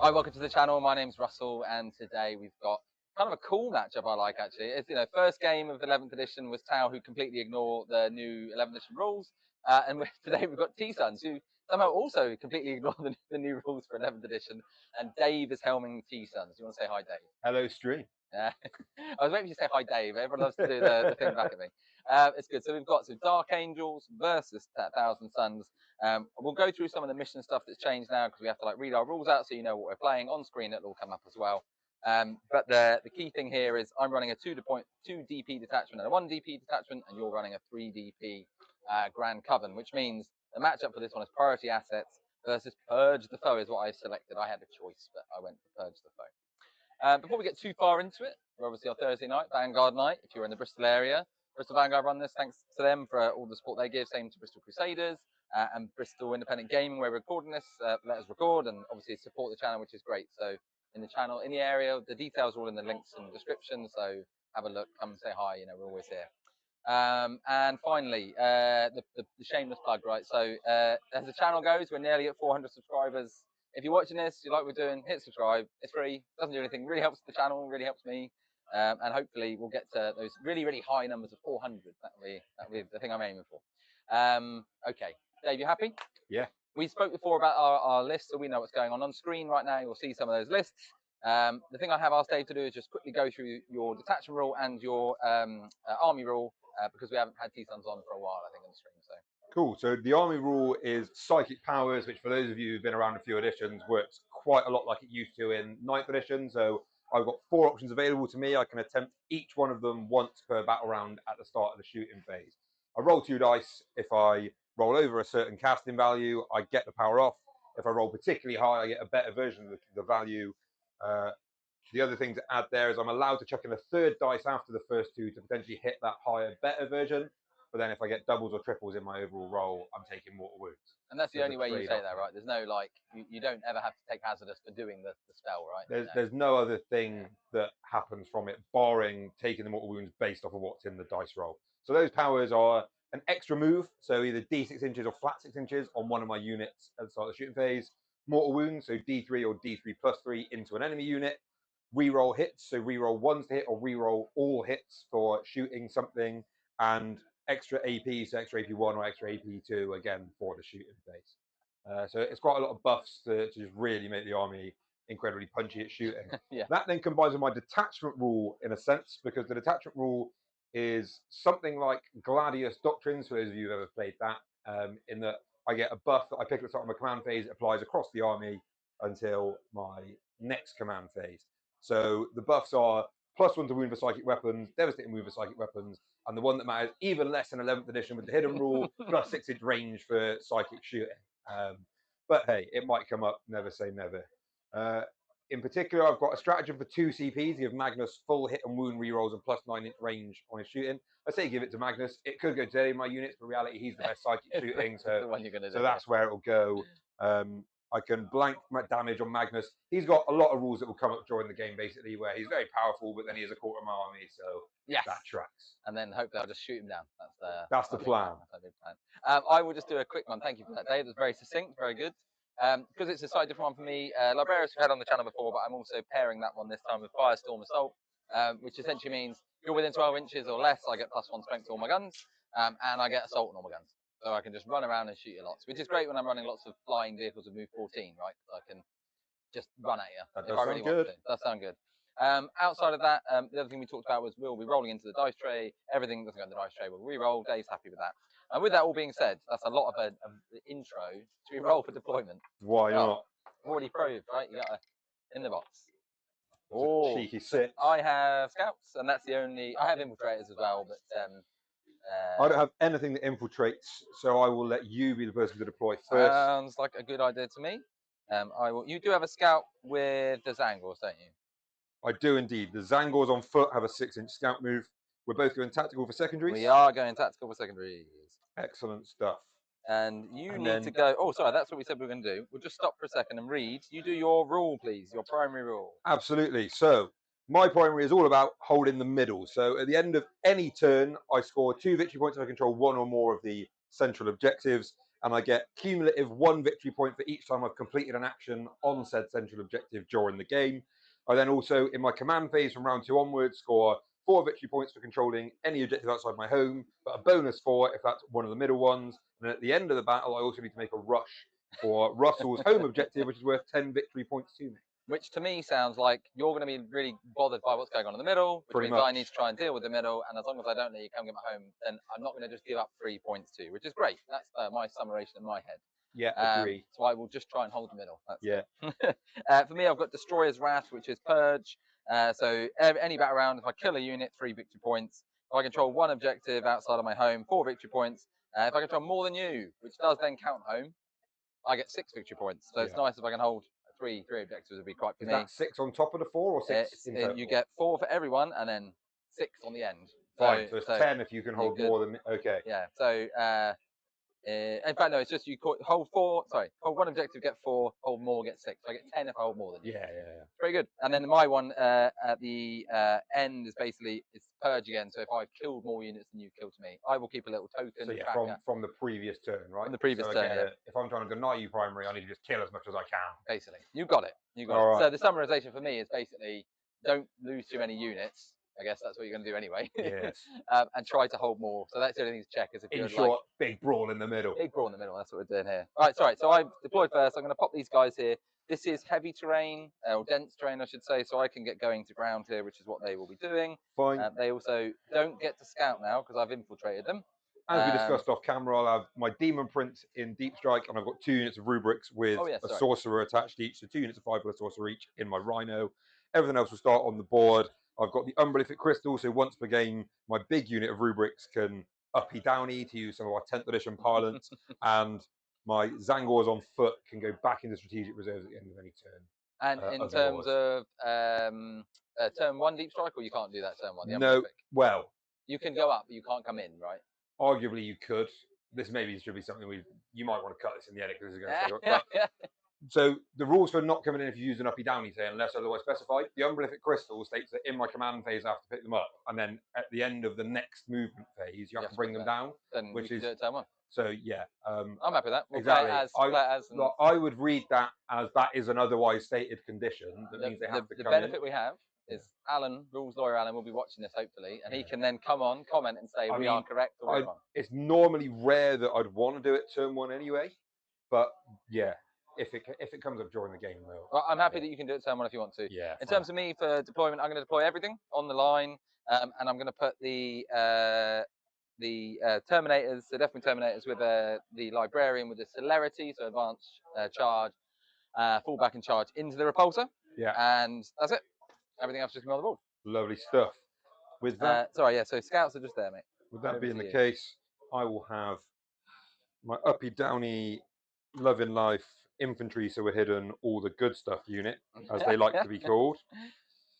Hi, welcome to the channel. My name's Russell, and today we've got kind of a cool matchup I like, actually. It's, first game of the 11th edition was Tau, who completely ignore the new 11th edition rules. And today we've got Tzeentch, who somehow also completely ignore the new rules for 11th edition. And Dave is helming Tzeentch. Do you want to say hi, Dave? Hello, stream. I was waiting for you to say hi, Dave. Everyone loves to do the thing back at me. It's good. So we've got some Dark Angels versus Thousand Suns. We'll go through some of the mission stuff that's changed now because we have to read our rules out so you know what we're playing. On screen it'll all come up as well. But the key thing here is I'm running a 2 DP detachment and a 1 DP detachment, and you're running a 3 DP Grand Coven, which means the matchup for this one is Priority Assets versus Purge the Foe is what I selected. I had a choice, but I went for Purge the Foe. Before we get too far into it, we're obviously on Thursday night, Vanguard night. If you're in the Bristol area, Bristol Vanguard run this. Thanks to them for all the support they give. Same to Bristol Crusaders and Bristol Independent Gaming, where we're recording this. Let us record and obviously support the channel, which is great. So in the channel, in the area, the details are all in the links in the description. So have a look, come say hi. We're always here. And finally, the shameless plug, right? So as the channel goes, we're nearly at 400 subscribers. If you're watching this, you like what we're doing, hit subscribe. It's free, doesn't do anything. Really helps the channel, really helps me. And hopefully we'll get to those really, really high numbers of 400. That'll be the thing I'm aiming for. Okay, Dave, you happy? Yeah. We spoke before about our list, so we know what's going on screen right now. You'll see some of those lists. The thing I have asked Dave to do is just quickly go through your detachment rule and your army rule, because we haven't had Tzeentch on for a while, I think, on the stream. So. Cool. So the army rule is psychic powers, which for those of you who've been around a few editions works quite a lot like it used to in 9th edition. So I've got 4 options available to me. I can attempt each one of them once per battle round at the start of the shooting phase. I roll 2 dice. If I roll over a certain casting value, I get the power off. If I roll particularly high, I get a better version of the value. The other thing to add there is I'm allowed to chuck in a 3rd dice after the first 2 to potentially hit that higher, better version. But then if I get doubles or triples in my overall roll, I'm taking mortal wounds. And that's the only way you say that, right? There's no you don't ever have to take hazardous for doing the spell, right? There's no other thing that happens from it, barring taking the mortal wounds based off of what's in the dice roll. So those powers are an extra move, so either D6 inches or flat 6 inches on one of my units at the start of the shooting phase. Mortal wounds, so D3 or D3 plus 3 into an enemy unit. Reroll hits, so reroll 1s to hit or reroll all hits for shooting something, and extra AP, so extra AP1 or extra AP2 again for the shooting phase. So it's quite a lot of buffs to just really make the army incredibly punchy at shooting. Yeah. That then combines with my detachment rule in a sense, because the detachment rule is something like Gladius Doctrines, for those of you who've ever played that, in that I get a buff that I pick at the start of my command phase, it applies across the army until my next command phase. So the buffs are +1 to wound for psychic weapons, devastating wound for psychic weapons, and the one that matters even less in 11th edition with the hidden rule, +6 inch range for psychic shooting. But hey, it might come up, never say never. In particular, I've got a stratagem for 2 CPs, give Magnus full hit and wound rerolls and +9 inch range on his shooting. I say give it to Magnus. It could go to any of my units, but in reality, he's the best psychic shooting, so that's where it'll go. I can blank damage on Magnus. He's got a lot of rules that will come up during the game, basically, where he's very powerful, but then he has a quarter of my army, so yes, that tracks. And then hopefully I'll just shoot him down. That's the plan. I will just do a quick one. Thank you for that, Dave. That's very succinct, very good. Because it's a slightly different one for me. Librarius we've had on the channel before, but I'm also pairing that one this time with Firestorm Assault, which essentially means you're within 12 inches or less, I get +1 strength to all my guns, and I get assault on all my guns. So I can just run around and shoot you lots, which is great when I'm running lots of flying vehicles with move 14, right? So I can just run at you if I really want to. That sounds good. Outside of that, the other thing we talked about was we'll be rolling into the dice tray. Everything that's going to the dice tray will re-roll. Dave's happy with that. And with that all being said, that's a lot of an intro to roll for deployment. Why not? Already proved, right? You got in the box. Oh, cheeky 6. I have scouts, and that's the only. I have infiltrators as well, but I don't have anything that infiltrates, so I will let you be the person to deploy first. Sounds like a good idea to me. I will. You do have a scout with the Zangors, don't you? I do indeed. The Zangors on foot have a 6-inch scout move. We're both going tactical for secondaries. We are going tactical for secondaries. Excellent stuff. And you need to go. Oh, sorry, that's what we said we were going to do. We'll just stop for a second and read. You do your rule, please. Your primary rule. Absolutely. So my primary is all about holding the middle. So at the end of any turn, I score 2 victory points if I control 1 or more of the central objectives, and I get cumulative 1 victory point for each time I've completed an action on said central objective during the game. I then also, in my command phase from round 2 onwards, score 4 victory points for controlling any objective outside my home, but a bonus 4 if that's one of the middle ones. And at the end of the battle, I also need to make a rush for Russell's home objective, which is worth 10 victory points to me. Which to me sounds like you're going to be really bothered by what's going on in the middle, which means I need to try and deal with the middle. And as long as I don't let you come get my home, then I'm not going to just give up 3 points to you, which is great. That's my summation in my head. Yeah, agree. So I will just try and hold the middle. That's yeah. For me, I've got Destroyer's Wrath, which is Purge. So any battle round, if I kill a unit, 3 victory points. If I control 1 objective outside of my home, 4 victory points. If I control more than you, which does then count home, I get 6 victory points. So it's nice if I can hold three objectives would be quite for me. Is that 6 on top of the 4 or 6 in total? You get 4 for everyone and then 6 on the end. Fine, so it's 10 if you can hold more than... Okay. Yeah, so... in fact, no, it's just you hold 4, sorry, hold 1 objective, get 4, hold more, get 6. So I get 10 if I hold more than you. Yeah. Very good. And then my one at the end is basically, it's Purge again. So if I've killed more units than you've killed me, I will keep a little token. So yeah, from the previous turn, right? From the previous turn, yeah. If I'm trying to deny you primary, I need to just kill as much as I can. Basically. You got it. Right. So the summarization for me is basically, don't lose too many units. I guess that's what you're going to do anyway. Yes. And try to hold more. So that's the only thing to check is if in you're short, big brawl in the middle. Big brawl in the middle. That's what we're doing here. All right, sorry. So I've deployed first. I'm going to pop these guys here. This is heavy terrain, or dense terrain, I should say. So I can get going to ground here, which is what they will be doing. Fine. They also don't get to scout now because I've infiltrated them. As we discussed off camera, I'll have my Demon Prince in Deep Strike, and I've got 2 units of rubrics with a sorcerer attached each. So 2 units of 5 with a sorcerer each in my Rhino. Everything else will start on the board. I've got the Umbralific Crystal, so once per game, my big unit of rubrics can uppy downy to use some of our 10th edition parlance, and my Zangors on foot can go back into strategic reserves at the end of any turn. And in terms of turn 1 Deep Strike, or you can't do that turn 1? No, well, you can go up, but you can't come in, right? Arguably, you could. This maybe should be something you might want to cut this in the edit because this is going to stay. So the rules for not coming in if you use an uppy downy say unless otherwise specified. The Umbralific Crystal states that in my command phase I have to pick them up, and then at the end of the next movement phase you have to bring them down. Then which is turn 1. So yeah, I'm happy with that. We'll exactly. play it as I would read that as that is an otherwise stated condition. That means they have to come in. The benefit we have is Alan, rules lawyer Alan, will be watching this hopefully, and he can then comment and say we are correct or we're wrong. It's normally rare that I'd want to do it turn 1 anyway, but yeah. If it comes up during the game, though. Well, I'm happy that you can do it turn 1 if you want to. Yeah. In terms of me for deployment, I'm going to deploy everything on the line, and I'm going to put the Terminators, the Deathwing Terminators with the Librarian with the Celerity, so advanced charge, fallback and charge into the Repulsor. Yeah. And that's it. Everything else just come on the board. Lovely stuff. With that, sorry, yeah. So scouts are just there, mate. With that being the case, I will have my uppy downy, love in life. Infantry, so we're hidden all the good stuff unit, as they like to be called.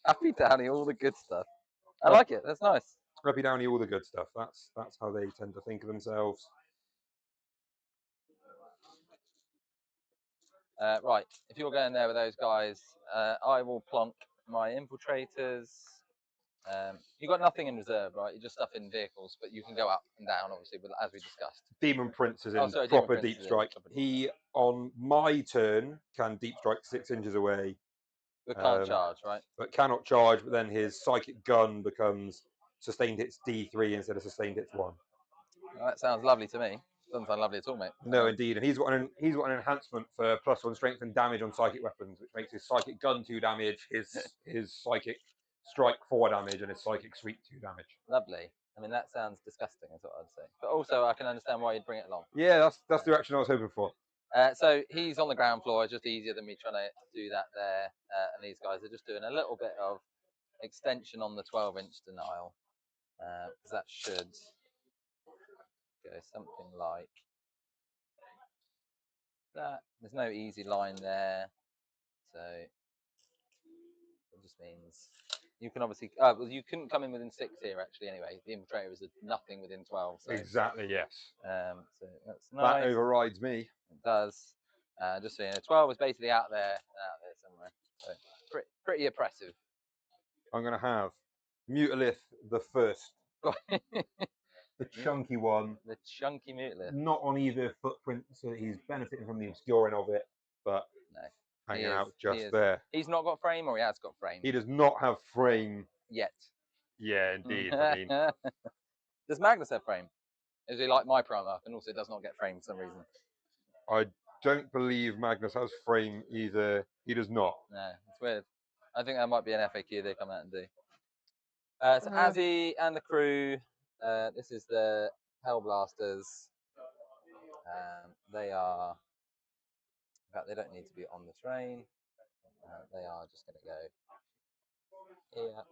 Happy Downy, all the good stuff. I like it. That's nice. Happy Downy, all the good stuff. That's how they tend to think of themselves. Right. If you're going there with those guys, I will plonk my infiltrators. You've got nothing in reserve, right? You're just stuff in vehicles, but you can go up and down, obviously, as we discussed. Demon Prince is in proper deep strike. He, on my turn, can deep strike 6 inches away. But can't charge, right? But cannot charge, but then his psychic gun becomes sustained hits D3 instead of sustained hits 1. Well, that sounds lovely to me. Doesn't sound lovely at all, mate. No, indeed. And he's got an enhancement for +1 strength and damage on psychic weapons, which makes his psychic gun 2 damage, his psychic strike 4 damage, and his psychic sweep 2 damage. Lovely. I mean, that sounds disgusting, is what I'd say. But also, I can understand why you'd bring it along. Yeah, that's the direction I was hoping for. So he's on the ground floor. It's just easier than me trying to do that there. And these guys are just doing a little bit of extension on the 12-inch denial. Because that should go something like that. There's no easy line there, so it just means you can obviously. Well, you couldn't come in within 6 here actually. Anyway, the infiltrator is nothing within 12. So, Exactly. Yes. so that's nice. That overrides me. It does. Just so you know, 12 is basically out there somewhere. So pretty oppressive. I'm going to have Mutilith the first, the chunky one. The chunky Mutilith. Not on either footprint, so he's benefiting from the obscuring of it, but no, hanging out just there. He's not got frame, or he has got frame? He does not have frame yet. Yeah, indeed. I mean, does Magnus have frame? Is he like my Primarch and also does not get frame for some reason? I don't believe Magnus has frame either. He does not. No, it's weird. I think that might be an FAQ they come out and do. So Azzy and the crew. This is the Hellblasters. They are. In fact, they don't need to be on the train. They are just going to go here.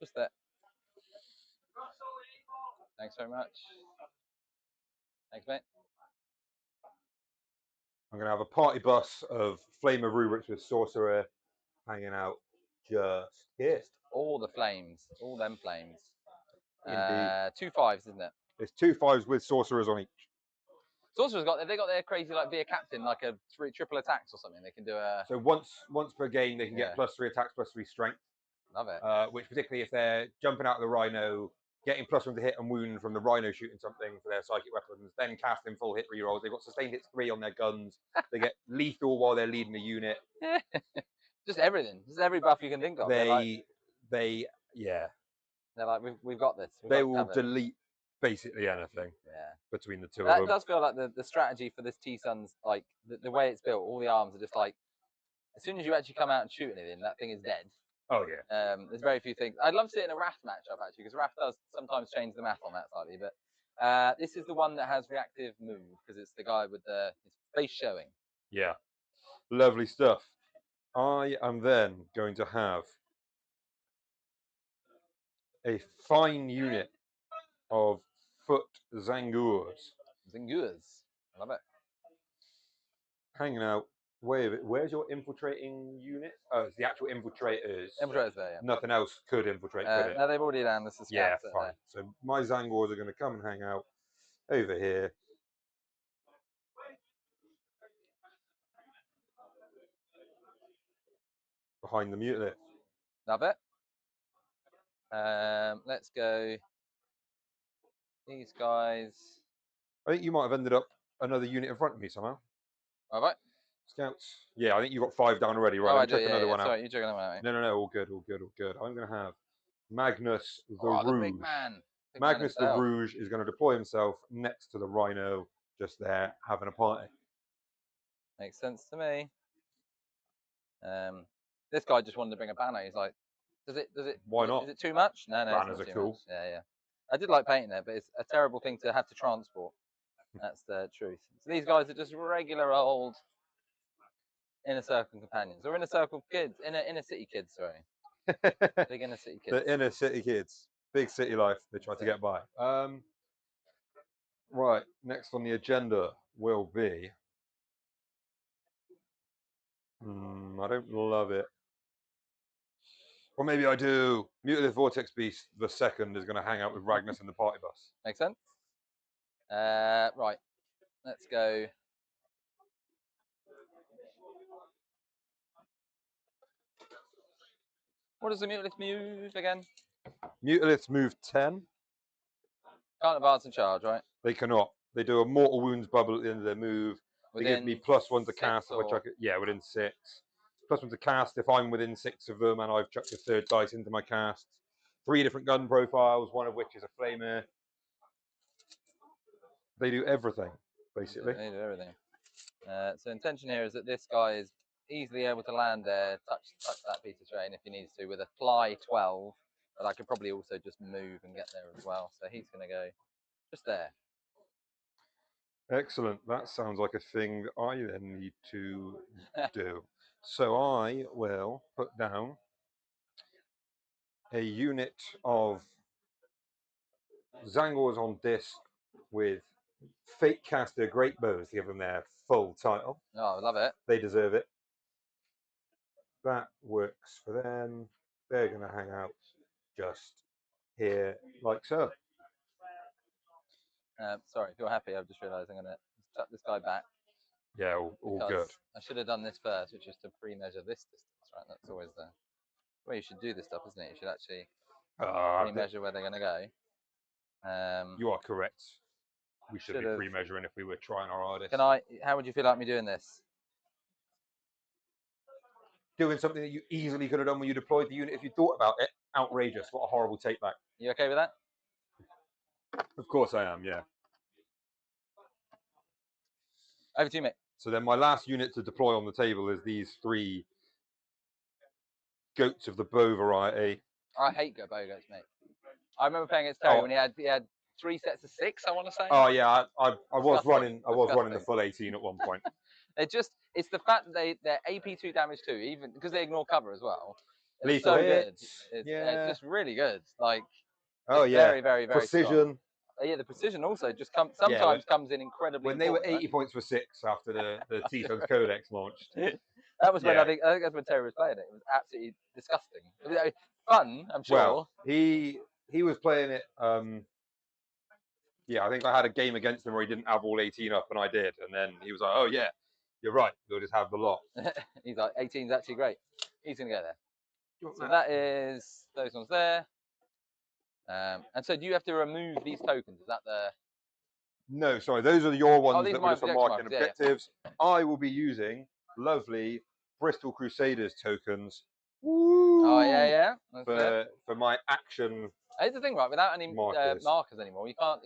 Just that. Thanks very much. Thanks, mate. I'm going to have a party bus of Flame of Rubrics with Sorcerer hanging out just here. All the flames. All them flames. Indeed. 2 5s, isn't it? There's 2 5s with Sorcerers on each. Sorcerer's got their crazy like be a captain, like a triple attacks or something. They can do a. So once per game they can get +3 attacks, +3 strength. Love it. Which particularly if they're jumping out of the Rhino, getting +1 to hit and wound from the Rhino shooting something for their psychic weapons, then casting full hit rerolls. They've got sustained hits 3 on their guns. They get lethal while they're leading a unit. Just everything. Just every buff you can think of. They're like, we've got this. They will delete basically anything. Between the two of them. That does feel like the strategy for this T-Sun's, like the way it's built. All the arms are just like, as soon as you actually come out and shoot anything, that thing is dead. Oh yeah. There's very few things. I'd love to see it in a Wrath matchup actually, because Wrath does sometimes change the math on that slightly. But this is the one that has reactive move because it's the guy with his face showing. Yeah, lovely stuff. I am then going to have a fine unit of foot Zangurs. Zangurs, I love it. Hanging out. Where's your infiltrating unit? Oh, it's the actual infiltrators. Infiltrators there, yeah. Nothing else could infiltrate, could it? No, they've already done this. Yeah, fine. So my Zangors are going to come and hang out over here. Behind the Mutilith. Love it. Let's go. These guys. I think you might have ended up another unit in front of me somehow. All right. Scouts. Yeah, I think you got 5 down already, right? Oh, I check another one out. Sorry, you're checking that one out. No, all good. I'm going to have Magnus the Rouge. The big man. Magnus the Rouge is going to deploy himself next to the Rhino, just there, having a party. Makes sense to me. This guy just wanted to bring a banner. He's like, does it? Why not? Is it too much? No, banners it's not are too cool. Much. Yeah. I did like painting it, but it's a terrible thing to have to transport. That's the truth. So these guys are just regular old inner circle companions, or inner circle kids, inner city kids. Sorry, big inner city kids. The inner city kids, big city life. They try to get by. Right. Next on the agenda will be. I don't love it. Or maybe I do. Mutilith Vortex Beast, the second, is going to hang out with Ragnus in the party bus. Makes sense. Right. Let's go. What does the Mutilith move again? Mutiliths move 10. Can't advance and charge, right? They cannot. They do a mortal wounds bubble at the end of their move. They give me +1 to cast if I chuck it. Yeah, within 6. +1 to cast if I'm within 6 of them and I've chucked a 3rd dice into my casts. 3 different gun profiles, one of which is a flamer. They do everything, basically. They do everything. So intention here is that this guy is easily able to land there, touch that piece of terrain if he needs to, with a fly 12 But I could probably also just move and get there as well. So he's going to go just there. Excellent. That sounds like a thing that I then need to do. So I will put down a unit of Zangors on disc with Fate Caster Great Bows to give them their full title. Oh, I love it. They deserve it. That works for them. They're going to hang out just here like so. Sorry, if you're happy, I've just realised I'm going to chuck this guy back. Yeah, all good. I should have done this first, which is to pre-measure this distance, right? That's always the way you should do this stuff, isn't it? You should actually pre-measure where they're going to go. You are correct. We should be pre-measuring if we were trying our hardest. How would you feel like me doing this? Doing something that you easily could have done when you deployed the unit if you thought about it. Outrageous. What a horrible take back. You okay with that? Of course I am, yeah. Over to you, mate. So then my last unit to deploy on the table is these 3 goats of the bow variety. I hate bow goats, mate. I remember playing against Terry when he had 3 sets of 6, I want to say. Oh yeah, I was running the full 18 at one point. It's the fact that they're AP2 damage too, even because they ignore cover as well. It's Lethal so hits. good. It's just really good. Like very, very precision. Strong. Yeah, the precision also just sometimes comes in incredibly. When they were 80 points for 6 after the Tzeentch Codex launched. That was when I think that's when Terry was playing it. It was absolutely disgusting. Fun, I'm sure. Well, he was playing it. Yeah, I think I had a game against him where he didn't have all 18 up, and I did. And then he was like, "Oh yeah, you're right. You'll just have the lot." He's like, 18's actually great. He's gonna go there. So that is those ones there. And so do you have to remove these tokens? Is that the? No, sorry. Those are your ones that were just for marking objectives. Yeah. I will be using lovely Bristol Crusaders tokens. Woo! Oh yeah. For my action. Here's the thing, right? Without any markers anymore, you can't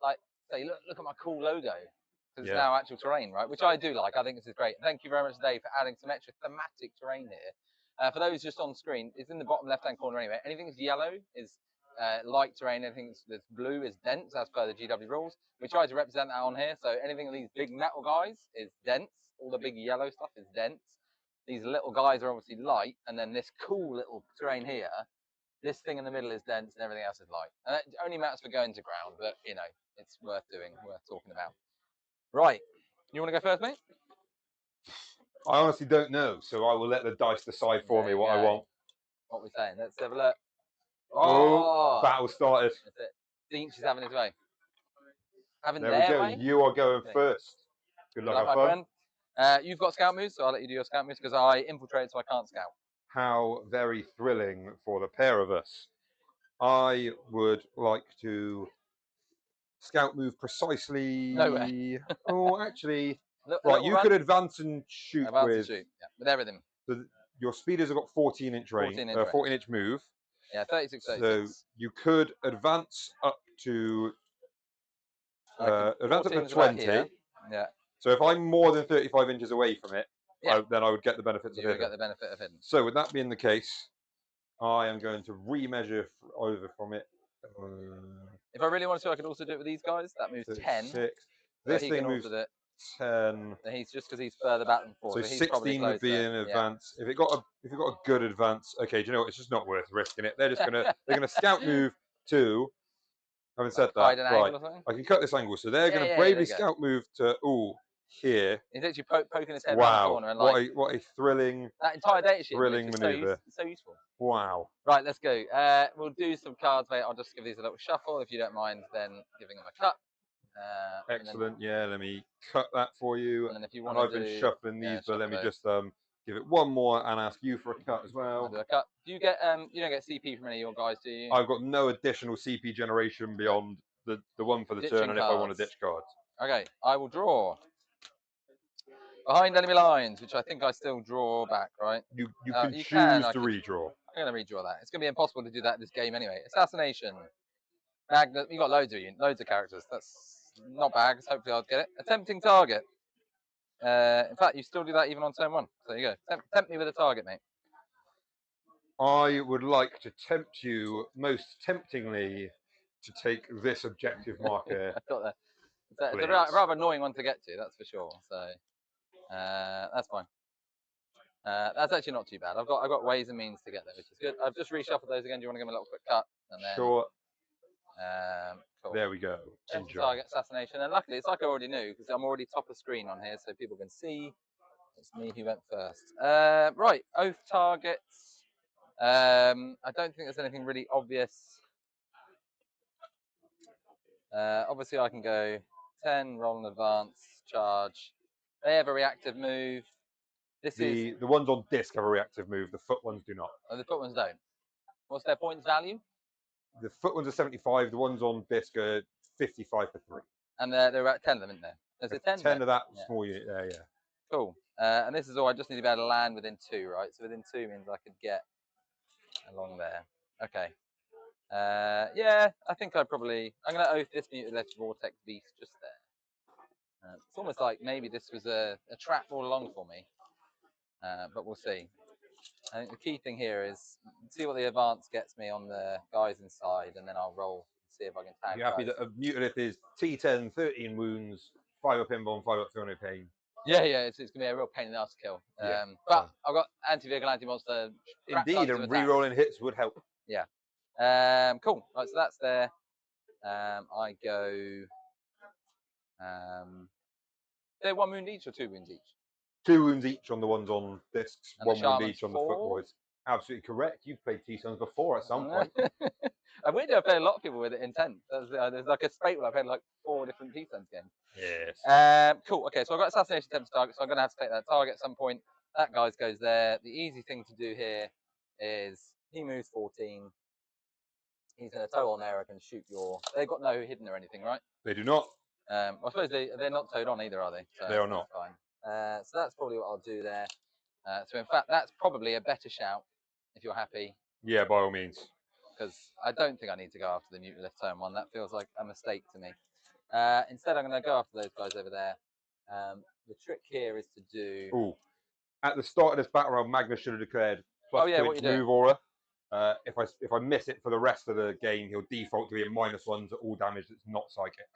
like say, look at my cool logo, because it's now actual terrain, right? Which I do like. I think this is great. Thank you very much, Dave, for adding some extra thematic terrain here. For those just on screen, it's in the bottom left-hand corner anyway. Anything that's yellow is light terrain. Anything that's blue is dense, as per the GW rules. We try to represent that on here. So anything of these big metal guys is dense. All the big yellow stuff is dense. These little guys are obviously light, and then this cool little terrain here. This thing in the middle is dense and everything else is light. And it only matters for going to ground, but, you know, it's worth doing, worth talking about. Right. You want to go first, mate? I honestly don't know, so I will let the dice decide for me what I want. What we're saying. Let's have a look. Oh, battle started. That's it. Tzeentch is having his way. There we go. You are going first. Good luck, have fun. You've got scout moves, so I'll let you do your scout moves, because I infiltrated, so I can't scout. How very thrilling for the pair of us. I would like to scout move precisely. No way. Oh, actually, right, you could advance and shoot with everything. Your speeders have got 14-inch range, 14-inch move. Yeah, 36. So you could advance up to 20. Yeah. So if I'm more than 35 inches away from it, then I would get the benefits of it. Get the benefit of hidden. So with that being the case, I am going to remeasure over from it. If I really wanted to, I could also do it with these guys. That moves 10. 6. This thing moves 10. And he's just because he's further back than 4. So 16 would be in advance. If it got a good advance, okay. Do you know what? It's just not worth risking it. They're just gonna scout move 2. Having said that, right, I can cut this angle. So they're gonna bravely scout move to here. He's actually poking his head around the corner and what a thrilling, that entire data sheet maneuver. So useful. Wow. Right, let's go. We'll do some cards, mate. I'll just give these a little shuffle if you don't mind, then giving them a cut. Excellent. Yeah, let me cut that for you. And then if you want I've been shuffling these, but let me just give it one more and ask you for a cut as well. I'll do a cut. Do you get you don't get CP from any of your guys, do you? I've got no additional CP generation beyond the one for the turn, and if I want to ditch cards. Okay, I will draw. Behind enemy lines, which I think I still draw back, right? You can choose to redraw. I'm going to redraw that. It's going to be impossible to do that in this game anyway. Assassination. Magnet. You got loads of characters. That's not bad. Hopefully I'll get it. Attempting target. In fact, you still do that even on turn 1. So there you go. Tempt me with a target, mate. I would like to tempt you most temptingly to take this objective marker. I thought that. It's a Please. rather annoying one to get to, that's for sure. So that's fine. That's actually not too bad. I've got ways and means to get there, which is good. I've just reshuffled those again. Do you want to give them a little quick cut? And then, Sure. Cool. There we go. Enjoy. Target assassination, and luckily it's like I already knew because I'm already top of screen on here, so people can see. It's me who went first. Right, oath targets. I don't think there's anything really obvious. Obviously, I can go 10, roll an advance, charge. They have a reactive move. The ones on disc have a reactive move. The foot ones do not. Oh, the foot ones don't. What's their points value? The foot ones are 75. The ones on disc are 55 for 3. And there are about 10 of them, isn't there? There's a 10 10 there. of that small unit there, yeah. Cool. And this is all. I just need to be able to land within 2, right? So within 2 means I could get along there. Okay. Yeah, I think I'm going to oath this mutilate vortex beast just there. It's almost like maybe this was a trap all along for me. But we'll see. I think the key thing here is see what the advance gets me on the guys inside, and then I'll roll and see if I can tag. You happy that a mutilith is T10, 13 wounds, 5 up inborn, 5 up 300 pain? Yeah, it's going to be a real pain in the ass to kill. Yeah, but I've got anti-vehicle, anti-monster. Indeed, and re-rolling hits would help. Yeah. Cool. Right, so that's there. I go. They're 1 wound each or 2 wounds each? 2 wounds each on the ones on discs, And 1 wound each on the foot boys. Absolutely correct. You've played T-Sons before at some point. I weirdly, I played a lot of people with it in 10. There's like a spate where I played like 4 different T-Sons games. Yes. Cool. Okay, so I've got assassination attempt to target, so I'm going to have to take that target at some point. That guy goes there. The easy thing to do here is he moves 14. He's going to toe on there. I can shoot your. They've got no hidden or anything, right? They do not. I suppose they're not towed on either, are they? So they are not. Fine. So that's probably what I'll do there. So in fact, that's probably a better shout if you're happy. Yeah, by all means. Because I don't think I need to go after the mutilith turn 1. That feels like a mistake to me. Instead, I'm going to go after those guys over there. The trick here is to do. Ooh. At the start of this battle round, Magnus should have declared +2 move aura. If I miss it for the rest of the game, he'll default to be a -1 to all damage that's not psychic.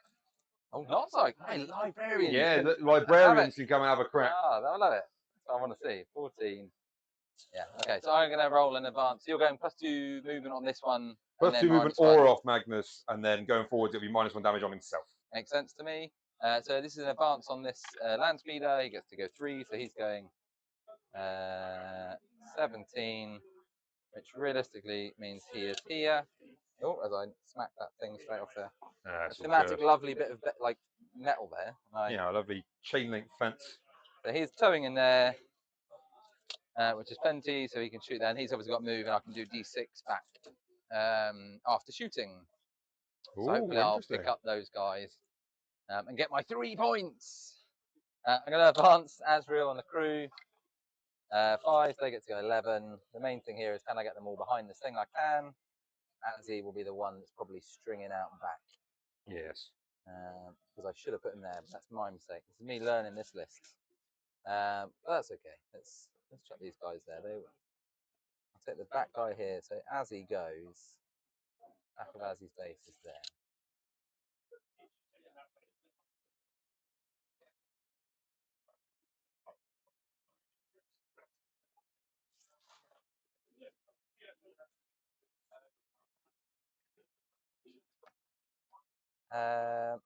Oh, not psychic. Hey, librarians. Yeah, the librarians can come and have a crack. I love it. That's what I want to see. 14. Yeah. Okay. So I'm going to roll in advance. You're going +2 movement on this one. +2 movement aura off Magnus, and then going forward it'll be -1 damage on himself. Makes sense to me. So this is an advance on this land speeder. He gets to go 3, so he's going 17, which realistically means he is here. Oh, as I smack that thing straight off there. Thematic, lovely bit of like metal there. Yeah, a lovely chain link fence. So he's towing in there, which is plenty, so he can shoot there. And he's obviously got move, and I can do D6 back after shooting. Ooh, so hopefully I'll pick up those guys and get my 3 points. I'm going to advance Azrael and the crew. 5, so they get to go 11. The main thing here is can I get them all behind this thing? I can. Azzy will be the one that's probably stringing out back. Yes. Because I should have put him there, but that's my mistake. This is me learning this list. But that's okay. Let's chuck these guys there. I'll take the back guy here. So Azzy goes. Back of Azzy's base is there.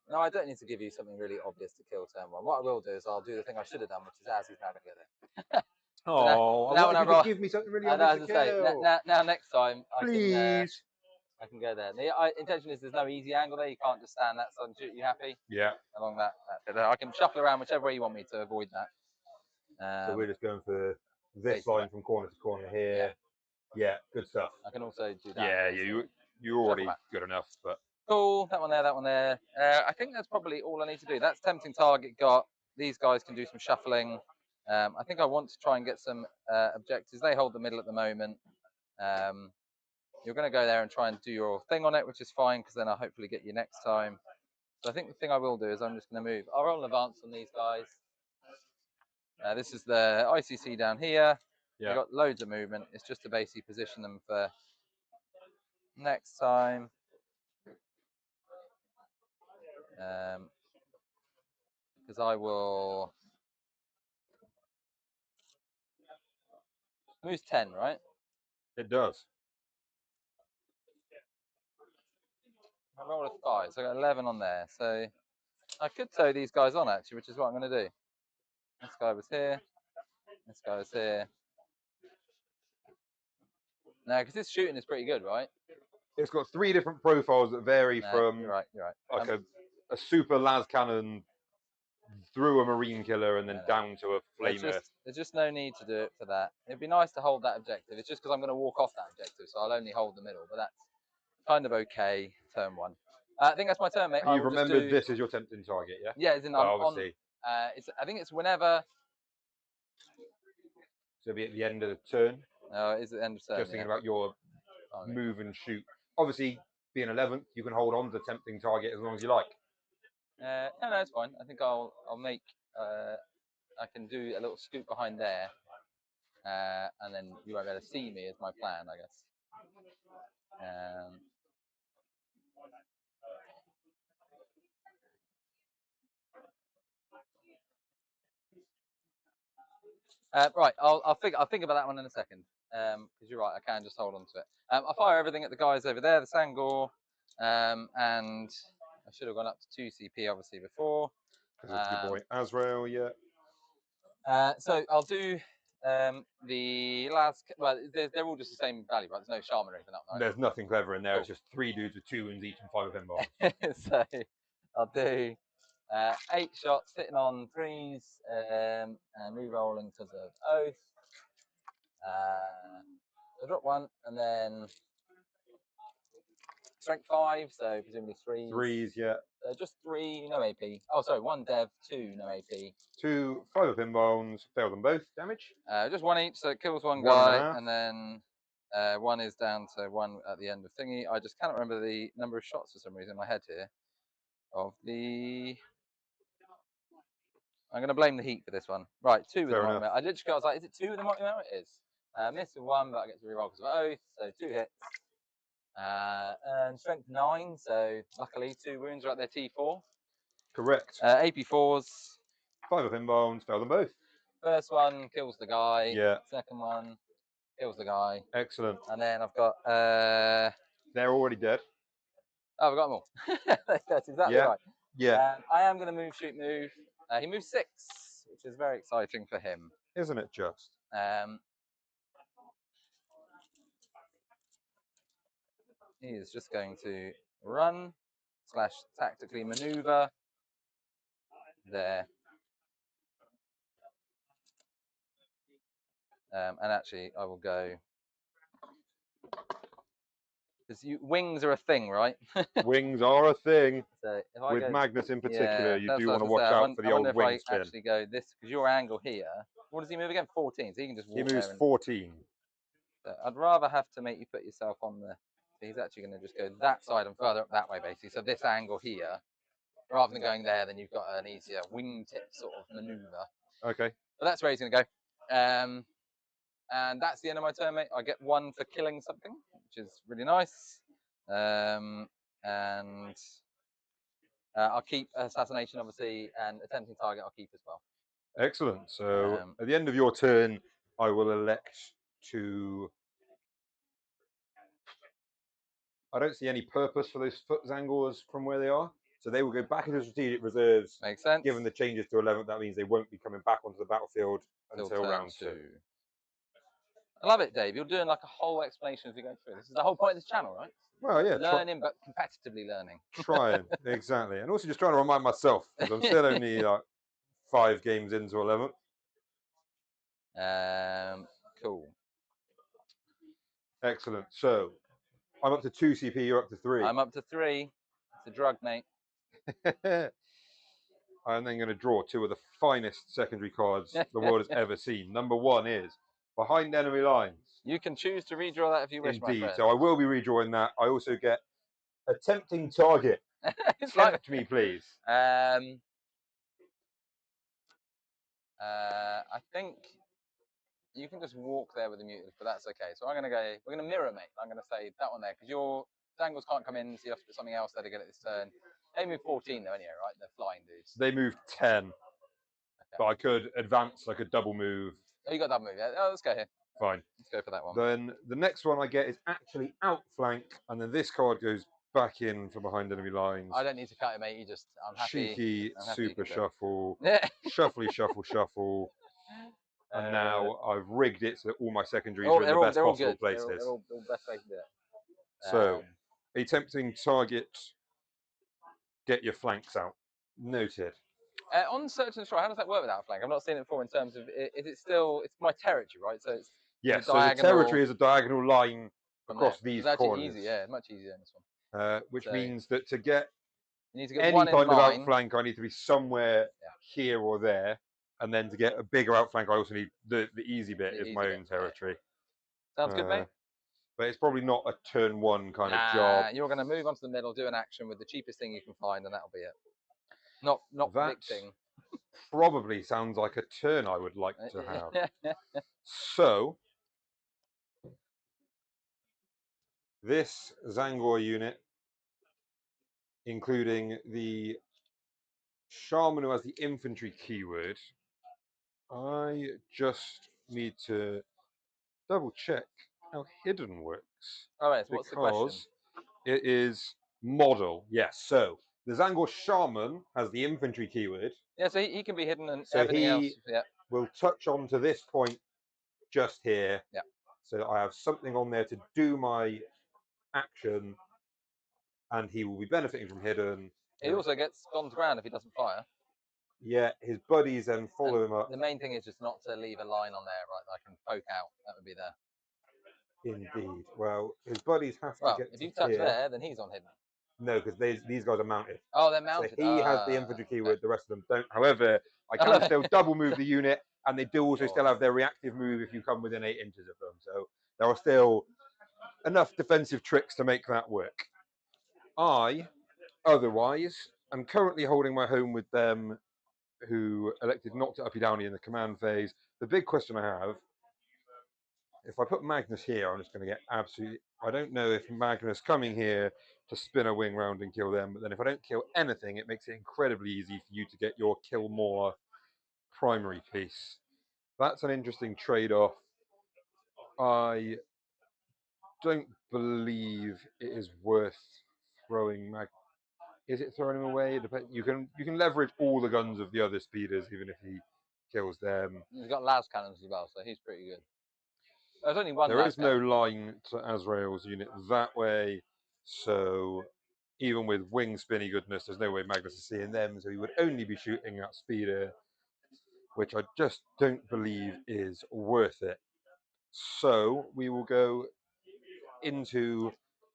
No, I don't need to give you something really obvious to kill turn 1. What I will do is I'll do the thing I should have done, which is Azzy's now going to go there. Oh, now when I roll, give me something really obvious to kill. Now next time Please. I can go there. The intention is there's no easy angle there. You can't just stand that side and shoot. You happy? Yeah. Along that bit there. I can shuffle around whichever way you want me to avoid that. So we're just going for this line from corner to corner here. Yeah, good stuff. I can also do that. Yeah, you're already good enough, but. Cool. That one there. I think that's probably all I need to do. That's tempting target got. These guys can do some shuffling. I think I want to try and get some objectives. They hold the middle at the moment. You're going to go there and try and do your thing on it, which is fine, because then I'll hopefully get you next time. So I think the thing I will do is I'm just going to move. I'll roll an advance on these guys. This is the ICC down here. They've got loads of movement. It's just to basically position them for next time. Because I will moves 10, right? It does. I roll a 5, so I got 11 on there. So I could tow these guys on actually, which is what I'm going to do. This guy was here. This guy was here. No, because this shooting is pretty good, right? It's got 3 different profiles that vary from You're right. You're right. like a super las cannon through a marine killer and then down to a flamer. There's just no need to do it for that. It'd be nice to hold that objective. It's just because I'm going to walk off that objective, so I'll only hold the middle. But that's kind of okay. Turn 1. I think that's my turn, mate. You remember this is your tempting target, yeah? Yeah, as in obviously. I think it's whenever. So it'll be at the end of the turn. No, it is at the end of turn. Just thinking about your move and shoot. Obviously, being 11th, you can hold on to tempting target as long as you like. No, it's fine. I think I'll make. I can do a little scoop behind there, and then you won't be able to see me. Is my plan, I guess. Right, I'll think about that one in a second. Because you're right, I can just hold on to it. I'll fire everything at the guys over there, the Sangor, and I should have gone up to 2 CP obviously before. Because it's your boy Azrael, yeah. So I'll do the last. Well, they're all just the same value, right? There's no shaman or anything up there. There's nothing clever in there. Cool. It's just 3 dudes with 2 wounds each and 5 of them bombs. So I'll do 8 shots, hitting on 3s, and re-rolling because of oath. I drop 1, and then strength 5, so presumably 3s. 3s, yeah. Just 3, no AP. Oh, sorry, 1 dev, 2, no AP. 2 5 of him bones, fail them both. Damage? Just 1 each, so it kills 1 guy, and then 1 is down to 1 at the end of thingy. I just cannot remember the number of shots for some reason in my head here. I'm going to blame the heat for this one. Right, 2 with the multi-mount. I was like, is it 2 with the multi-mount? It is. Missed with 1, but I get to reroll because of oath, so 2 hits. And strength 9, so luckily 2 wounds are at their T4. Correct. AP4s. 5 of him bones, fail them both. First one kills the guy. Yeah. Second one kills the guy. Excellent. And then I've got. They're already dead. Oh, I've got them all. That's exactly right. Yeah. I am going to move, shoot, move. He moves 6, which is very exciting for him. Isn't it just? He is just going to run / tactically maneuver there. And actually, I will go. Because wings are a thing, right? Wings are a thing. So with Magnus in particular, you do want to watch out for the old wing spin. I actually go this, because your angle here. What does he move again? 14. So he can just walk. He moves 14. So I'd rather have to make you put yourself on the. So he's actually going to just go that side and further up that way, basically. So this angle here, rather than going there, then you've got an easier wingtip sort of maneuver. Okay. But that's where he's going to go. And that's the end of my turn, mate. I get 1 for killing something, which is really nice. And I'll keep assassination, obviously, and attempting target I'll keep as well. Excellent. So at the end of your turn, I will elect to. I don't see any purpose for those foot Zangors from where they are. So they will go back into strategic reserves. Makes sense. Given the changes to 11th, that means they won't be coming back onto the battlefield until round 2. I love it, Dave. You're doing like a whole explanation as we go through. This is the whole point of this channel, right? Well, yeah. Learning, but competitively learning. Trying, exactly. And also just trying to remind myself, because I'm still only like 5 games into 11th. Cool. Excellent. So, I'm up to 2 CP, you're up to 3. I'm up to 3. It's a drug, mate. I'm then going to draw 2 of the finest secondary cards the world has ever seen. Number 1 is Behind Enemy Lines. You can choose to redraw that if you wish, Indeed. my friend. So I will be redrawing that. I also get a tempting target. Tempt me, please. I think You can just walk there with the mutant, but that's okay. So I'm going to go. We're going to mirror, mate. I'm going to say that one there because your Dangles can't come in, so you have to put something else there to get it this turn. They move 14 though, anyway, right? They're flying dudes. They moved 10, okay. but I could advance. I could double move. Oh, you got that move, yeah? Oh, let's go here. Fine. Let's go for that one. Then the next one I get is actually outflank, and then this card goes back in from behind enemy lines. I don't need to cut it, mate. You just, I'm happy. Cheeky, I'm happy super you can shuffle, do it. shuffly, shuffle, shuffle. And now I've rigged it so that all my secondaries are in the best possible places. They're all best way to do it. So, a tempting target, get your flanks out. Noted. On search and destroy, how does that work with outflank? I've not seen it before in terms of, is it still, it's my territory, right? So it's yes, so the territory is a diagonal line across these corners. Easy, yeah, much easier in this one. Which means that to get you need to get any one kind in of line. outflank, I need to be somewhere here or there. And then to get a bigger outflank, I also need the easy bit is my own territory. Yeah. Sounds good, mate. But it's probably not a turn one kind of job. You're going to move onto the middle, do an action with the cheapest thing you can find, and that'll be it. Not the big thing. Probably sounds like a turn I would like to have. So, this Zangor unit, including the Shaman who has the infantry keyword, I just need to double check how hidden works. All right, so what's the question? It is model, yes. So, the Zangor Shaman has the infantry keyword. Yeah, so he can be hidden and so everything else. Yeah. Will touch on to this point just here. Yeah. So that I have something on there to do my action, and he will be benefiting from hidden. He also gets gone to ground if he doesn't fire. Yeah, his buddies then follow him up. The main thing is just not to leave a line on there, right? That I can poke out. That would be there. Indeed. Well, his buddies have to get. If you touch there, then he's on hidden. No, because these guys are mounted. Oh, they're mounted. So he has the infantry keyword. The rest of them don't. However, I can still double move the unit, and they do also still have their reactive move if you come within 8 inches of them. So there are still enough defensive tricks to make that work. I, otherwise, am currently holding my home with them who elected not to uppy downy in the command phase. The big question I have, if I put Magnus here, I'm just going to get absolutely... I don't know if Magnus coming here to spin a wing round and kill them, but then if I don't kill anything, it makes it incredibly easy for you to get your kill more primary piece. That's an interesting trade-off. I don't believe it is worth throwing Magnus. Is it throwing him away? You can leverage all the guns of the other speeders, even if he kills them. He's got las cannons as well, so he's pretty good. There's only one. There is no line to Azrael's unit that way, so even with wing spinny goodness, there's no way Magnus is seeing them, so he would only be shooting at speeder, which I just don't believe is worth it. So we will go into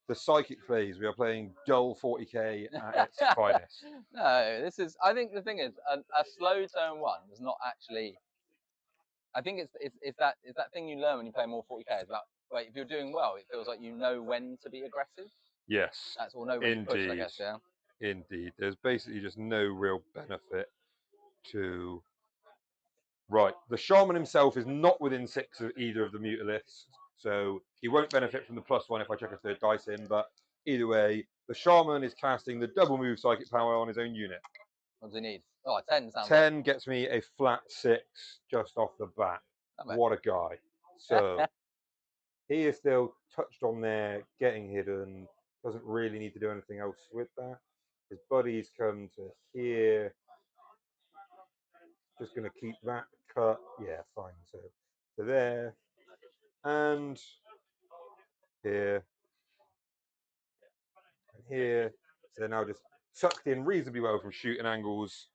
the psychic phase. We are playing dull 40k at its finest. No, this is. I think the thing is, a slow turn one is not actually. I think it's that thing you learn when you play more 40k. It's about if you're doing well, it feels like you know when to be aggressive. Yes, that's all. Know when to push, I guess. Yeah. Indeed, there's basically just no real benefit to. Right, the shaman himself is not within 6 of either of the mutalisks, so he won't benefit from the +1 if I chuck a third dice in, but either way, the shaman is casting the double move psychic power on his own unit. What does he need? Oh, 10 sounds 10 gets me a flat 6 just off the bat. What a guy. So, he is still touched on there, getting hidden, doesn't really need to do anything else with that. His buddies come to here. Just going to keep that cut. Yeah, fine. So there. And here. And here. So they're now just sucked in reasonably well from shooting angles.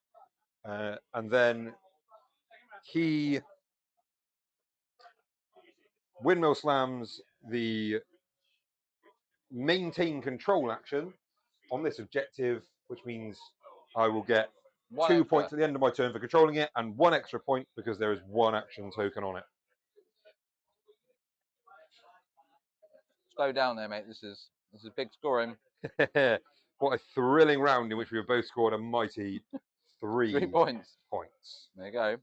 And then he windmill slams the maintain control action on this objective, which means I will get 2 points at the end of my turn for controlling it, and 1 extra point because there is 1 action token on it. Slow down there, mate. This is big scoring. What a thrilling round in which we have both scored a mighty 3 points. Points. There you go.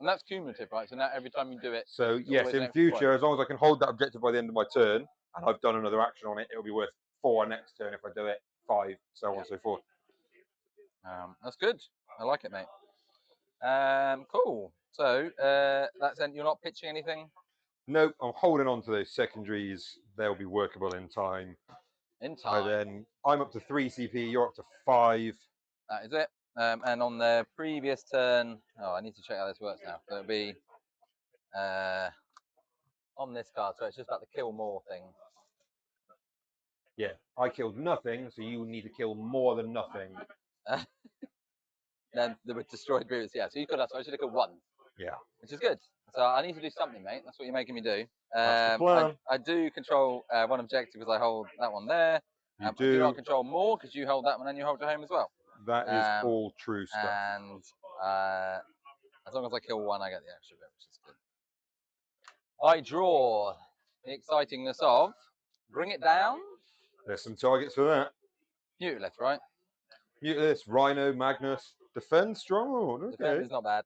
And that's cumulative, right? So now every time you do it, So it's yes, always an in extra future, point. as long as I can hold that objective by the end of my turn, and I've done another action on it, it'll be worth 4 next turn if I do it, 5, so on and so forth. That's good. I like it, mate. Cool. So that's it. You're not pitching anything? Nope, I'm holding on to those secondaries. They'll be workable in time. In time. I'm up to 3 CP, you're up to 5. That is it. And on the previous turn, I need to check how this works now. So it'll be on this card, so it's just about the kill more thing. Yeah, I killed nothing, so you need to kill more than nothing. Then the destroyed grievous, yeah. So you could have, so I should have killed 1. Yeah. Which is good. So I need to do something, mate. That's what you're making me do. That's the plan. I do control 1 objective because I hold that one there. You I do. do not control more because you hold that one and you hold your home as well. That is all true stuff. And as long as I kill 1, I get the extra bit, which is good. I draw the excitingness of bring it down. There's some targets for that. Mutilith, right? Mutilith, Rhino, Magnus, defend stronghold. Okay. Defend is not bad.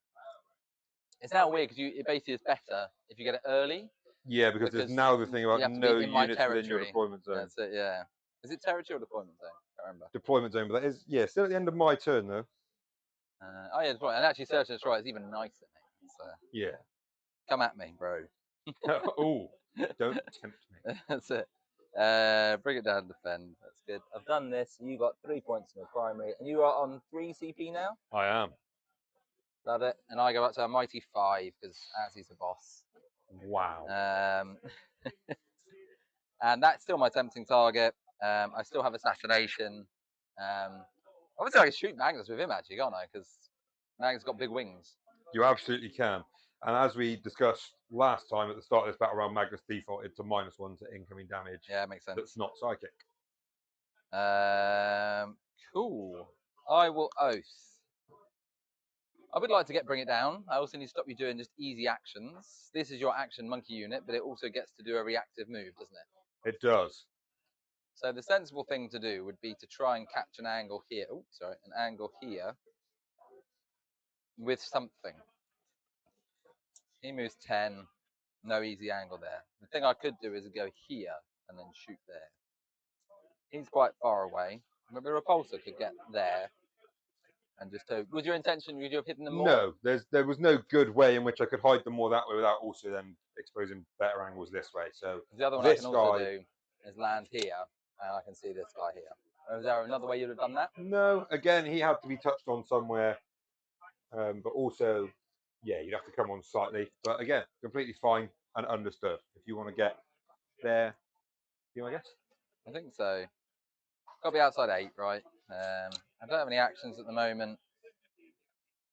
It's now weird because it basically is better if you get it early. Yeah, because there's now the thing about no units within your deployment zone. That's it, yeah. Is it territory or deployment zone? I can't remember. Deployment zone, but that is, yeah, still at the end of my turn though. Oh yeah, deployment. And actually, Search and Destroy is even nicer. So, yeah. Come at me, bro. Oh, don't tempt me. That's it. Bring it down and defend. That's good. I've done this. You got 3 points in the primary, and you are on 3 CP now. I am. Love it. And I go up to a mighty 5 because Azzy's the boss. Wow. And that's still my tempting target. I still have assassination. Obviously, I can shoot Magnus with him actually, can't I? Because Magnus got big wings. You absolutely can. And as we discussed last time at the start of this battle round, Magnus defaulted to -1 to incoming damage. Yeah, makes sense. That's not psychic. Cool. I will oath. I would like to bring it down. I also need to stop you doing just easy actions. This is your action monkey unit, but it also gets to do a reactive move, doesn't it? It does. So the sensible thing to do would be to try and catch an angle here. Oh, sorry, an angle here with something. He moves 10. No easy angle there. The thing I could do is go here and then shoot there. He's quite far away. Maybe a repulsor could get there. And just was your intention? Would you have hidden them more? No, there was no good way in which I could hide them more that way without also then exposing better angles this way. So the other one I can also do is land here, and I can see this guy here. Is there another way you'd have done that? No, again, he had to be touched on somewhere, but also, yeah, you'd have to come on slightly. But again, completely fine and understood. If you want to get there, I guess. I think so. Got to be outside 8, right? I don't have any actions at the moment.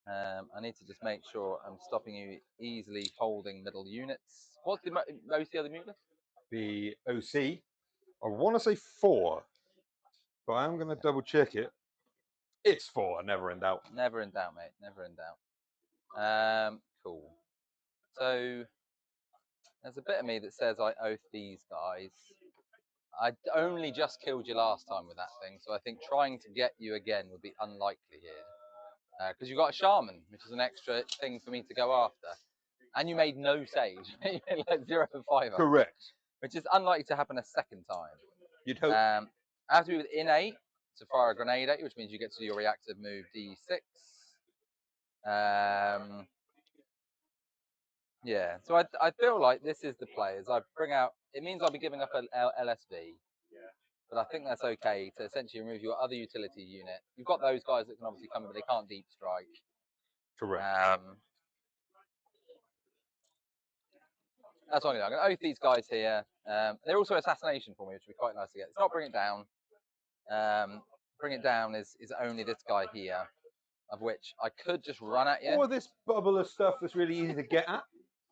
I need to just make sure I'm stopping you easily holding middle units. What's the OC of the mutilith? The OC, I want to say 4, but I'm going to double check it. It's 4, never in doubt. Never in doubt, mate. Never in doubt. Cool. So there's a bit of me that says I oath these guys. I only just killed you last time with that thing, so I think trying to get you again would be unlikely here. Because you've got a shaman, which is an extra thing for me to go after. And you made no sage. You made like 0 for 5. Correct. Which is unlikely to happen a second time. You'd hope. I have to be within 8 to fire a grenade at you, which means you get to do your reactive move D6. Yeah, so I feel like this is the play. As I bring out, it means I'll be giving up an LSV, but I think that's okay to essentially remove your other utility unit. You've got those guys that can obviously come in, but they can't deep strike. Correct. That's what I'm going to oath these guys here. They're also assassination for me, which would be quite nice to get. It's not bring it down. Bring it down is only this guy here, of which I could just run at you. Or this bubble of stuff that's really easy to get at.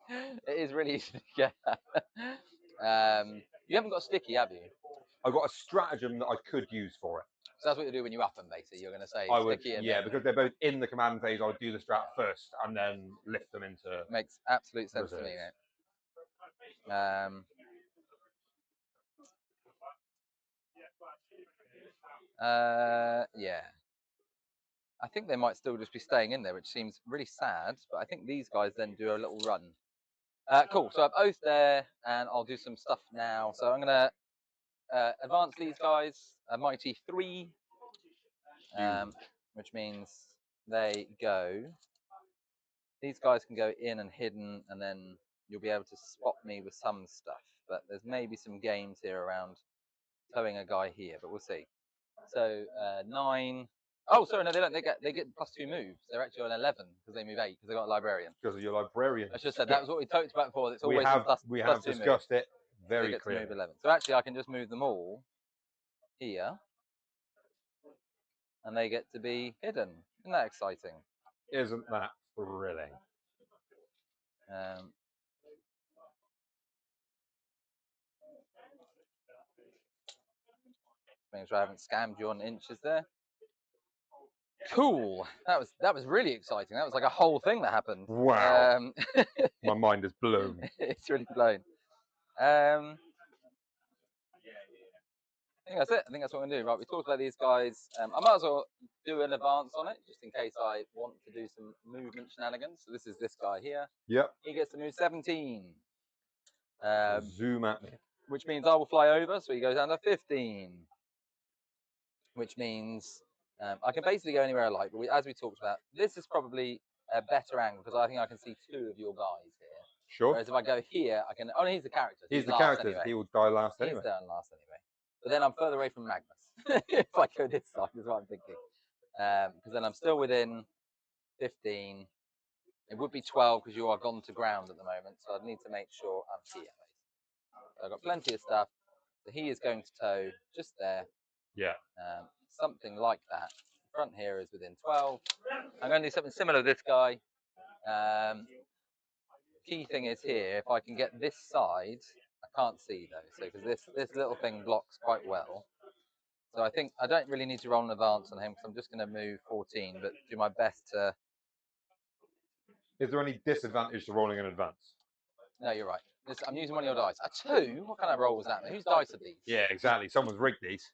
It is really easy to get at. You haven't got sticky, have you? I've got a stratagem that I could use for it. So that's what you do when you up them, basically. You're going to say I would, sticky and yeah, because they're both in the command phase. I would do the strat first and then lift them into. Makes absolute sense to me, mate. Yeah. I think they might still just be staying in there, which seems really sad. But I think these guys then do a little run. Cool. So I've oath there, and I'll do some stuff now. So I'm gonna advance these guys a mighty 3, which means they go. These guys can go in and hidden, and then you'll be able to spot me with some stuff. But there's maybe some games here around towing a guy here, but we'll see. So 9. Oh, sorry, no, they don't. They get +2 moves. They're actually on 11 because they move 8 because they got a librarian. Because of your librarian. I should have said that was what we talked about before. It's always we have plus 2 discussed moves. it very They get clearly. to move 11. So actually, I can just move them all here, and they get to be hidden. Isn't that exciting? Isn't that thrilling? Making sure I haven't scammed you on inches there. Cool. That was really exciting. That was like a whole thing that happened. Wow. My mind is blown. It's really blown. I think that's it. I think that's what I'm going to do. Right, we talked about these guys. I might as well do an advance on it, just in case I want to do some movement shenanigans. So this is this guy here. Yep. He gets to move 17. Zoom at me. Which means I will fly over, so he goes down to 15. Which means I can basically go anywhere I like. But as we talked about, this is probably a better angle, because I think I can see 2 of your guys here. Sure. Whereas if I go here, I can... Oh, he's the character. He's the character. Anyway. He will die last anyway. He's down last anyway. But then I'm further away from Magnus. If I go this side, is what I'm thinking. Because then I'm still within 15. It would be 12 because you are gone to ground at the moment. So I'd need to make sure I'm here. So I've got plenty of stuff. So he is going to tow just there. Yeah. Something like that. The front here is within 12. I'm going to do something similar to this guy. Key thing is here, if I can get this side, I can't see though, so because this little thing blocks quite well. So I think I don't really need to roll an advance on him because I'm just going to move 14, but do my best to... Is there any disadvantage to rolling an advance? No, you're right. I'm using one of your dice. A 2? What kind of roll was that? Whose dice are these? Yeah, exactly. Someone's rigged these.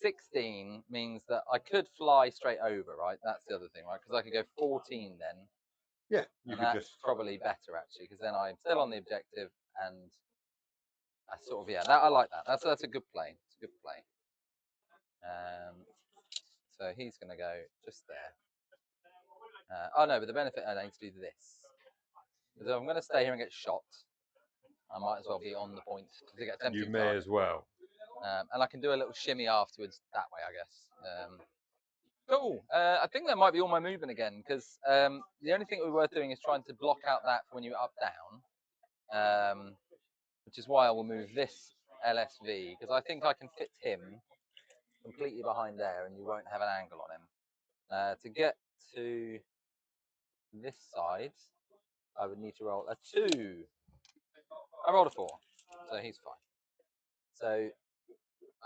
16 means that I could fly straight over, right? That's the other thing, right? Because I could go 14 then. Yeah, you could that's just... probably better actually, because then I'm still on the objective, and I sort of, yeah, I like that. That's a good play. It's a good play. So he's going to go just there. Oh no, but the benefit I need to do this. Because if I'm going to stay here and get shot, I might as well be on the point to get tempting. You may as well. And I can do a little shimmy afterwards that way, I guess. Cool. I think that might be all my movement again, because the only thing that we're worth doing is trying to block out that when you're up down, which is why I will move this LSV, because I think I can fit him completely behind there and you won't have an angle on him. To get to this side, I would need to roll a 2. I rolled a 4, so he's fine. So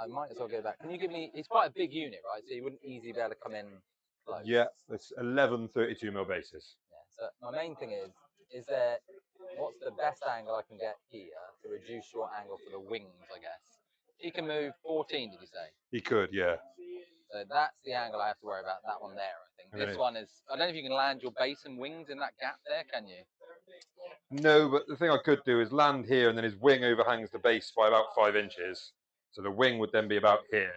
I might as well go back. Can you give me... He's quite a big unit, right? So he wouldn't easily be able to come in close. Yeah, it's 11 32mm bases. Yeah. So my main thing is there... What's the best angle I can get here to reduce your angle for the wings, I guess? He can move 14, did you say? He could, yeah. So that's the angle I have to worry about. That one there, I think. Okay. This one is... I don't know if you can land your base and wings in that gap there, can you? No, but the thing I could do is land here, and then his wing overhangs the base by about 5 inches. So the wing would then be about here,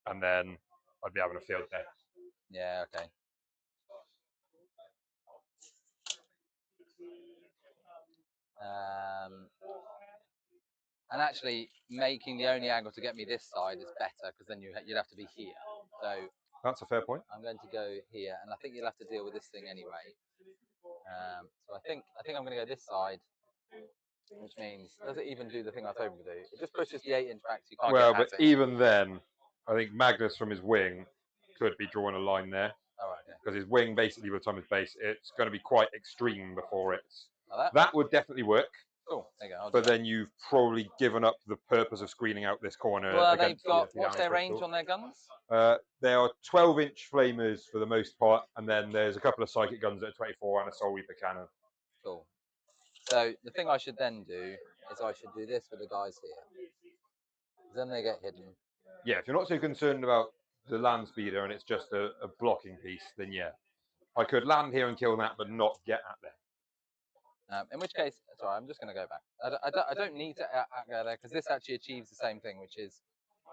and then I'd be having a field there. Yeah, okay. And actually, making the only angle to get me this side is better, because then you'd have to be here. So that's a fair point. I'm going to go here, and I think you'll have to deal with this thing anyway. So I think I'm going to go this side, which means, does it even do the thing I was hoping to do? It just pushes the 8-inch back, so you can't well, get but even then, I think Magnus from his wing could be drawing a line there. Oh, right, okay. Because his wing, basically, by the time it's base, it's going to be quite extreme before it's... Like that would definitely work. Cool, there you go. But then you've probably given up the purpose of screening out this corner. Well, they've got... What's their range on their guns? They are 12-inch flamers for the most part, and then there's a couple of psychic guns that are 24 and a Soul Reaper cannon. Cool. So the thing I should then do is I should do this for the guys here. Then they get hidden. Yeah, if you're not so concerned about the land speeder and it's just a blocking piece, then yeah, I could land here and kill that, but not get at them. In which case, sorry, I'm just going to go back. I don't need to go there because this actually achieves the same thing, which is,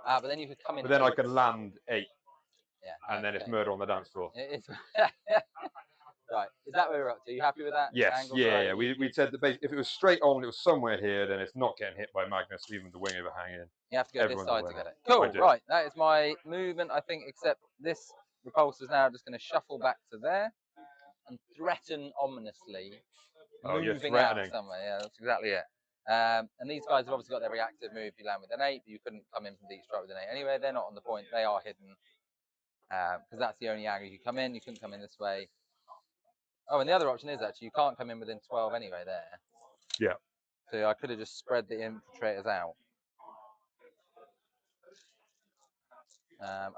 but then you could come in. But then I can land 8, yeah, and then it's murder on the dance floor. It's right. Is that where we're up to? Are you happy with that? Yes, angle? yeah, yeah. We said that if it was straight on, it was somewhere here, then it's not getting hit by Magnus, even with the wing overhanging. You have to go Everyone's this side aware. to get it. Cool, right. That is my movement, I think, except this repulsor is now just going to shuffle back to there and threaten ominously, moving out somewhere. Yeah, that's exactly it. And these guys have obviously got their reactive move. You land with an 8, but you couldn't come in from deep strike with an 8 anyway. They're not on the point. They are hidden because that's the only angle you come in. You couldn't come in this way. Oh, and the other option is actually you can't come in within 12 anyway there. Yeah. So I could have just spread the infiltrators out.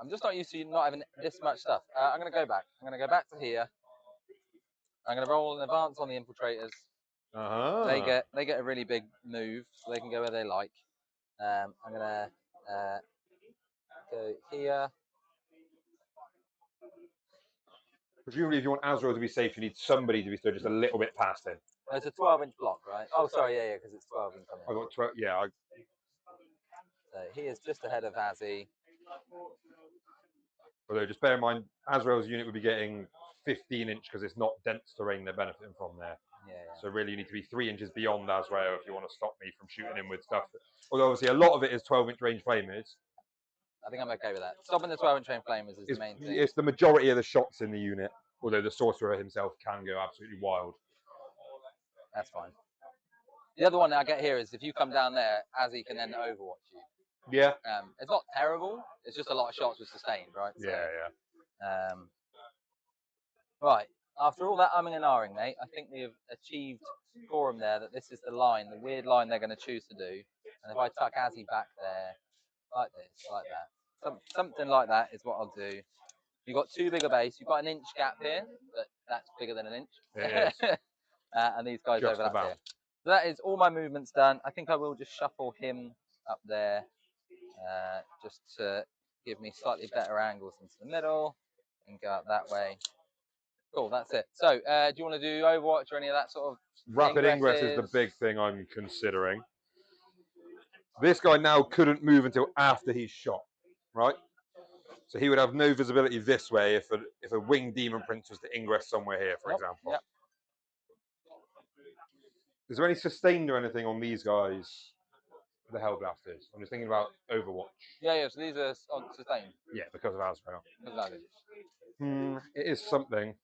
I'm just not used to not having this much stuff. I'm going to go back. I'm going to go back to here. I'm going to roll an advance on the infiltrators. They get a really big move, so they can go where they like. I'm going to go here. Presumably, if you want Azrael to be safe, you need somebody to be stood just a little bit past him. Oh, it's a 12-inch block, right? Oh, sorry, yeah, because it's 12 incoming. I got 12. Yeah. So he is just ahead of Azzy. Although, just bear in mind, Azrael's unit would be getting 15-inch because it's not dense terrain they're benefiting from there. Yeah. So really, you need to be 3 inches beyond Azrael if you want to stop me from shooting him with stuff. Although obviously, a lot of it is 12-inch range flamers. I think I'm okay with that. Stopping the 12-inch range flamers is the main thing. It's the majority of the shots in the unit. Although the sorcerer himself can go absolutely wild. That's fine. The other one that I get here is if you come down there, Azzy can then overwatch you. Yeah. It's not terrible. It's just a lot of shots with sustained, right? So, yeah. Right. After all that umming and ahhing, mate, I think we've achieved quorum there that this is the line, the weird line they're going to choose to do. And if I tuck Azzy back there, like this, like that, something like that is what I'll do. You've got too big a base. You've got an inch gap here, but that's bigger than an inch. It is. And these guys Just overlap about. here. So that is all my movements done. I think I will just shuffle him up there just to give me slightly better angles into the middle and go out that way. Cool, that's it. So, do you want to do Overwatch or any of that sort of Rapid ingress is the big thing I'm considering. This guy now couldn't move until after he's shot, right? So he would have no visibility this way if a winged demon prince was to ingress somewhere here, for example. Yep. Is there any sustained or anything on these guys? The Hellblasters. I'm just thinking about Overwatch. Yeah. So these are sustained. Yeah, because of Azrael. Because it is something.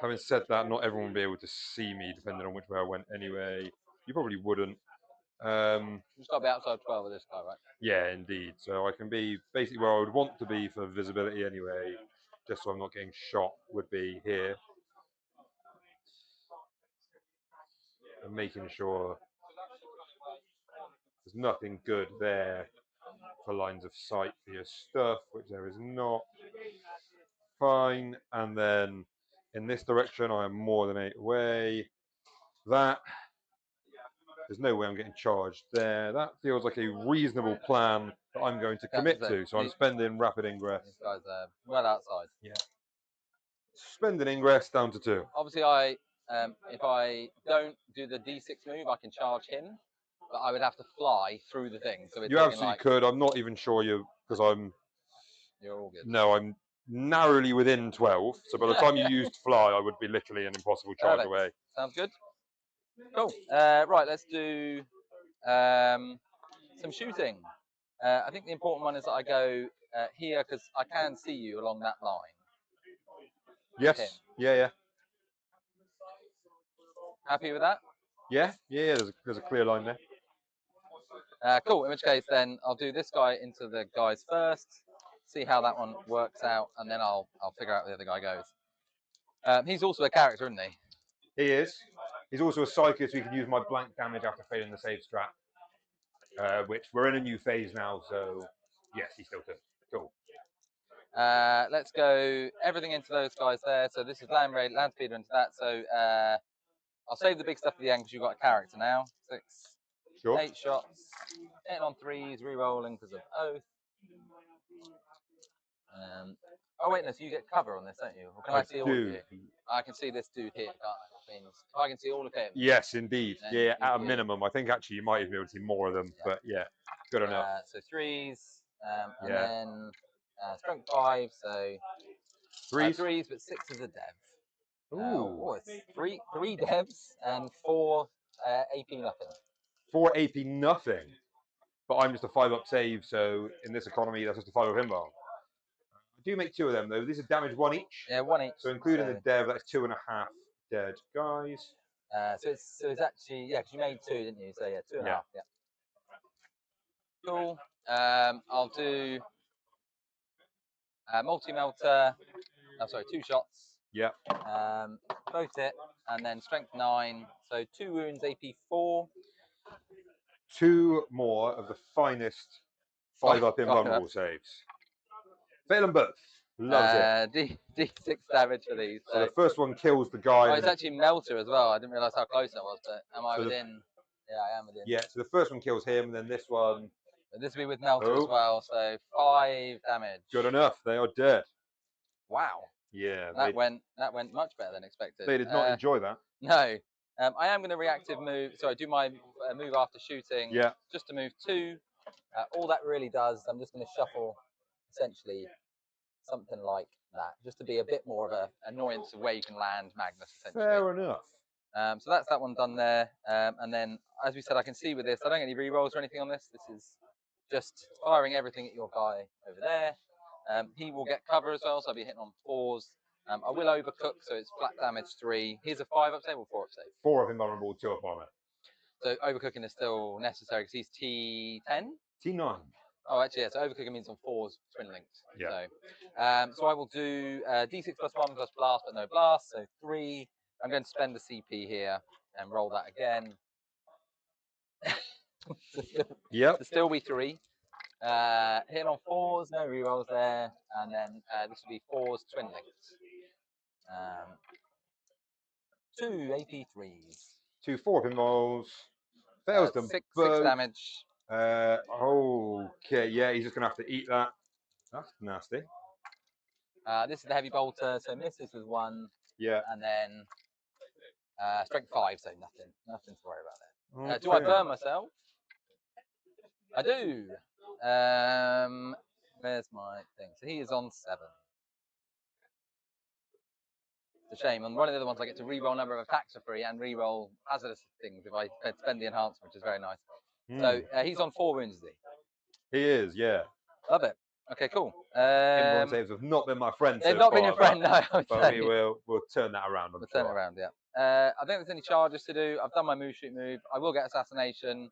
Having said that, not everyone will be able to see me depending on which way I went anyway. You probably wouldn't. Just got to be outside 12 of this guy, right? Yeah, indeed. So I can be basically where I would want to be for visibility anyway, just so I'm not getting shot, would be here. And making sure there's nothing good there for lines of sight for your stuff, which there is not. Fine. And then in this direction, I am more than 8 away. There's no way I'm getting charged there. That feels like a reasonable plan that I'm going to commit to. So I'm spending rapid ingress. These guys are well outside. Yeah. Spending ingress down to 2. Obviously, if I don't do the D6 move, I can charge him, but I would have to fly through the thing. So you absolutely could. I'm not even sure because You're all good. No, I'm narrowly within 12. So by the time you used fly, I would be literally an impossible charge away. Sounds good. Cool. Right, let's do some shooting. I think the important one is that I go here because I can see you along that line. Yes. Yeah. Happy with that? Yeah. There's a clear line there. Cool. In which case, then I'll do this guy into the guys first. See how that one works out, and then I'll figure out where the other guy goes. He's also a character, isn't he? He is. He's also a psychic, so he can use my blank damage after failing the save strat. Which we're in a new phase now, so yes, he still could. Cool. Let's go everything into those guys there. So this is land speeder into that. So I'll save the big stuff at the end because you've got a character now. 6, sure. 8 shots, 8 on 3s, re-rolling because of oath. Oh wait, no, so you get cover on this, don't you? Or can I see all of you? I can see this dude here, can't I? That means if I can see all of him. Yes, indeed. Yeah, at a minimum. I think actually you might even be able to see more of them, but yeah, good enough. So 3s, and then strength 5, so 3s, 3s, but 6 is a dev. Ooh. It's three devs and 4 AP nothing. 4 AP nothing. But I'm just a 5-up save, so in this economy, that's just a 5-up inbound. I do make 2 of them though. These are damage 1 each. Yeah, 1 each. So including the dev, that's 2.5 dead guys. So it's actually because you made 2, didn't you? So yeah, 2.5. Yeah. Cool. I'll do multi-melter. Oh, sorry, 2 shots. Yeah. Both hit, and then strength 9. So 2 wounds, AP 4. 2 more of the finest 5-up invulnerable saves. Fail them both. Loves it. D6 damage for these. So the first one kills the guy. Oh, it's actually melter as well. I didn't realise how close that was, but am I within? Yeah, I am within. Yeah, so the first one kills him, and then this one. And this will be with melter as well, so 5 damage. Good enough. They are dead. Wow. Yeah. That went much better than expected. They did not enjoy that. No. I am going to reactive move. Sorry, do my move after shooting. Yeah. Just to move 2. All that really does, I'm just going to shuffle, essentially, something like that, just to be a bit more of an annoyance of where you can land Magnus, essentially. Fair enough. So that's that one done there. And then, as we said, I can see with this, I don't get any rerolls or anything on this. This is just firing everything at your guy over there. He will get cover as well, so I'll be hitting on 4s. I will overcook, so it's flat damage 3. Here's a 5-up save or 4-up save? 4 of invulnerable, 2 up armor. So overcooking is still necessary because he's T10? T9. Oh, actually, yeah, so overcooking means on 4s, twin linked. Yeah. So I will do D6 plus 1 plus blast, but no blast, so 3. I'm going to spend the CP here and roll that again. Yep. To still be 3. Hitting on 4s, no rerolls there, and then this will be 4s, twin linked. 2 AP 3s. 2 4-up involves. Fails them 6 both. damage. Okay, yeah, he's just going to have to eat that. That's nasty. This is the heavy bolter, so misses with 1. Yeah. And then strength 5, so nothing to worry about there. Okay. Do I burn myself? I do. Where's my thing? So he is on 7. It's a shame. On one of the other ones, I get to re-roll number of attacks for free and re-roll hazardous things if I spend the enhancement, which is very nice. So he's on 4 wounds, is he? He is, yeah. Love it. Okay, cool. Inborn saves have not been my friend. They've not been your friend, no. But we'll turn that around. We'll turn it around, yeah. I don't think there's any charges to do. I've done my move shoot move. I will get assassination.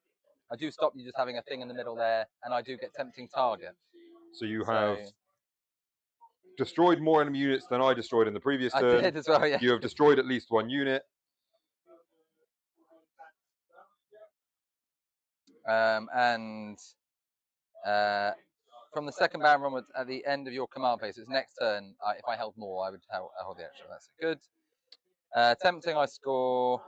I do stop you just having a thing in the middle there, and I do get tempting target. So you have destroyed more enemy units than I destroyed in the previous turn. I did as well, yeah. You have destroyed at least 1 unit. From the second barrel onwards, at the end of your command phase, it's next turn. If I held more, I would hold the extra. That's good. Tempting, I score.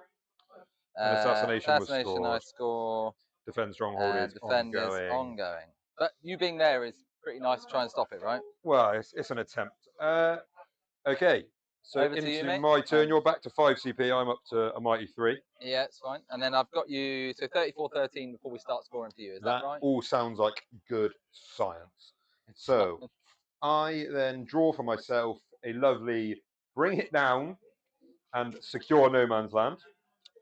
Assassination was scored. I score. Defend stronghold is defend ongoing. Is ongoing. But you being there is pretty nice to try and stop it, right? Well, it's an attempt. Okay. So Over into my turn, you're back to 5 CP. I'm up to a mighty 3. Yeah, it's fine. And then I've got you, so 34-13 before we start scoring for you. Is that right? That all sounds like good science. So I then draw for myself a lovely bring it down and secure no man's land.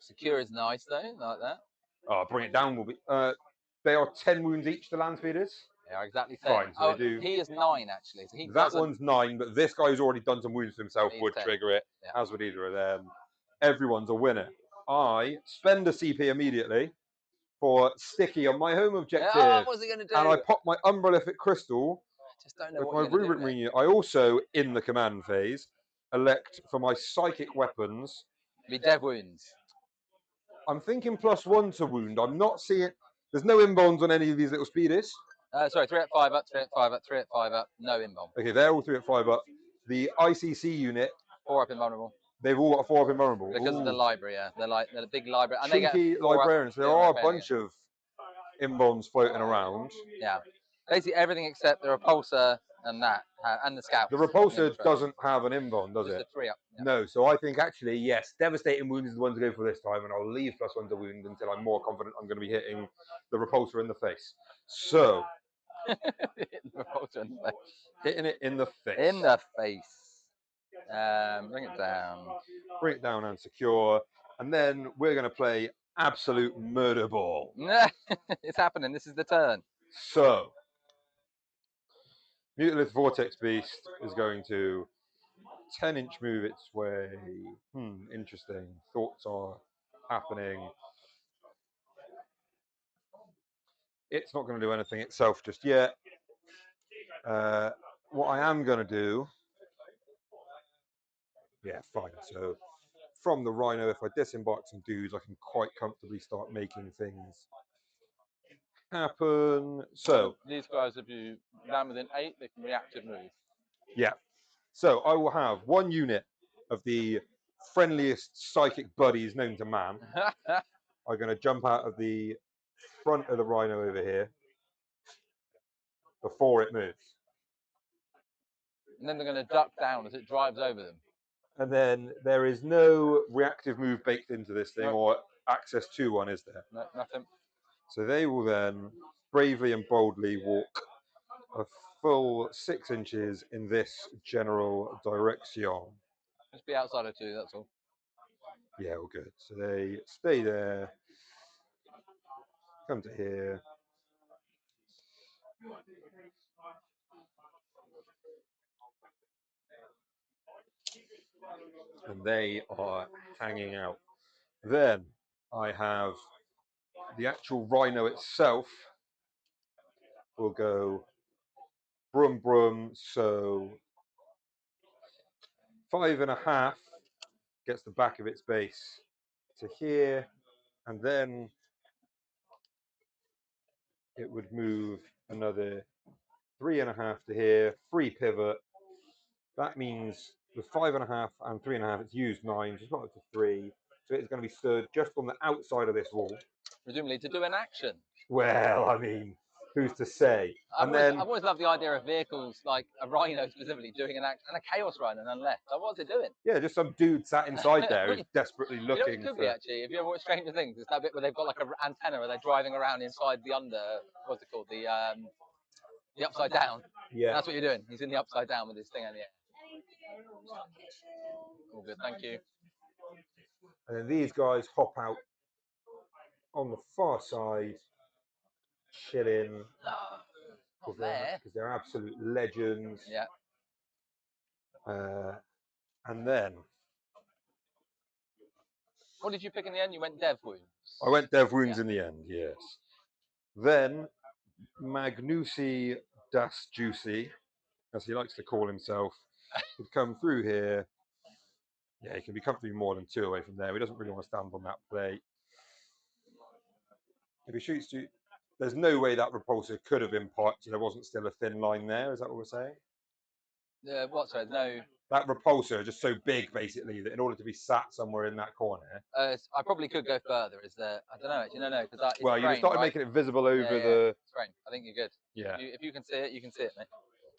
Secure is nice though, like that. Oh, bring it down will be. They are 10 wounds each, the land speeders. They are exactly 10. Fine, so they do. He is 9 actually. So that one's 9, but this guy who's already done some wounds to himself would 10. trigger it, as would either of them. Everyone's a winner. I spend a CP immediately for sticky on my home objective. Oh, what's he going to do? And I pop my Umbralific Crystal just don't know with what my Rubric Marine unit. I also, in the command phase, elect for my psychic weapons. Be dev wounds. I'm thinking +1 to wound. I'm not seeing. There's no inbounds on any of these little speeders. Sorry, 3 at 5 up, 3 at 5 up, 3 at 5 up. No inbound. Okay, they're all 3 at 5 up. The ICC unit. 4 up invulnerable. They've all got a 4 up invulnerable. Because of the library, yeah. They're the big library. And cheeky librarians. There are a bunch of inbounds floating around. Yeah. Basically everything except the repulsor and that, and the scouts. The repulsor doesn't have an invuln, does Just it? a 3-up. Yeah. No, so I think actually, yes, devastating wounds is the one to go for this time, and I'll leave +1 to wound until I'm more confident I'm going to be hitting the repulsor in the face. So, Hitting the repulsor in the face. hitting it in the face. In the face. Bring it down. Bring it down and secure, and then we're going to play absolute murder ball. It's happening. This is the turn. So, Mutalith Vortex Beast is going to 10-inch move its way. Interesting. Thoughts are happening. It's not going to do anything itself just yet. What I am going to do... Yeah, fine. So, from the Rhino, if I disembark some dudes, I can quite comfortably start making things happen. So, these guys, if you land within 8, they can reactive move. Yeah. So I will have 1 unit of the friendliest psychic buddies known to man. Are going to jump out of the front of the Rhino over here before it moves. And then they're going to duck down as it drives over them. And then there is no reactive move baked into this thing, or access to one, is there? No, nothing. So they will then bravely and boldly walk a full 6 inches in this general direction. Just be outside of 2, that's all. Yeah, all good. So they stay there, come to here. And they are hanging out. Then I have the actual Rhino itself will go brum brum, so 5.5 gets the back of its base to here, and then it would move another 3.5 to here, free pivot. That means with 5.5 and 3.5, it's used 9, so it's not up to 3. So it's going to be stood just on the outside of this wall. Presumably to do an action. Well, I mean, who's to say? I've always loved the idea of vehicles like a Rhino specifically doing an action, and a Chaos Rhino nonetheless. So what's it doing? Yeah, just some dude sat inside there who's desperately looking. You know what it could be actually? If you ever watch Stranger Things, it's that bit where they've got like an antenna where they're driving around inside the what's it called? The upside down. Yeah. And that's what you're doing. He's in the upside down with his thing in the air. All good, thank you. And then these guys hop out on the far side, chilling. Because they're absolute legends. Yeah. And then... What did you pick in the end? You went Dev Wounds. I went Dev Wounds in the end, yes. Then Magnusi Das Juicy, as he likes to call himself, would come through here. Yeah, he can be comfortably more than 2 away from there. He doesn't really want to stand on that plate. If he shoots you, there's no way that repulsor could have been parked, so there wasn't still a thin line there. Is that what we're saying? What? Sorry, no. That repulsor is just so big, basically, that in order to be sat somewhere in that corner. I probably could go further. I don't know. Actually, no, because well, you just started making it visible over the. Screen. I think you're good. Yeah. If you can see it, you can see it, mate.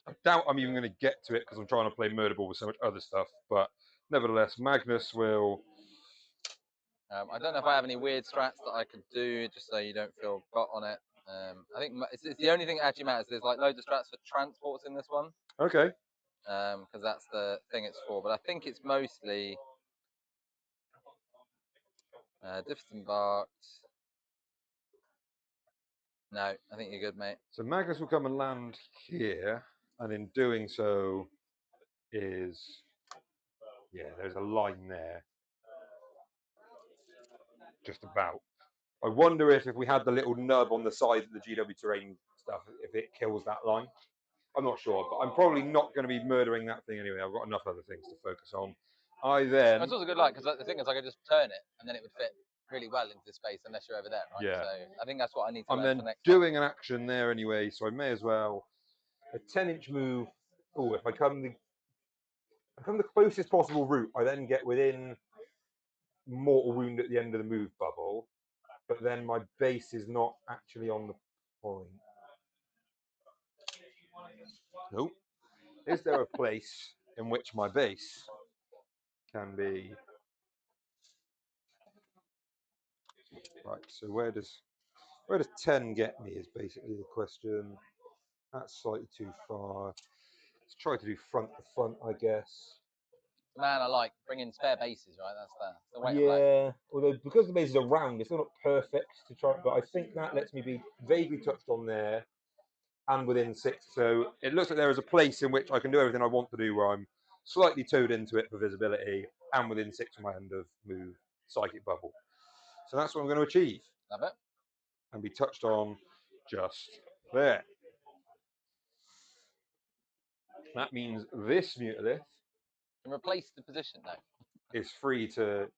I doubt I'm even going to get to it because I'm trying to play Murder Ball with so much other stuff, but nevertheless, Magnus will. I don't know if I have any weird strats that I could do, just so you don't feel got on it. I think it's the only thing that actually matters. There's like loads of strats for transports in this one. Okay. Because that's the thing it's for. But I think it's mostly disembarked. No, I think you're good, mate. So Magnus will come and land here, and in doing so, there's a line there. Just about. I wonder if we had the little nub on the side of the GW terrain stuff, if it kills that line. I'm not sure, but I'm probably not going to be murdering that thing anyway. I've got enough other things to focus on. It's also good luck, because the thing is I could just turn it, and then it would fit really well into the space unless you're over there, right? Yeah. So I think that's what I need to I'm learn then for next doing time. an action there anyway, so I may as well. A 10-inch move. Oh, if I come the closest possible route, I then get within mortal wound at the end of the move bubble, but then my base is not actually on the point. Nope. Is there a place in which my base can be? Right. So where does 10 get me is basically the question. That's slightly too far. Let's try to do front to front, I guess. Man, I like bringing spare bases, right? That's the way to play. Yeah, although because the base is around, it's still not perfect to try, but I think that lets me be vaguely touched on there and within 6. So it looks like there is a place in which I can do everything I want to do where I'm slightly towed into it for visibility and within 6 of my end of move psychic bubble. So that's what I'm going to achieve. Love it. And be touched on just there. That means this Mutalith And replace the position though. is free to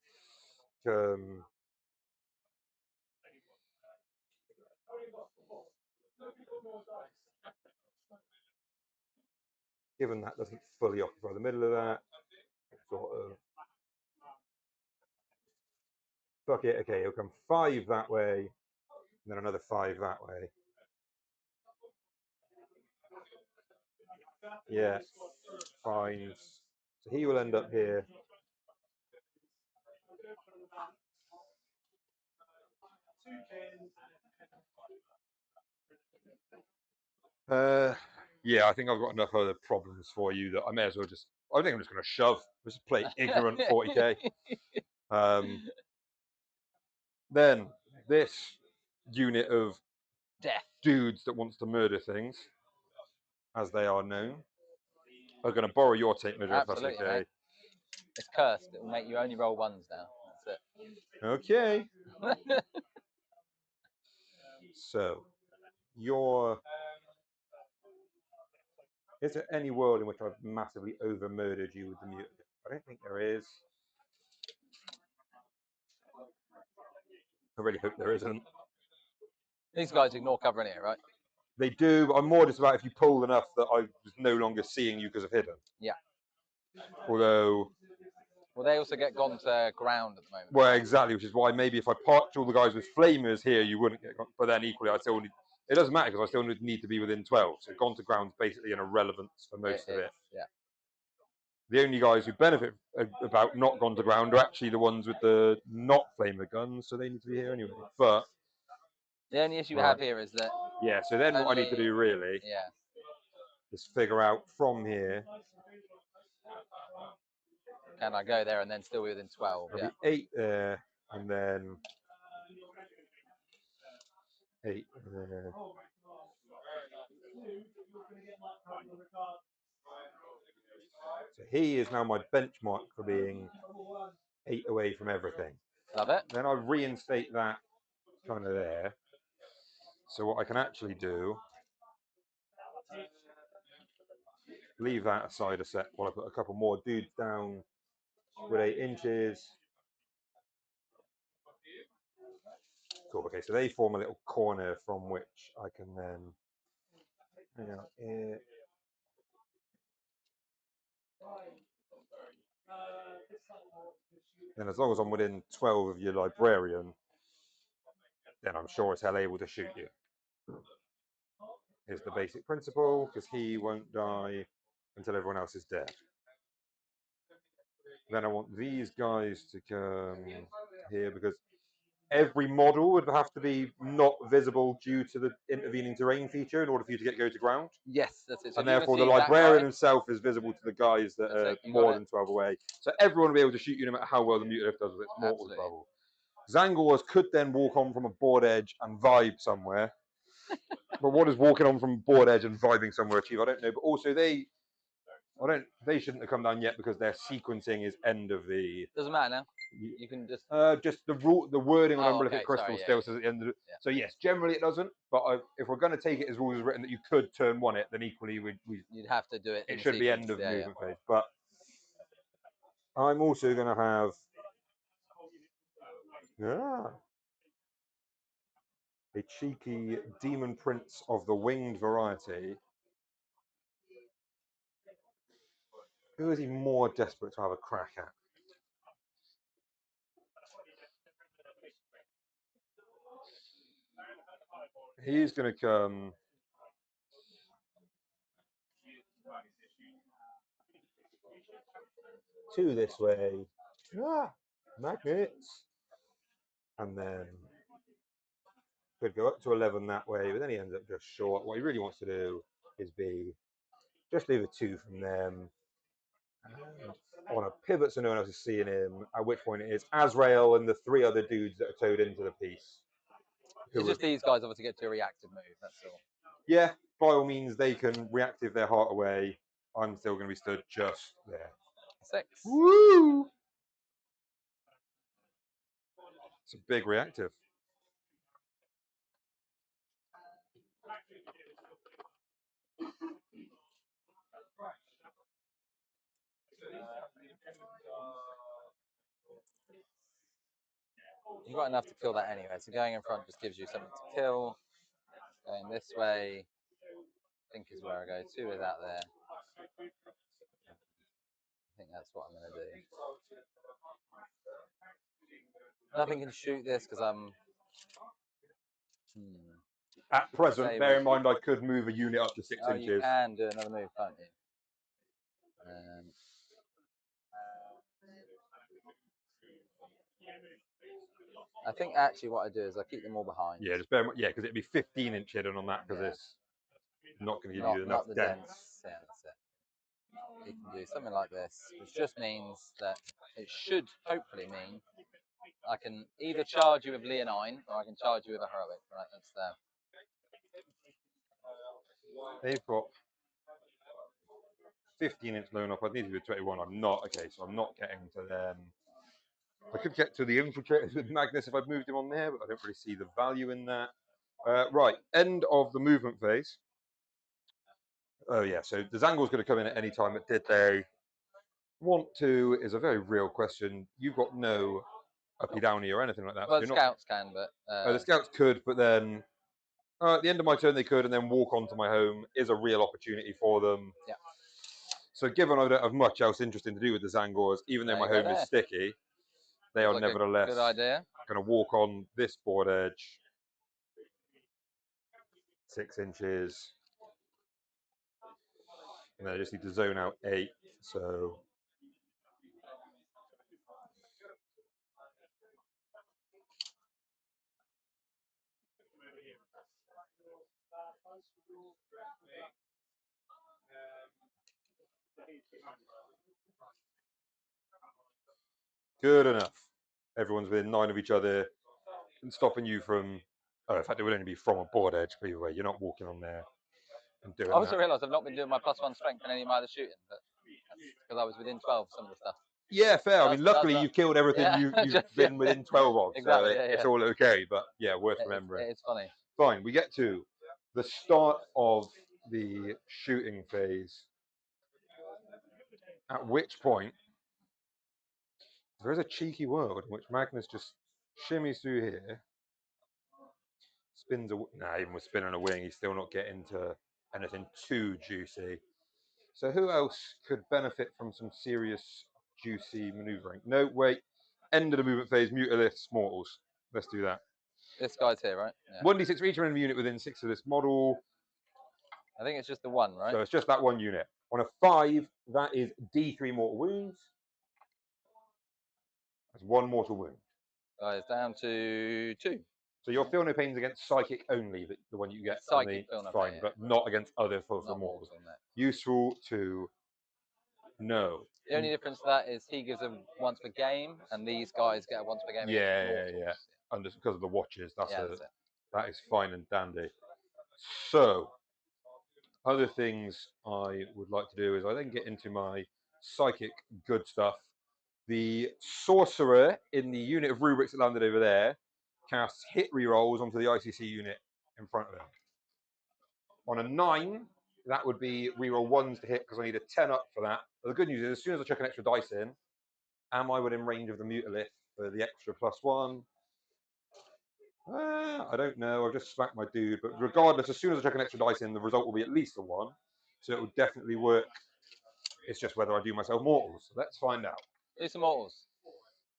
given that doesn't fully occupy the middle of that, sort of fuck it, okay, it'll come 5 that way, and then another 5 that way. Yeah, fine. So he will end up here. Yeah, I think I've got enough other problems for you that I may as well just. I think I'm just going to shove. Just play ignorant 40k. Then this unit of Death dudes that wants to murder things, as they are known, are going to borrow your tape measure if that's okay. Mate. It's cursed. It will make you only roll 1s now. That's it. Okay. So, is there any world in which I've massively over-murdered you with the mutant? I don't think there is. I really hope there isn't. These guys ignore covering it, right? They do, but I'm more just about if you pull enough that I was no longer seeing you because of hidden. Yeah. Although... Well, they also get gone to ground at the moment. Well, exactly, which is why maybe if I parked all the guys with flamers here, you wouldn't get gone. But then equally, I still need... It doesn't matter because I still need to be within 12. So gone to ground's basically an irrelevance for most of it. Yeah. The only guys who benefit about not gone to ground are actually the ones with the not flamer guns, so they need to be here anyway. But the only issue we have here is that... Yeah, so then what I need to do really is figure out from here... Can I go there and then still be within 12? There'll be 8 there, and then 8 there. So he is now my benchmark for being 8 away from everything. Love it. Then I'll reinstate that kind of there. So what I can actually do, leave that aside a sec while I put a couple more dudes down with 8 inches. Cool. Okay, so they form a little corner from which I can then hang out here. And as long as I'm within 12 of your librarian, then I'm sure as hell able to shoot you. Is the basic principle, because he won't die until everyone else is dead. Then I want these guys to come here because every model would have to be not visible due to the intervening terrain feature in order for you to go to ground. Yes, that's it. So and therefore the librarian himself is visible to the guys that are more than 12 away. So everyone will be able to shoot you no matter how well the Mutalith does with its mortal bubble. Zangors could then walk on from a board edge and vibe somewhere. But what is walking on from a board edge and vibing somewhere achieve? I don't know. But also they shouldn't have come down yet because their sequencing is end of the... Doesn't matter now. You can just... just the wording on Umbrellific Crystal still says at the end of it. Yeah. So yes, generally it doesn't. But if we're going to take it as rules written that you could turn 1 it, then equally you'd have to do it. It should be end of movement phase. But I'm also going to have... a cheeky Demon Prince of the winged variety. Who is he more desperate to have a crack at? He's going to come 2 this way. Magnets. And then could go up to 11 that way, but then he ends up just short. What he really wants to do is just leave a 2 from them. And on a pivot so no one else is seeing him, at which point it is Azrael and the 3 other dudes that are towed into the piece. It's just these guys obviously get to a reactive move, that's all. Yeah, by all means, they can reactive their heart away. I'm still going to be stood just there. 6. Woo! It's a big reactive. You've got enough to kill that anyway, so going in front just gives you something to kill. Going this way, I think is where I go. 2 is out there. I think that's what I'm going to do. Nothing can shoot this because I'm... At present, bear in mind I could move a unit up to 6 inches. You can do another move, can't you? I think actually what I do is I keep them all behind. Yeah, just bear in mind, yeah, because it'd be 15-inch hidden on that because it's not going to give you enough dense. Yeah, that's it. You can do something like this, which just means that it should hopefully mean I can either charge you with Leonine or I can charge you with a heroic. Right, that's there. They've got 15-inch loan up. I need to be 21. I'm not. Okay, so I'm not getting to them. I could get to the infiltrators with Magnus if I'd moved him on there, but I don't really see the value in that. Right, end of the movement phase. Oh yeah, so the Zangor's going to come in at any time, but did they want to is a very real question. You've got no uppy downy or anything like that. Well, so the scouts can, but... the scouts could, but then at the end of my turn they could, and then walk onto my home is a real opportunity for them. Yeah. So given I don't have much else interesting to do with the Zangors, even though my home is sticky, they are nevertheless going to walk on this board edge. 6 inches. And then I just need to zone out 8. So good enough. Everyone's within 9 of each other and stopping you from... Oh, in fact, it would only be from a board edge, but either way, you're not walking on there and doing I also realised I've not been doing my +1 strength in any of my other shooting, but because I was within 12 of some of the stuff. Yeah, fair. I mean, luckily you've killed everything you've been within 12 of, exactly, so it's all okay, but yeah, worth remembering. It's funny. Fine, we get to the start of the shooting phase, at which point there is a cheeky world in which Magnus just shimmies through here, spins a... Nah, even with spinning a wing, he's still not getting to anything too juicy. So who else could benefit from some serious, juicy manoeuvring? No, wait. End of the movement phase, Mutaliths, Mortals. Let's do that. This guy's here, right? Yeah. 1d6 for each random unit within 6 of this model. I think it's just the 1, right? So it's just that 1 unit. On a 5, that is D3 mortal wounds. That's 1 mortal wound. Guys, down to 2. So you'll feel no pains against psychic only, the one you get psychic on the fine, but not against other foes or mortals. Useful to know. The only difference to that is he gives them once per game, and these guys get a once per game. Yeah. And just because of the watches, that is fine and dandy. So, other things I would like to do is I then get into my psychic good stuff. The sorcerer in the unit of rubrics that landed over there casts hit rerolls onto the ICC unit in front of him. On a 9, that would be reroll 1s to hit because I need a 10 up for that. But the good news is, as soon as I chuck an extra dice in, am I within range of the Mutalith for the extra +1? I don't know. I've just smacked my dude. But regardless, as soon as I chuck an extra dice in, the result will be at least a 1. So it will definitely work. It's just whether I do myself mortals. So let's find out. Do some mortals.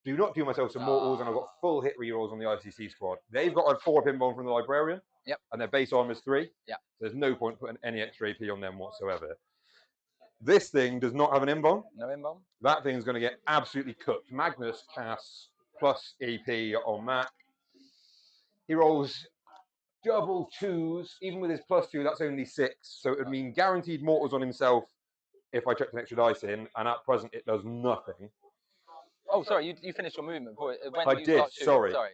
Do not do myself some mortals, and I've got full hit rerolls on the ICC squad. They've got a 4 pinball from the Librarian. Yep. And their base armor is 3. Yeah. So there's no point putting any extra AP on them whatsoever. This thing does not have an in-bomb. No in-bomb? That thing's going to get absolutely cooked. Magnus casts plus EP on that. He rolls double 2s. Even with his +2, that's only 6. So it would mean guaranteed mortals on himself if I chucked an extra dice in. And at present, it does nothing. Oh, sorry, you finished your movement before. When I did you did, start shooting? sorry.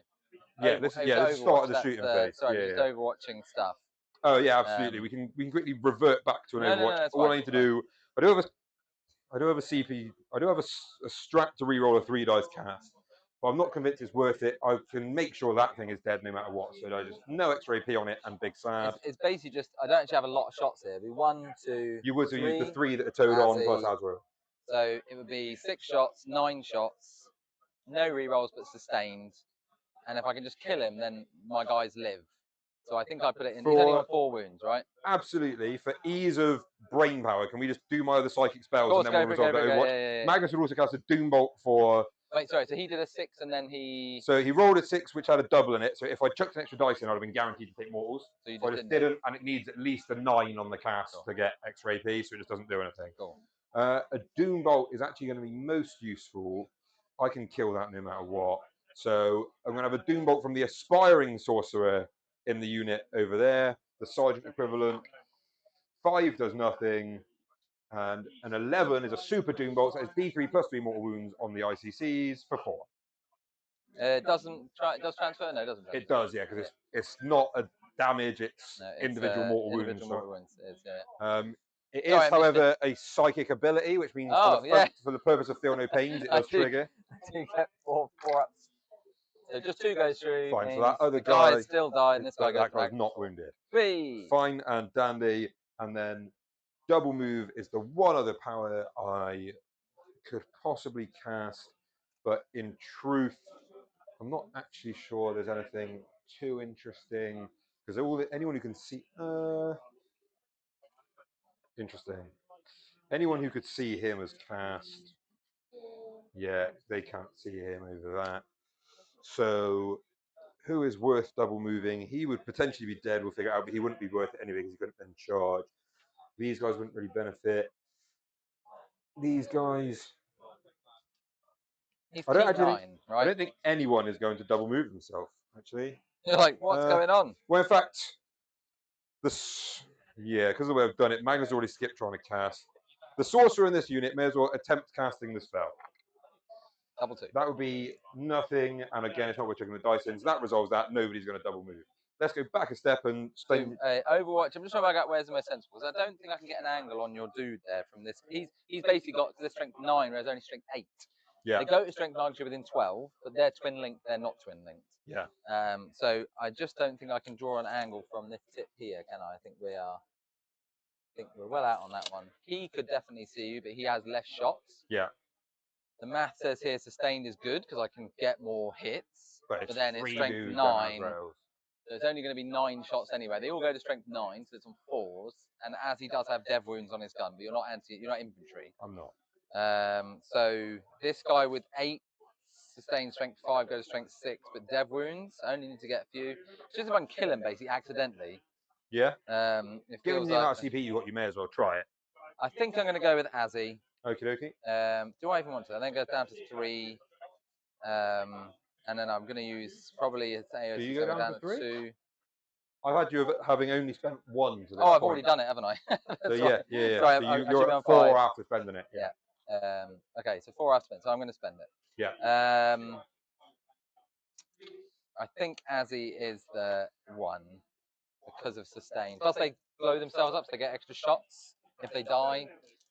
Yeah, this is Overwatch, start of the shooting phase. Sorry, yeah, just yeah. overwatching stuff. Oh yeah, absolutely. We can quickly revert back to an No, Overwatch. that's All fine, I need to do, I do have a CP. I do have a strat to reroll a 3 dice cast, but I'm not convinced it's worth it. I can make sure that thing is dead no matter what. So I just no extra AP on it and big sad. It's basically just I don't actually have a lot of shots here. It'd be 1, 2. You would 3, use the 3 that are towed on plus Azrael. So it would be 6 shots, 9 shots, no rerolls but sustained. And if I can just kill him, then my guys live. So I think I put it in. He's only on 4 wounds, right? Absolutely. For ease of brain power, can we just do my other psychic spells and then we'll resolve it Overwatch? Yeah. Magnus would also cast a Doom Bolt for. Wait, sorry. So he did a 6 and then he. So he rolled a 6, which had a double in it. So if I chucked an extra dice in, I'd have been guaranteed to take mortals. So you I just didn't, and it needs at least a 9 on the cast to get extra AP, so it just doesn't do anything. Cool. A Doom Bolt is actually going to be most useful. I can kill that no matter what. So I'm going to have a Doom Bolt from the aspiring sorcerer in the unit over there, the sergeant equivalent. 5 does nothing, and an 11 is a super Doom Bolt. So it's D3 plus 3 mortal wounds on the ICCs for 4. It does transfer? No, it doesn't transfer. It does, yeah, because it's not a damage, it's individual mortal wounds. It is, however, a psychic ability, which means for the purpose of Feel No Pains, it does trigger. You get 4 ups. So just 2 goes through. Fine, so that other guy still died, and this guy goes that guy's back. not wounded. Whee! Fine and dandy. And then double move is the one other power I could possibly cast, but in truth, I'm not actually sure there's anything too interesting because anyone who can see. Interesting. Anyone who could see him as cast, yeah, they can't see him over that. So, who is worth double moving? He would potentially be dead, we'll figure it out, but he wouldn't be worth it anyway because he couldn't then charge. These guys wouldn't really benefit. These guys. I don't think anyone is going to double move himself, actually. You're like, what's going on? Well, in fact, because of the way I've done it, Magnus already skipped trying to cast. The sorcerer in this unit may as well attempt casting the spell. Double 2. That would be nothing, and again, it's not worth checking the dice in, so that resolves that. Nobody's going to double move. Let's go back a step and spend. Overwatch. I'm just trying to work out where's the most sensible, because I don't think I can get an angle on your dude there from this. He's basically got the strength 9, whereas only strength 8. Yeah. They go to strength 9 because you're within 12, but they're twin linked. They're not twin linked. Yeah. So I just don't think I can draw an angle from this tip here, can I? I think we're well out on that one. He could definitely see you, but he has less shots. Yeah. The math says here sustained is good because I can get more hits, but then it's strength 9. So it's only going to be 9 shots anyway. They all go to strength 9, so it's on 4s. And as he does have dev wounds on his gun, but you're not infantry. I'm not. So this guy with 8 sustained strength 5 goes to strength 6, but dev wounds I only need to get a few. It's just if I can kill him basically accidentally. Yeah. Given the amount of CP you got, you may as well try it. I think I'm going to go with Azzy. Okie dokie. Do I even want to? I then go down to 3. And then I'm going to use probably a Do you go down to 3? 2. I've had you having only spent 1 to this point. I've already done it, haven't I? So yeah. Sorry, so you're at 4 after spending it. Yeah. Okay, so 4 after spend. So I'm going to spend it. Yeah. I think Azzy is the one because of sustain. Plus they blow themselves up, so they get extra shots if they die.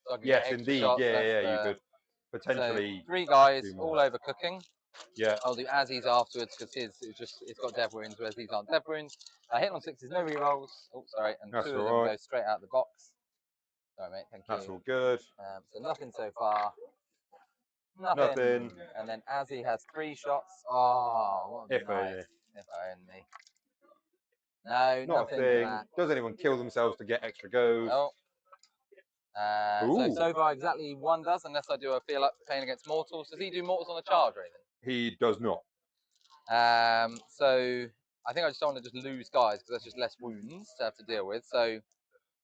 So I can yes, get indeed. Shots. Yeah. You could potentially. So 3 guys all over cooking. Yeah. I'll do Azzy's afterwards because it's got dev wounds, whereas these aren't dev wounds. Hit on 6s, no rerolls. Oh, sorry, and That's 2 of them go straight out the box. Sorry, mate. Thank you. That's all good. So nothing so far. Nothing. And then Azzy has 3 shots. Oh, what a night. If only. No, nothing. Does anyone kill themselves to get extra goes? Oh. So far, exactly 1 does, unless I do a feel up pain against mortals. Does he do mortals on a charge or anything? He does not. So I think I just don't want to just lose guys because that's just less wounds to have to deal with. So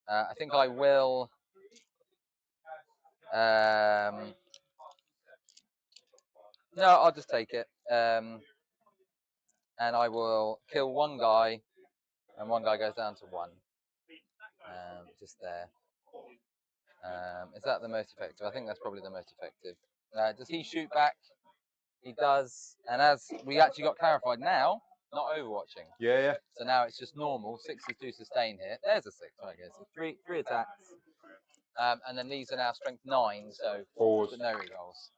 I think I will. No, I'll just take it. And I will kill one guy, and one guy goes down to 1. Just there. Is that the most effective? I think that's probably the most effective. Does he shoot back? He does. And as we actually got clarified now, not overwatching. Yeah, yeah. So now it's just normal. 62 sustain here. There's a 6. I guess so three attacks. And then these are now strength 9, so 4s. but no rerolls.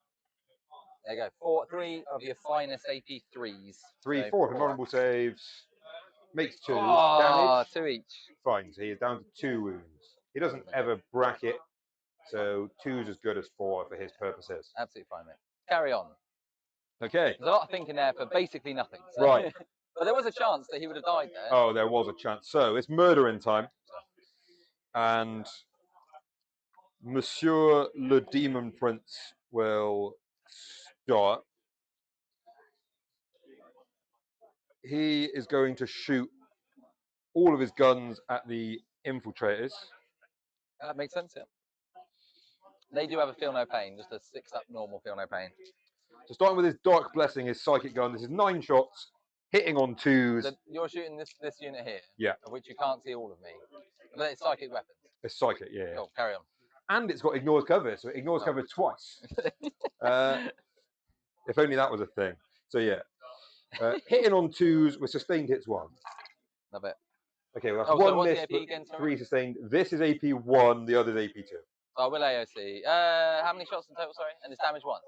There you go. 3 of your finest AP 3s. 3, so 4 vulnerable saves. Makes 2 Oh, damage. 2 each. Fine, so he is down to 2 wounds. He doesn't ever bracket, so 2 is as good as 4 for his purposes. Absolutely fine, mate. Carry on. Okay. There's a lot of thinking there for basically nothing. So. Right. But there was a chance that he would have died there. Oh, there was a chance. So it's murdering time. And Monsieur le Demon Prince will start. He is going to shoot all of his guns at the infiltrators. That makes sense, yeah. They do have a feel no pain, just a 6-up normal feel no pain. So starting with his Dark Blessing, his psychic gun, this is 9 shots, hitting on 2s. So you're shooting this unit here, yeah, of which you can't see all of me. But it's psychic weapons. It's psychic, yeah. Cool, carry on. And it's got ignores cover, so it ignores cover twice. If only that was a thing. So yeah, hitting on 2s with sustained hits 1. Love it. Okay, well that's 1 miss, but again, 3 sustained. This is AP 1, the other's AP 2. So I will AOC. How many shots in total, sorry? And it's damage 1?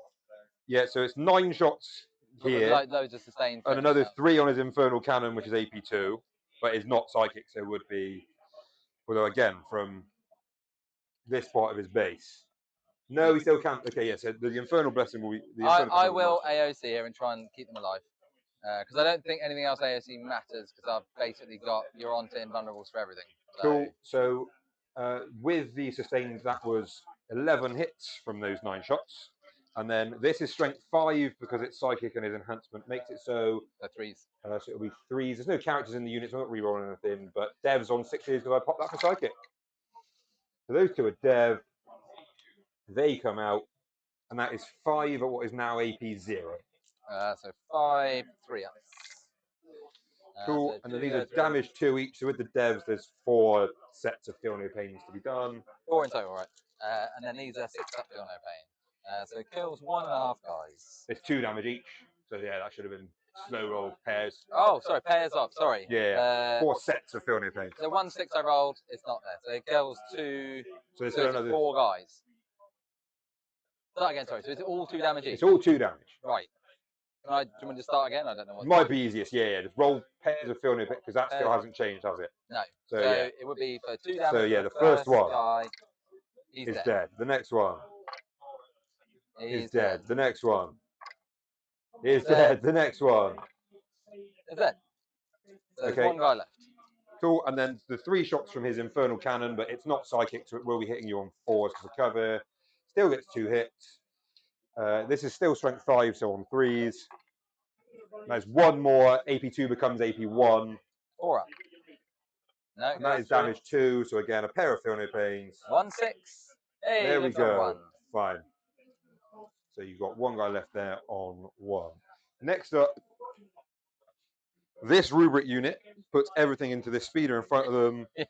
Yeah, so it's 9 shots here. Like loads of sustained. And another 3 on his infernal cannon, which is AP 2, but it's not psychic, so it would be, although again, from this part of his base. No, he still can't. Okay, yeah, so the infernal blessing will be. I will AOC here and try and keep them alive. Because I don't think anything else AOC matters, because I've basically got you're on to invulnerables for everything. So. Cool. So with the sustained, that was 11 hits from those 9 shots. And then this is strength 5 because it's psychic and his enhancement makes it so. 3s. So it'll be 3s. There's no characters in the unit, so I'm not rerolling anything, but devs on 6s because I popped that for psychic. So those 2 are dev. They come out, and that is 5 at what is now AP 0. So 5 3-ups. Cool, so and then these are damage 2 each. So with the devs, there's 4 sets of feel no pains to be done. 4 in total, right? And then these are 6-up feel no pain. So it kills 1.5 guys. It's 2 damage each. So yeah, that should have been slow roll pairs. Oh, sorry, pairs up. Sorry. Yeah, 4 sets of feel no pain. So 1 6 I rolled, it's not there. So it kills 2. So it's another 4 guys. Start again, sorry. So it's all 2 damage each. It's all 2 damage. Right. Do you want me to start again? I don't know what. Might be easiest, yeah. Just roll pairs of feel no pain because that still hasn't changed, has it? No. So yeah, it would be for 2 damage. So yeah, the first one guy, is dead. The next one is dead. The next one is dead. The next one is dead. So okay. There's 1 guy left. Cool, and then the 3 shots from his infernal cannon, but it's not psychic, so it will be hitting you on 4s because of cover. Still gets 2 hits. This is still strength 5, so on 3s. There's 1 more. AP2 becomes AP1. 4 up. No, and that is damage 2. So again, a pair of feel no pains. 1 6. Hey, there we go. 1. Fine. So you've got 1 guy left there on 1. Next up, this rubric unit puts everything into this speeder in front of them. Yeah.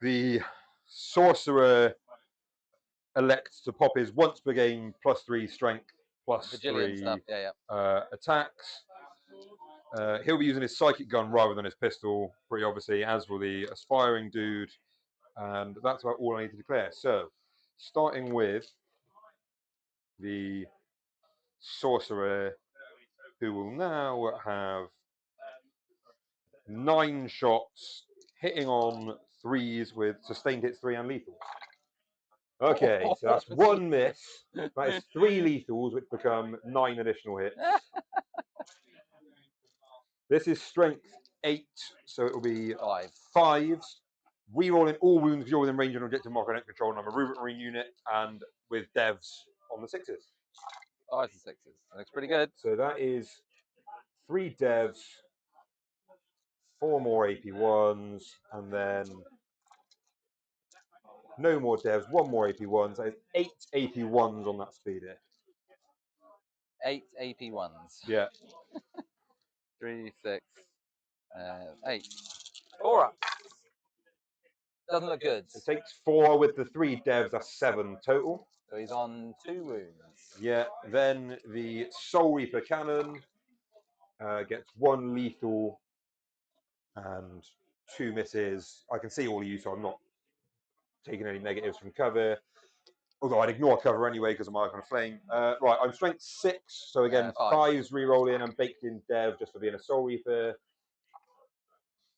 The sorcerer elects to pop his once per game +3 strength, +3 stuff. Yeah. attacks. He'll be using his psychic gun rather than his pistol, pretty obviously, as will the aspiring dude. And that's about all I need to declare. So, starting with the sorcerer, who will now have 9 shots, hitting on 3s with sustained hits 3 and lethals. Okay, so that's 1 miss. That is 3 lethals, which become 9 additional hits. This is strength 8, so it will be 5s. Rerolling all wounds if you're within range of an objective marker and control. And I'm a rubric marine unit, and with devs on the 6s. 5s and 6s. That looks pretty good. So that is 3 devs, 4 more AP1s, and then No more devs, one more AP1s. That is 8 AP1s on that speeder. 8 AP1s. Yeah. 3, 6, 8. 4 ups. Doesn't look good. It takes 4 with the 3 devs, that's 7 total. So he's on 2 wounds. Yeah, then the Soul Reaper Cannon gets 1 lethal and 2 misses. I can see all of you, so I'm not taking any negatives from cover. Although I'd ignore cover anyway because of my Icon of Flame. Right, I'm strength 6, so again, 5's re-roll in. I'm baked in dev just for being a Soul Reaper.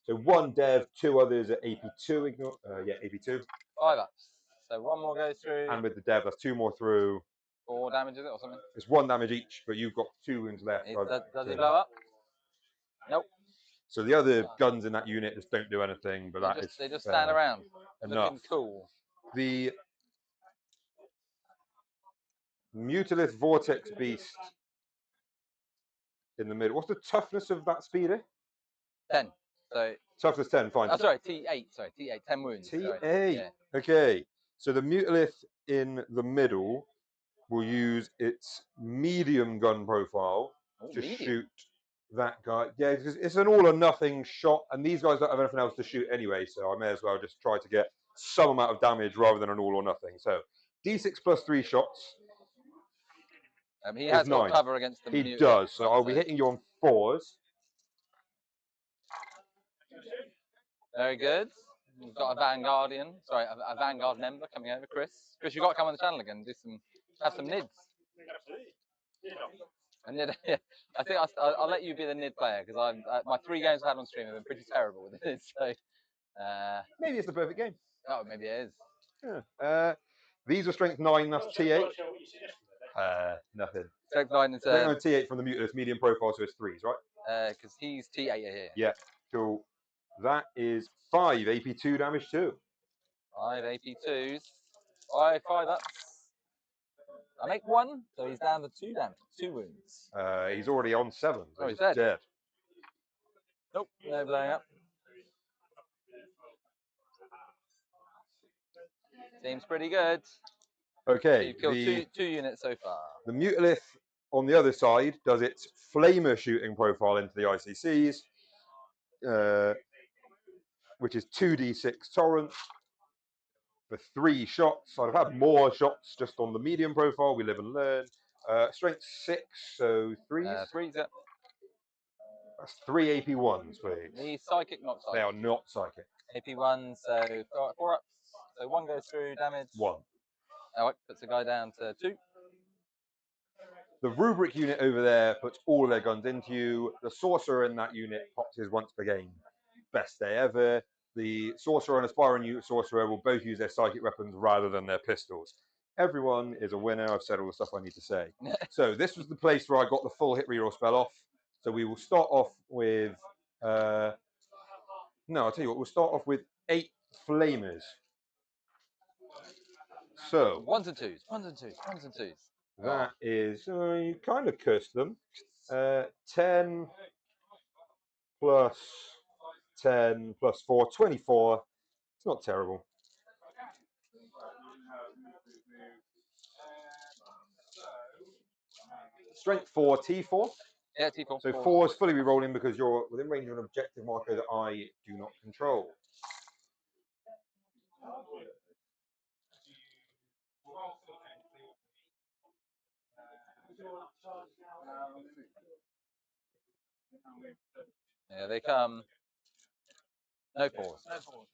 So 1 dev, 2 others at AP2. Ignore, yeah, AP2. 5 ups. So 1 more goes through. And with the dev, that's 2 more through. 4 damages it or something? It's 1 damage each, but you've got 2 wounds left. Does he blow up? Nope. So the other guns in that unit just don't do anything, but they just stand around. Enough. Looking cool. The Mutilith Vortex Beast in the middle. What's the toughness of that speeder? 10. So toughness 10, fine. Oh, sorry, T8. Sorry, T8. 10 wounds. T8. Yeah. Okay. So the Mutilith in the middle will use its medium gun profile to shoot that guy. Yeah, because it's an all or nothing shot, and these guys don't have anything else to shoot anyway, so I may as well just try to get some amount of damage rather than an all or nothing. So D6 plus 3 shots. He has got cover against the He does, so I'll be hitting you on 4s. Very good. We've got a Vanguardian, sorry, a Vanguard member coming over, Chris. Chris, you've got to come on the channel again and have some nids. And I think I'll let you be the nid player because my 3 games I had on stream have been pretty terrible with it. So maybe it's the perfect game. Oh, maybe it is. Yeah. These are strength 9. That's T8. Nothing. Strength 9 is T8 from the Mutilus, medium profile, so it's 3s, right? Because he's T8 here. Yeah. Cool. That is 5 AP2 damage too. 5 AP2s. 5 ups. I make 1, so he's down to 2 damage, 2 wounds. He's already on 7. So he's dead. Nope, no blowing up. Seems pretty good. Okay. So you've killed 2 units so far. The Mutilith on the other side does its flamer shooting profile into the ICCs, which is 2d6 torrent for 3 shots. I'd have had more shots just on the medium profile. We live and learn. Strength 6, so 3s. 3s, yeah. That's 3 AP1s, please. The psychic, not psychic. They are not psychic. AP1s, so 4 ups. So 1 goes through, damage. 1. Oh, it puts the guy down to 2. The rubric unit over there puts all of their guns into you. The sorcerer in that unit pops his once per game. Best day ever. The sorcerer and aspiring sorcerer will both use their psychic weapons rather than their pistols. Everyone is a winner. I've said all the stuff I need to say. So this was the place where I got the full hit reroll spell off. So we will start off with... no, I'll tell you what. We'll start off with 8 flamers. So... 1s and 2s. 1s and 2s. 1s and 2s. That is... you kind of cursed them. 10 plus 10 plus 4, 24. It's not terrible. Strength 4, T4. Yeah, T4. So 4 is fully rerolling because you're within range of an objective marker that I do not control. Yeah, they come. No pause. No pause.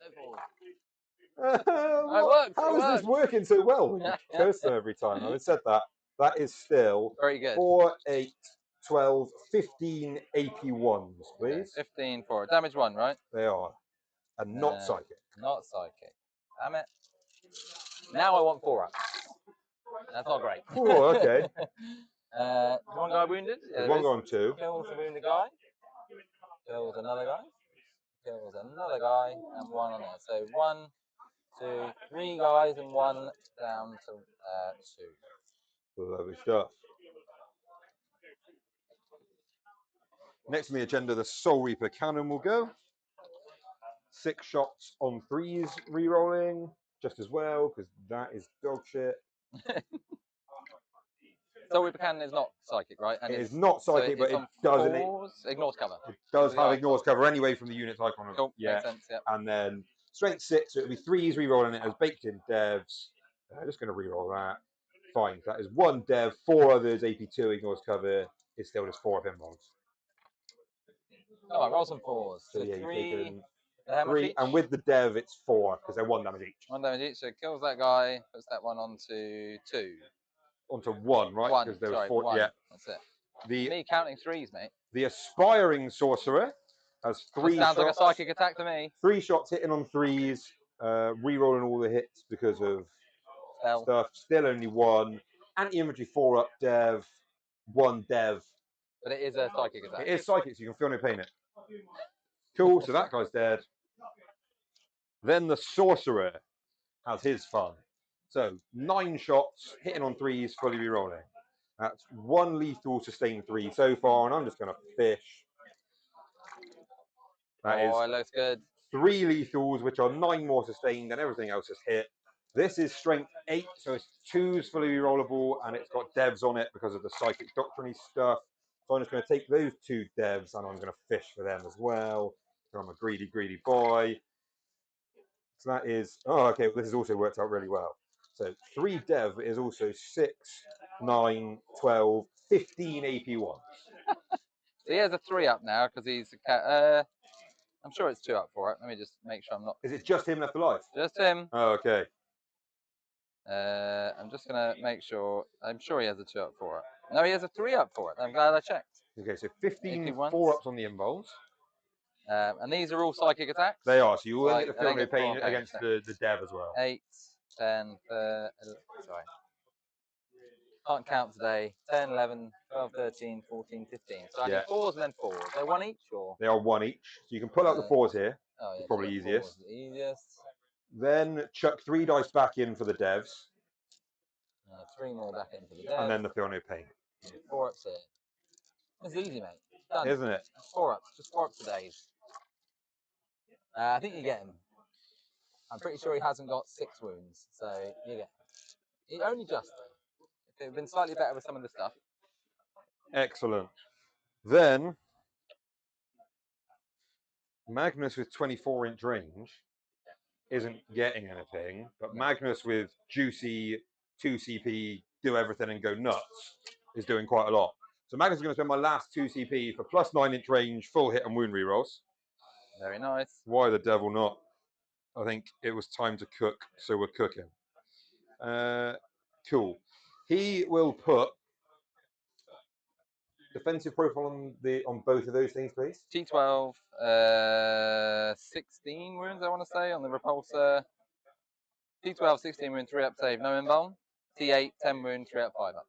No pause. It works. How is this working so well? You curse them every time. Having said that, that is still very good. 4, 8, 12, 15 AP1s, please. 15 for damage 1, right? They are. And not psychic. Not psychic. Damn it. Now I want 4 ups. That's not great. Oh, okay. One guy wounded. Yeah, one guy on 2. Kills a wounded guy. Kills another guy. Kills another guy. And 1 on there. So 1, 2, 3 guys and 1 down to 2. Lovely stuff. Next on the agenda, the Soul Reaper Cannon will go. 6 shots on 3s, re-rolling. just as well, because that is dog shit. So Cannon is not psychic, right? And it is not psychic, but it does ignores cover. It does have ignores cover anyway from the unit's icon. Cool, makes sense, yeah. And then strength 6, so it'll be 3s rerolling it as baked in devs. I'm just going to reroll that. Fine, that is 1 dev, 4 others, AP2 ignores cover. It's still just 4 of him rolls. Oh, I roll some 4s. So yeah, you've taken 3, and with the dev it's 4 because they're 1 damage each. 1 damage each, so it kills that guy, puts that one onto 2. Onto 1, right? 1, because there was sorry, 4. 1. Yeah, That's it. the Me counting 3s, mate. The aspiring sorcerer has 3 sounds shots. like a psychic attack to me. 3 shots hitting on 3s, rerolling all the hits because of stuff. Still only 1. Anti-infantry 4 up dev, 1 dev. But it is a psychic attack. It is psychic, so you can feel no pain it. Cool, so that guy's dead. Then the sorcerer has his fun. So 9 shots, hitting on 3s, fully rerolling. That's 1 lethal, sustained 3 so far, and I'm just going to fish. That is it looks good. 3 lethals, which are 9 more sustained, and everything else is hit. This is strength 8, so it's 2s fully rerollable, and it's got devs on it because of the psychic doctrine stuff. So I'm just going to take those 2 devs, and I'm going to fish for them as well. So I'm a greedy, greedy boy. So that is, oh, okay, well, this has also worked out really well. So 3 dev is also 6, 9, 12, 15 AP1s. So he has a 3 up now because he's a cat. I'm sure it's 2 up for it. Let me just make sure I'm not. Is it just him left alive? Just him. Oh, okay. I'm just going to make sure. I'm sure he has a 2 up for it. No, he has a 3 up for it. I'm glad I checked. Okay, so 15 4-ups on the involves. And these are all psychic attacks? They are, so you will get the I feel no pain against the dev as well. 8, 10, sorry. Can't count today. 10, 11, 12, 13, 14, 15. So I need 4s and then 4s. They're 1 each, or? They are 1 each. So you can pull out the 4s here. Oh, yeah, probably easiest. Easiest. Then chuck 3 dice back in for the devs. 3 more back in for the devs. And then the feel no pain. 4 ups here. It's easy, mate. Done. Isn't it? 4 ups. Just 4 ups a day. I think you get him. I'm pretty sure he hasn't got 6 wounds, so you get him. He only just, though. If it had been slightly better with some of the stuff. Excellent. Then Magnus with 24-inch range isn't getting anything, but Magnus with juicy 2 CP, do everything and go nuts is doing quite a lot. So Magnus is going to spend my last 2 CP for plus 9-inch range, full hit and wound rerolls. Very nice. Why the devil not? I think it was time to cook, so we're cooking. Cool. He will put defensive profile on both of those things, please. T12, 16 wounds, I want to say, on the repulsor. T12, 16 wound, 3 up save, no invuln. T8, 10 wound, 3 up, 5 up.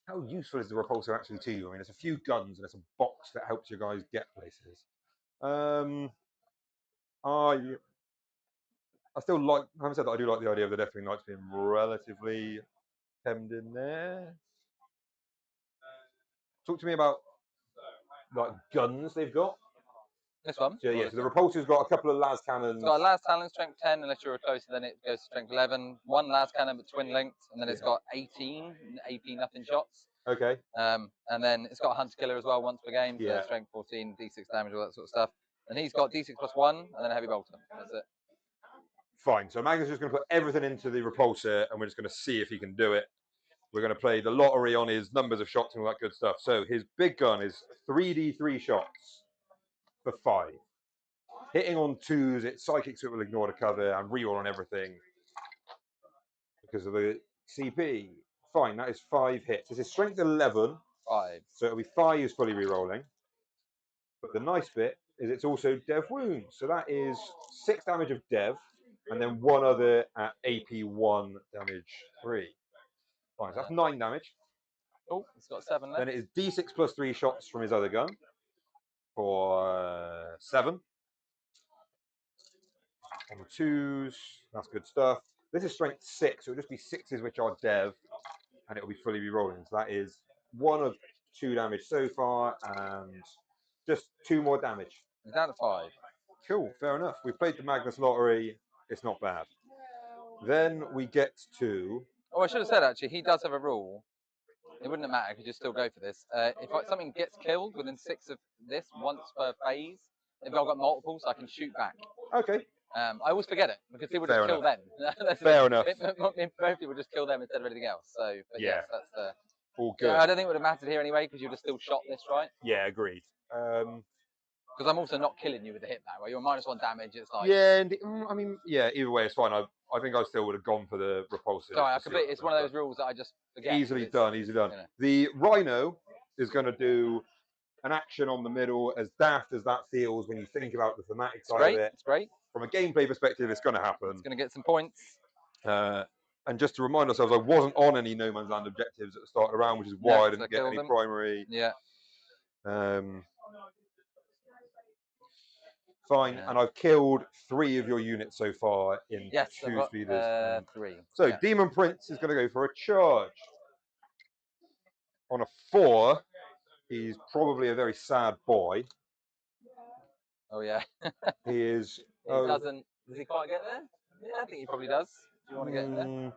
How useful is the repulsor actually to you? I mean, there's a few guns and there's a box that helps you guys get places. I still like, having said that, I do like the idea of the Deathwing Knights being relatively hemmed in there. Talk to me about like guns they've got. This one? So, yeah, so the repulsor's got a couple of las cannons. It's got a las cannon, strength 10, unless you're closer, then it goes to strength 11. 1 las cannon, but twin linked, and then it's got 18 AP nothing shots. Okay. And then it's got a hunter killer as well once per game, so strength 14, d6 damage, all that sort of stuff. And he's got d6 plus 1, and then a heavy bolter. That's it. Fine. So Magnus is just going to put everything into the repulsor, and we're just going to see if he can do it. We're going to play the lottery on his numbers of shots and all that good stuff. So his big gun is 3d3 shots for 5. Hitting on 2s, it psychics, it will ignore the cover and reroll on everything because of the CP. Fine, that is 5 hits. This is strength 11. 5. So it'll be 5 fully rerolling. But the nice bit is it's also dev wounds. So that is 6 damage of dev, and then 1 other at AP1 damage 3. Fine, so that's 9 damage. Oh, it's got 7 left. Then it is d6 plus 3 shots from his other gun for 7. On the 2s, that's good stuff. This is strength 6, so it'll just be 6s which are dev, and it'll be fully rerolling. So that is 1 of 2 damage so far, and just 2 more damage. It's down to 5. Cool, fair enough. We've played the Magnus Lottery. It's not bad. Then we get to... Oh, I should have said, actually, he does have a rule. It wouldn't matter because you still go for this. If something gets killed within 6 of this once per phase, if I've got multiples, I can shoot back. Okay. I always forget it because people just kill them. Fair enough. Most people just kill them instead of anything else. So, but Yeah. yes, that's the... All good. Yeah, I don't think it would have mattered here anyway because you'd have still shot this, right? Yeah, agreed. Because I'm also not killing you with the hit that way. You're -1 damage. It's like... Yeah, and I mean, yeah, either way, it's fine. I think I still would have gone for the repulsive. Sorry, it's one of those rules that I just forget. Easily done. You know. The Rhino is going to do an action on the middle, as daft as that feels when you think about the thematic side of it. It's great. From a gameplay perspective, it's going to happen. It's going to get some points. And just to remind ourselves, I wasn't on any No Man's Land objectives at the start of the round, which is why I didn't get any primary. Yeah. Fine, and I've killed 3 of your units so far in 2 speeders. 3. So Demon Prince is going to go for a charge. On a 4, he's probably a very sad boy. Oh yeah. He is. He doesn't. Does he quite get there? Yeah, I think he probably does. Do you want to get there?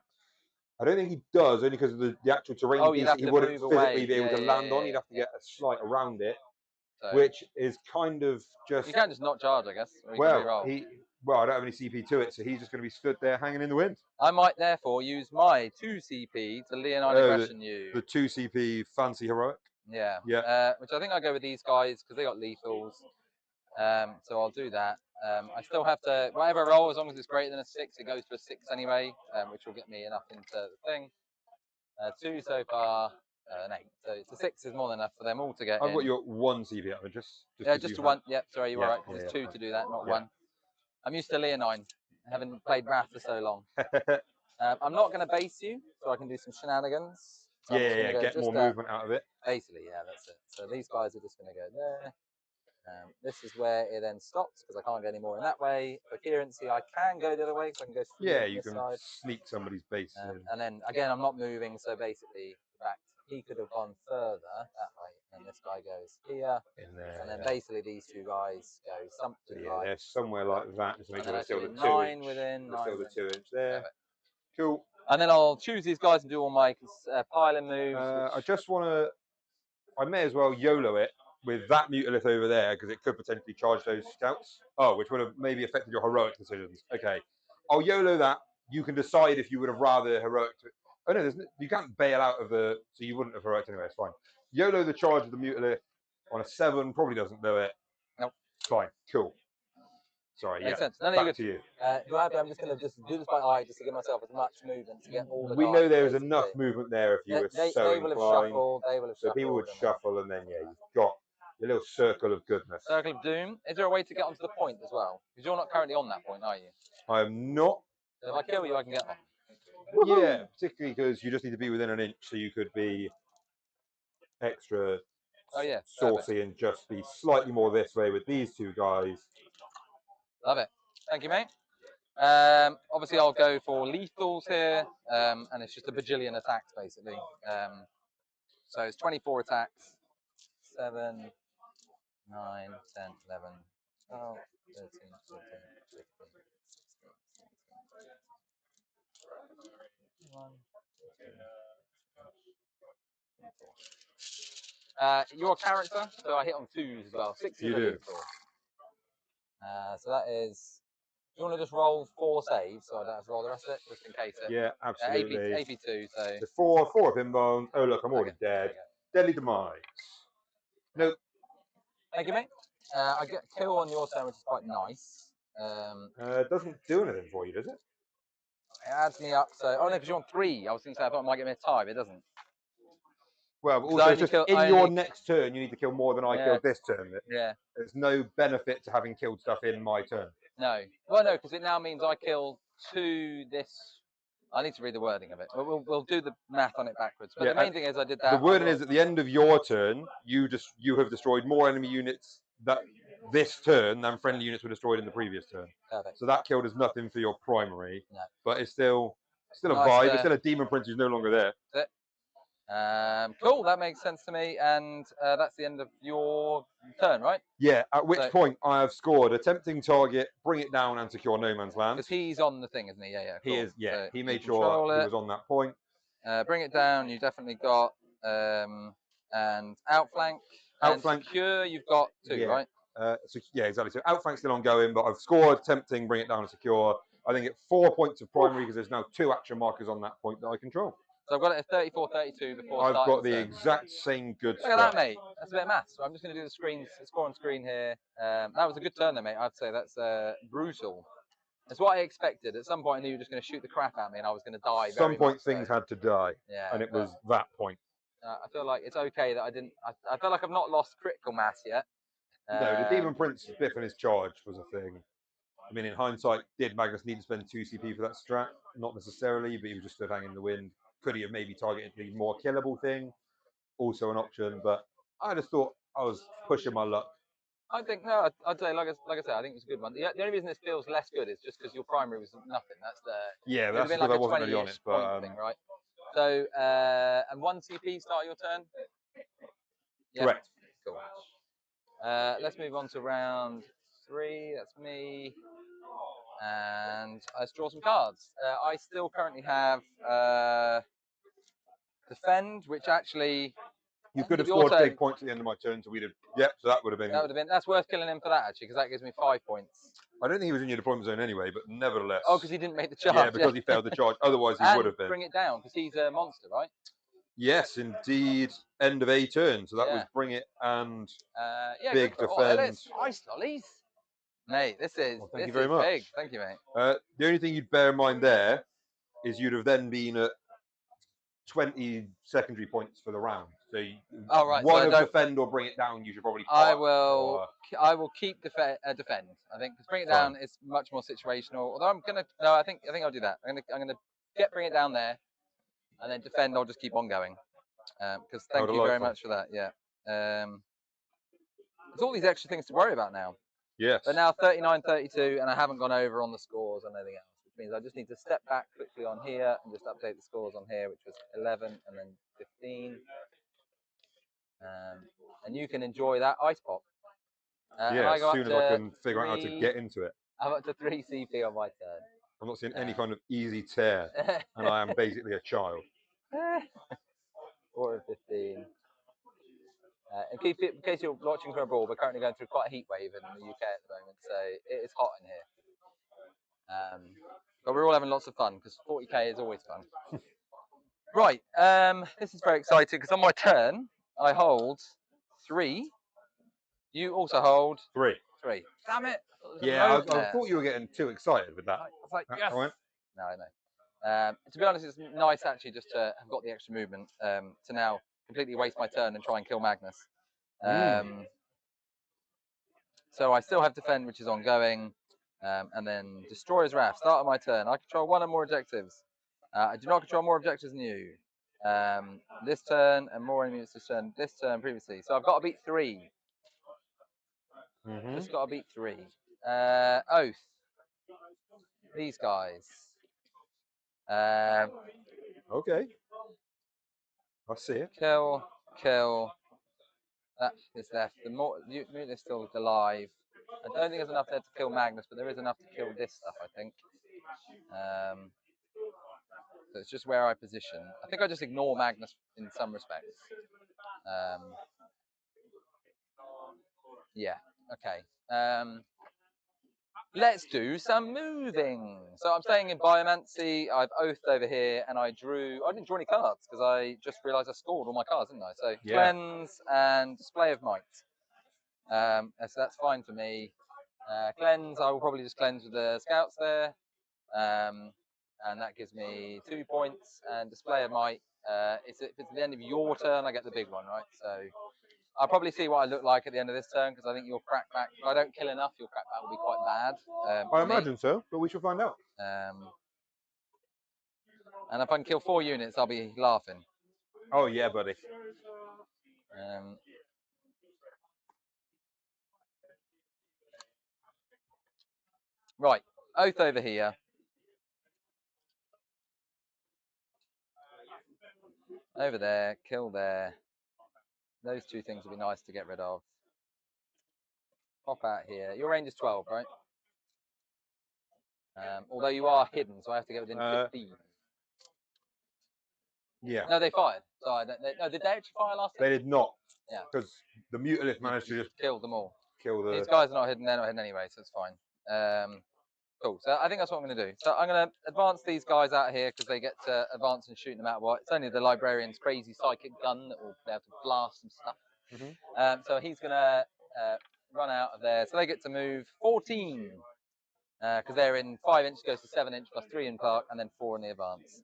I don't think he does, only because of the actual terrain piece he wouldn't physically be able to land on. He'd have to get a slight around it. So, which is kind of just... You can just not charge, I guess. Well, I don't have any CP to it, so he's just going to be stood there hanging in the wind. I might therefore use my 2 CP to Leonine Aggression you. The 2 CP Fancy Heroic? Yeah. Yeah. Which I think I go with these guys because they got lethals. So I'll do that. I still have to... Whatever I roll, as long as it's greater than a 6, it goes to a 6 anyway, which will get me enough into the thing. 2 so far... an 8. So it's a 6 is more than enough for them all to get I've got your 1 CP up, just 1. Yep, sorry, you're right. Because it's 2 to do that, not 1. I'm used to Leonine. I haven't played Wrath for so long. I'm not going to base you, so I can do some shenanigans. So get more movement out of it. Basically, yeah, that's it. So these guys are just going to go there. This is where it then stops because I can't go any more in that way. For coherency, I can go the other way, so I can go through you can side. Sneak somebody's base in. And then, again, I'm not moving, so basically, in fact, he could have gone further that way, and this guy goes here, in there, and then basically these 2 guys go something like... they're somewhere like that, just make sure they're still the 9 within, 9 still the 2-inch there. Cool. And then I'll choose these guys and do all my piling moves. I just want to... I may as well YOLO it with that Mutalith over there, because it could potentially charge those scouts. Oh, which would have maybe affected your heroic decisions. Okay. I'll YOLO that. You can decide if you would have rather heroic... Oh no, you can't bail out of the... So you wouldn't have heroic anyway, it's fine. YOLO the charge of the Mutalith on a 7, probably doesn't do it. Nope. Fine, cool. Sorry, Makes sense. No, back to you. I'm just going to do this by eye, just to give myself as much movement to get all the We know there is enough movement there if you were so they inclined. will have shuffled, they will have so people would shuffle, and then, you've got your little circle of goodness. Circle of doom. Is there a way to get onto the point as well? Because you're not currently on that point, are you? I am not. So if I kill you, I can get on. Yeah, particularly because you just need to be within an inch, so you could be extra saucy and just be slightly more this way with these 2 guys. Love it. Thank you, mate. Obviously, I'll go for lethals here, and it's just a bajillion attacks, basically. So it's 24 attacks. 7, 9, 10, 11, 12, 13, 14, 15, 16, your character, so I hit on 2s as well. 6 is a lethal. So that is... Do you want to just roll 4 saves, so I don't have to roll the rest of it, just in case? Yeah, absolutely. AP2, so... The 4 pin bones. Oh, look, I'm already dead. Deadly Demise. Nope. Thank you, mate. I get kill on your turn, which is quite nice. It doesn't do anything for you, does it? It adds me up, so... Oh, no, because you're on 3. I was going to say, I thought it might get me a tie, but it doesn't. Well, but also, just your next turn, you need to kill more than I killed this turn. Yeah. There's no benefit to having killed stuff in my turn. No. Well, no, because it now means I kill 2 this... I need to read the wording of it. We'll do the math on it backwards. But the main thing is I did that. The wording is at the end of your turn, you have destroyed more enemy units this turn than friendly units were destroyed in the previous turn. Perfect. So that kill does nothing for your primary. No. But it's still a vibe. It's still a Demon Prince who's no longer there. That's Cool, that makes sense to me, and that's the end of your turn, right? Yeah, at which So- point I have scored a tempting target, bring it down, and secure no man's land. Because he's on the thing, isn't he? Yeah, He cool. is, yeah. So He you made control sure he it. was on that point. Bring it down. You definitely got and outflank and Outflank. secure. You've got 2, Yeah. right? So, yeah, exactly. So outflank's still ongoing, but I've scored tempting, bring it down, and secure. I think it's 4 points of primary because there's now 2 action markers on that point that I control. So I've got it at 34, 32 before I've starting got the turn. exact same good Look at stuff. that, mate. That's a bit of maths. So I'm just going to do the score on screen here. That was a good turn, though, mate. I'd say that's brutal. That's what I expected. At some point, I knew you were just going to shoot the crap out of me, and I was going to die. At some point, much things so. had to die, Yeah, and it was that point. I feel like it's okay that I didn't. I feel like I've not lost critical mass yet. No, the Demon Prince biffing his charge was a thing. I mean, in hindsight, did Magnus need to spend 2 CP for that strat? Not necessarily, but he was just stood hanging in the wind. Could he have maybe targeted the more killable thing? Also an option, but I just thought I was pushing my luck. I think no. I'd say like I said, I think it was a good one. The only reason this feels less good is just because your primary was nothing. That's the Yeah, that's because like I a wasn't really on it, but thing, right? So and 1 CP start your turn. Yeah. correct. Cool. Let's move on to round 3. That's me. And let's draw some cards. I still currently have defend, which actually You could have your scored turn. big points at the end of my turn, so we'd have. Yep, so that would have been. That's worth killing him for that actually, because that gives me 5 points. I don't think he was in your deployment zone anyway, but nevertheless. Oh, because he didn't make the charge. Yeah, because he failed the charge. Otherwise, he would have been. Bring it down because he's a monster, right? Yes, indeed. End of a turn, so that was bring it and big defend. Ice lollies, mate. This is Thank you very much. Big. Thank you, mate. The only thing you'd bear in mind there is you'd have then been at 20 secondary points for the round. So one of defend or bring it down, you should probably. I will keep defend. I think because bring it down is much more situational. Although I'm gonna I think I'll do that. I'm gonna bring it down there, and then defend. I'll just keep on going. Because thank you very much for that. Yeah. There's all these extra things to worry about now. Yes. But now 39-32, and I haven't gone over on the scores and anything else, which means I just need to step back quickly on here and just update the scores on here, which was 11 and then 15. And you can enjoy that ice pop. Yeah, as soon as I can figure out how to get into it. I'm up to 3 CP on my turn. I'm not seeing any kind of easy tear, and I am basically a child. 4 and 15. In case you're watching from abroad, we're currently going through quite a heat wave in the UK at the moment, so it is hot in here. But we're all having lots of fun because 40k is always fun. Right, this is very exciting because on my turn I hold 3. You also hold 3. Damn it! Yeah, I thought you were getting too excited with that. I was like, yes. No, I know. To be honest, it's nice actually just to have got the extra movement to now completely waste my turn and try and kill Magnus. So I still have defend, which is ongoing, and then Destroyer's Wrath. Start of my turn. I control 1 or more objectives. I do not control more objectives than you. This turn and more enemies this turn. This turn previously. So I've got to beat 3. Just got to beat 3. Oath. These guys. Okay. I see it. Kill. That is left. The more unit is still alive. I don't think there's enough there to kill Magnus, but there is enough to kill this stuff, I think. So it's just where I position. I think I just ignore Magnus in some respects. Yeah. Okay. Let's do some moving. So I'm staying in Biomancy. I've oathed over here, and I didn't draw any cards because I just realised I scored all my cards, didn't I? So cleanse and display of might. So that's fine for me. Cleanse. I will probably just cleanse with the scouts there, and that gives me 2 points. And display of might. If it's the end of your turn, I get the big one, right? So I'll probably see what I look like at the end of this turn because I think your crackback. If I don't kill enough, your crackback will be quite bad. I imagine so, but we shall find out. And if I can kill 4 units, I'll be laughing. Oh yeah, buddy. Right, oath over here. Over there, kill there. Those two things would be nice to get rid of. Pop out here. Your range is 12, right? Although you are hidden, so I have to get within 15. Yeah. No, they fired. So no, did they actually fire last time? They did not. Yeah. Because the Mutalith managed to just kill them all. kill the. These guys are not hidden. They're not hidden anyway, so it's fine. Cool. So I think that's what I'm going to do. So I'm going to advance these guys out here because they get to advance and shoot no matter what. It's only the Librarian's crazy psychic gun that will be able to blast some stuff. So he's going to run out of there. So they get to move 14 because they're in 5-inch, goes to 7-inch plus 3 in park and then 4 in the advance.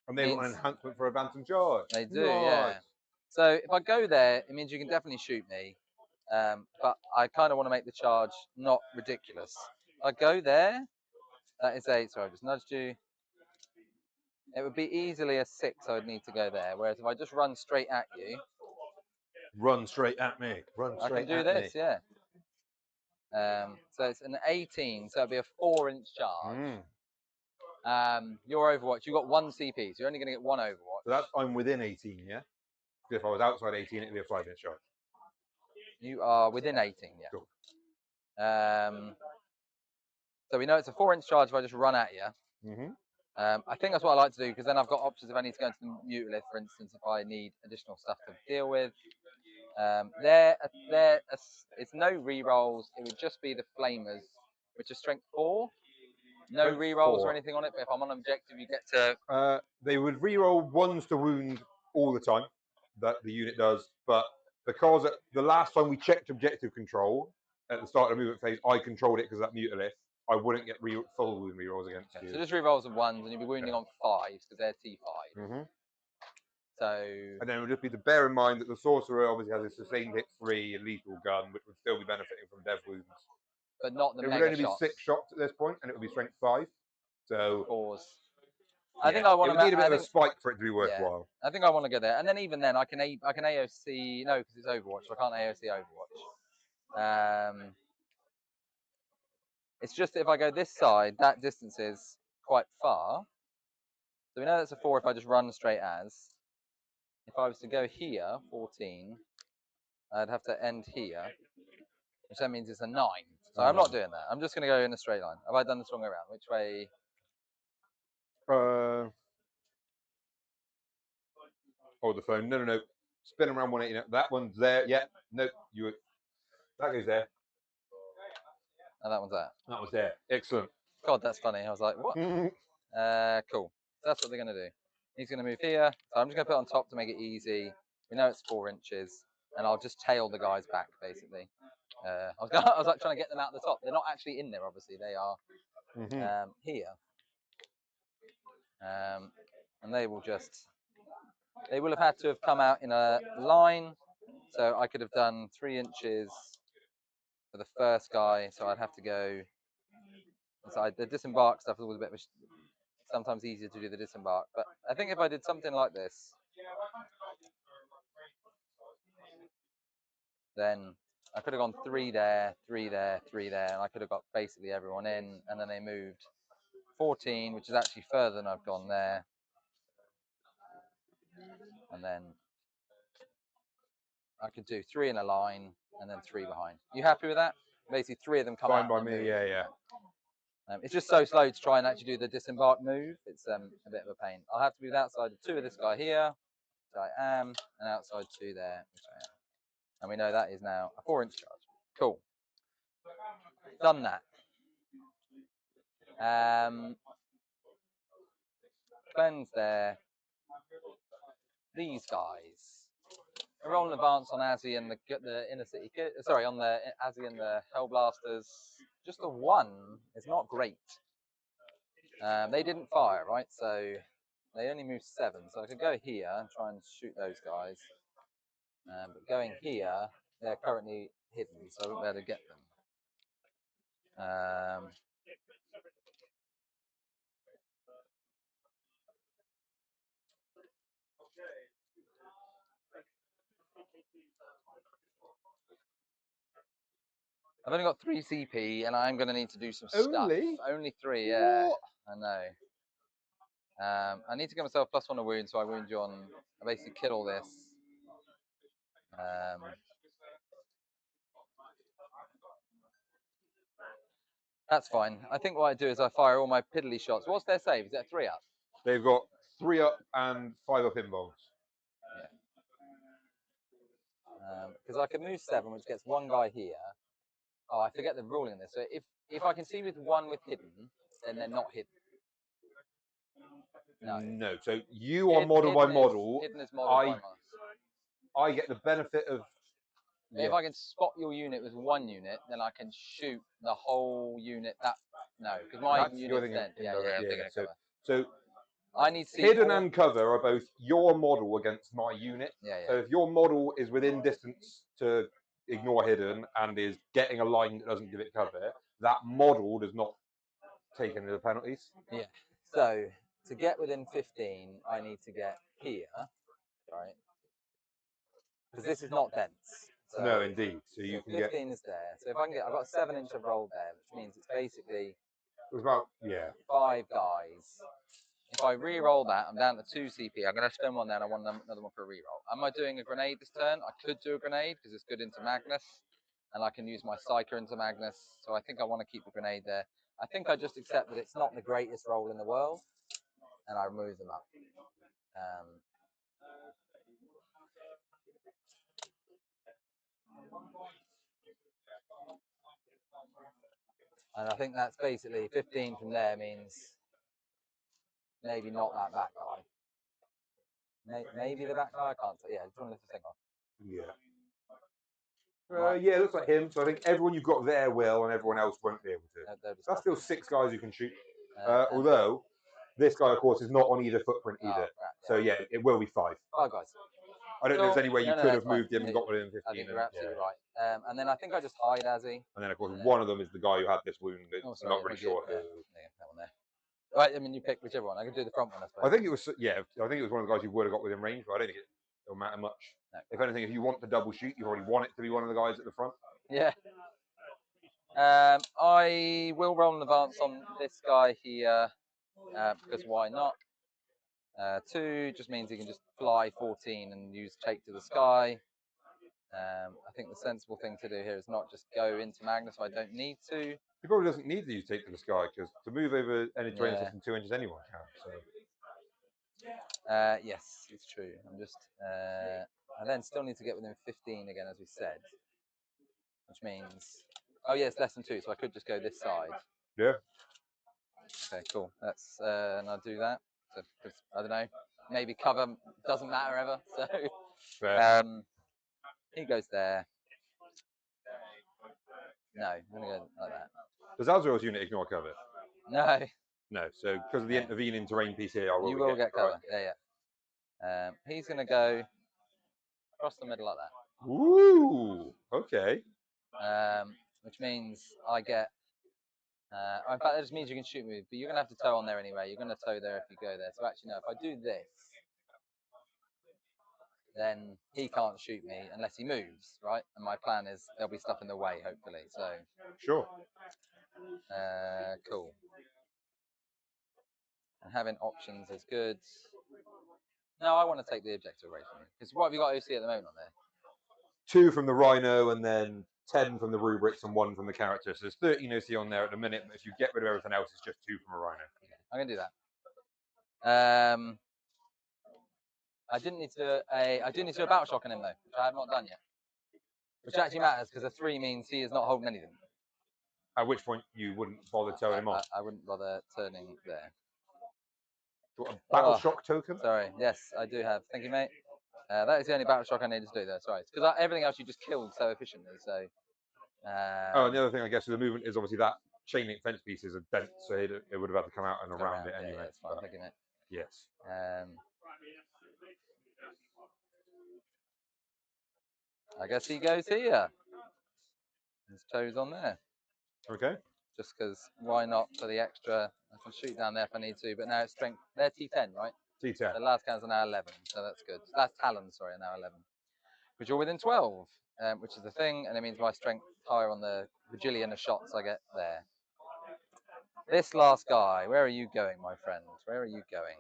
And they've got an enhancement for advance and charge. They do, yeah. So if I go there, it means you can definitely shoot me. But I kind of want to make the charge not ridiculous. I go there. That is 8, so I just nudged you. It would be easily a 6 I would need to go there, whereas if I just run straight at you... Run straight at me. Run straight at me. I can do this, yeah. So it's an 18, so it'll be a 4-inch charge. Your Overwatch, you've got 1 CP, so you're only going to get 1 Overwatch. So that's, I'm within 18, yeah? If I was outside 18, it'd be a 5-inch charge. You are within 18, yeah. Cool. So we know it's a 4-inch charge if I just run at you. I think that's what I like to do because then I've got options if I need to go into the Mutalith, for instance, if I need additional stuff to deal with. It's no rerolls. It would just be the Flamers, which is strength 4. No rerolls or anything on it, but if I'm on objective, you get to... They would reroll 1s to wound all the time, that the unit does, but because the last time we checked objective control, at the start of the movement phase, I controlled it because of that Mutalith, I wouldn't get full wound rerolls against you. So just rerolls of 1s, and you'll be wounding on 5s because they're T5. So... And then it would just be to bear in mind that the Sorcerer obviously has a sustained hit 3 lethal gun, which would still be benefiting from dev wounds. But not the mega shots. It would only shots. be 6 shots at this point, and it would be strength 5. So... Pause. Yeah. I think I want to need a bit of a spike for it to be worthwhile. Yeah. I think I want to go there, and then even then I can AOC no because it's Overwatch, so I can't AOC Overwatch. It's just that if I go this side, that distance is quite far. So we know that's a 4 if I just run straight as. If I was to go here, 14, I'd have to end here, which then means it's a 9. So I'm not doing that. I'm just going to go in a straight line. Have I done this wrong way around? Which way? Hold the phone. No. Spin around 180. That one's there. Yeah. No. That goes there. Oh, that one's there. That was there. Excellent. God, that's funny. I was like, what? Cool. So that's what they're going to do. He's going to move here. So I'm just going to put it on top to make it easy. We know it's 4 inches. And I'll just tail the guys back, basically. I was like trying to get them out the top. They're not actually in there, obviously. They are here. And they will just... They will have had to have come out in a line. So I could have done 3 inches for the first guy. So I'd have to go... So the disembark stuff was a bit... Sometimes easier to do the disembark. But I think if I did something like this... Then I could have gone 3 there, 3 there, 3 there. And I could have got basically everyone in. And then they moved 14, which is actually further than I've gone there. And then I could do 3 in a line and then 3 behind. You happy with that? Basically 3 of them come out. Fine by me, yeah. It's just so slow to try and actually do the disembark move. It's a bit of a pain. I'll have to move outside 2 of this guy here, which I am, and outside 2 there, which I am. And we know that is now a 4-inch charge. Cool. Done that. Cleanse there. These guys. A roll in advance on Azzy and the inner city. Sorry, on the Azzy and the Hellblasters. Just a 1 is not great. They didn't fire, right? So they only moved 7. So I could go here and try and shoot those guys. But going here, they're currently hidden, so I won't be able to get them. I've only got 3 CP, and I'm going to need to do some stuff. Only 3, yeah. What? I know. I need to give myself +1 a wound, so I wound you on. I basically kill all this. That's fine. I think what I do is I fire all my piddly shots. What's their save? Is that 3 up? They've got 3 up and 5 up involved. Because I can move 7, which gets 1 guy here. Oh, I forget the ruling in this. So if I can see with 1 with hidden, then they're not hidden. No. So you are model by model. Hidden is model by model. I get the benefit of. If I can spot your unit with 1 unit, then I can shoot the whole unit. Because my unit's dead. So I need to see hidden and cover are both your model against my unit. So if your model is within distance to ignore hidden and is getting a line that doesn't give it cover, that model does not take any of the penalties. Yeah. So to get within 15, I need to get here, right? Because this is not dense. So no, indeed. So you can 15 is there. So if I can get, I've got a 7-inch of roll there, which means it's basically. It was about 5 guys. If I re-roll that, I'm down to 2 CP. I'm going to spend 1 there and I want another one for a re-roll. Am I doing a grenade this turn? I could do a grenade because it's good into Magnus. And I can use my Psyker into Magnus. So I think I want to keep the grenade there. I think I just accept that it's not the greatest roll in the world. And I remove them up. And I think that's basically 15 from there means maybe not that back guy. Maybe the back guy, I can't say. Yeah, just want to lift the thing off. Yeah, it looks like him. So I think everyone you've got there will, and everyone else won't be able to. That's still 6 guys you can shoot. Although this guy, of course, is not on either footprint either. So yeah, it will be 5. 5 guys. I don't know if there's any way you could have moved him and got within 15. I think you're absolutely right. And then I think I just hide Azzy. And then, of course, one of them is the guy who had this wound. I'm not really sure who. That one there. Right, I mean, you pick whichever one. I can do the front one, I suppose. I think it was, I think it was one of the guys who would have got within range, but I don't think it'll matter much. No. If anything, if you want to double shoot, you already want it to be one of the guys at the front. Yeah. I will roll an advance on this guy here, because why not? 2 just means he can just fly 14 and use take to the sky. I think the sensible thing to do here is not just go into Magnus if I don't need to. He probably doesn't need to use take to the sky because to move over any terrain system 2 inches anyone can. So. Yes, it's true. I'm just. I then still need to get within 15 again, as we said, which means. Oh yeah, it's less than 2, so I could just go this side. Yeah. Okay, cool. That's and I'll do that. So, cause, I don't know. Maybe cover doesn't matter ever. So. He goes there. No, I'm gonna go like that. Does Azrael's unit ignore cover? No. No, so because of the intervening terrain piece here, you will get cover. Right. Yeah. He's gonna go across the middle like that. Ooh, okay. Which means I get. In fact, that just means you can shoot me, but you're gonna have to tow on there anyway. You're gonna tow there if you go there. So actually, no. If I do this, then he can't shoot me unless he moves, right? And my plan is there'll be stuff in the way, hopefully. So. Sure. Cool. And having options is good. No, I want to take the objective away from you. Because what have you got OC at the moment on there? 2 from the Rhino and then 10 from the rubrics and 1 from the character. So there's 13 OC on there at the minute, but if you get rid of everything else, it's just 2 from a Rhino. Okay, I'm going to do that. I didn't need to do a battle shock on him though, which I have not done yet. Which actually matters because a 3 means he is not holding anything. At which point you wouldn't bother towing him off. I wouldn't bother turning there. Do you want a battle shock token? Sorry, yes, I do have. Thank you, mate. That is the only battle shock I needed to do though. Sorry, because everything else you just killed so efficiently. So. And the other thing I guess with the movement is obviously that chain link fence piece is a dent, so it would have had to come out and around it anyway. Yeah, that's fine. Thank you, mate. Yes. I guess he goes here. His toes on there. Okay. Just because, why not for the extra? I can shoot down there if I need to, but now it's strength. They're T10, right? T10. The last cans are now 11, so that's good. That's Talons, sorry, now 11. Which you're within 12, which is the thing, and it means my strength higher on the Vigilian of shots I get there. This last guy, where are you going, my friend? Where are you going?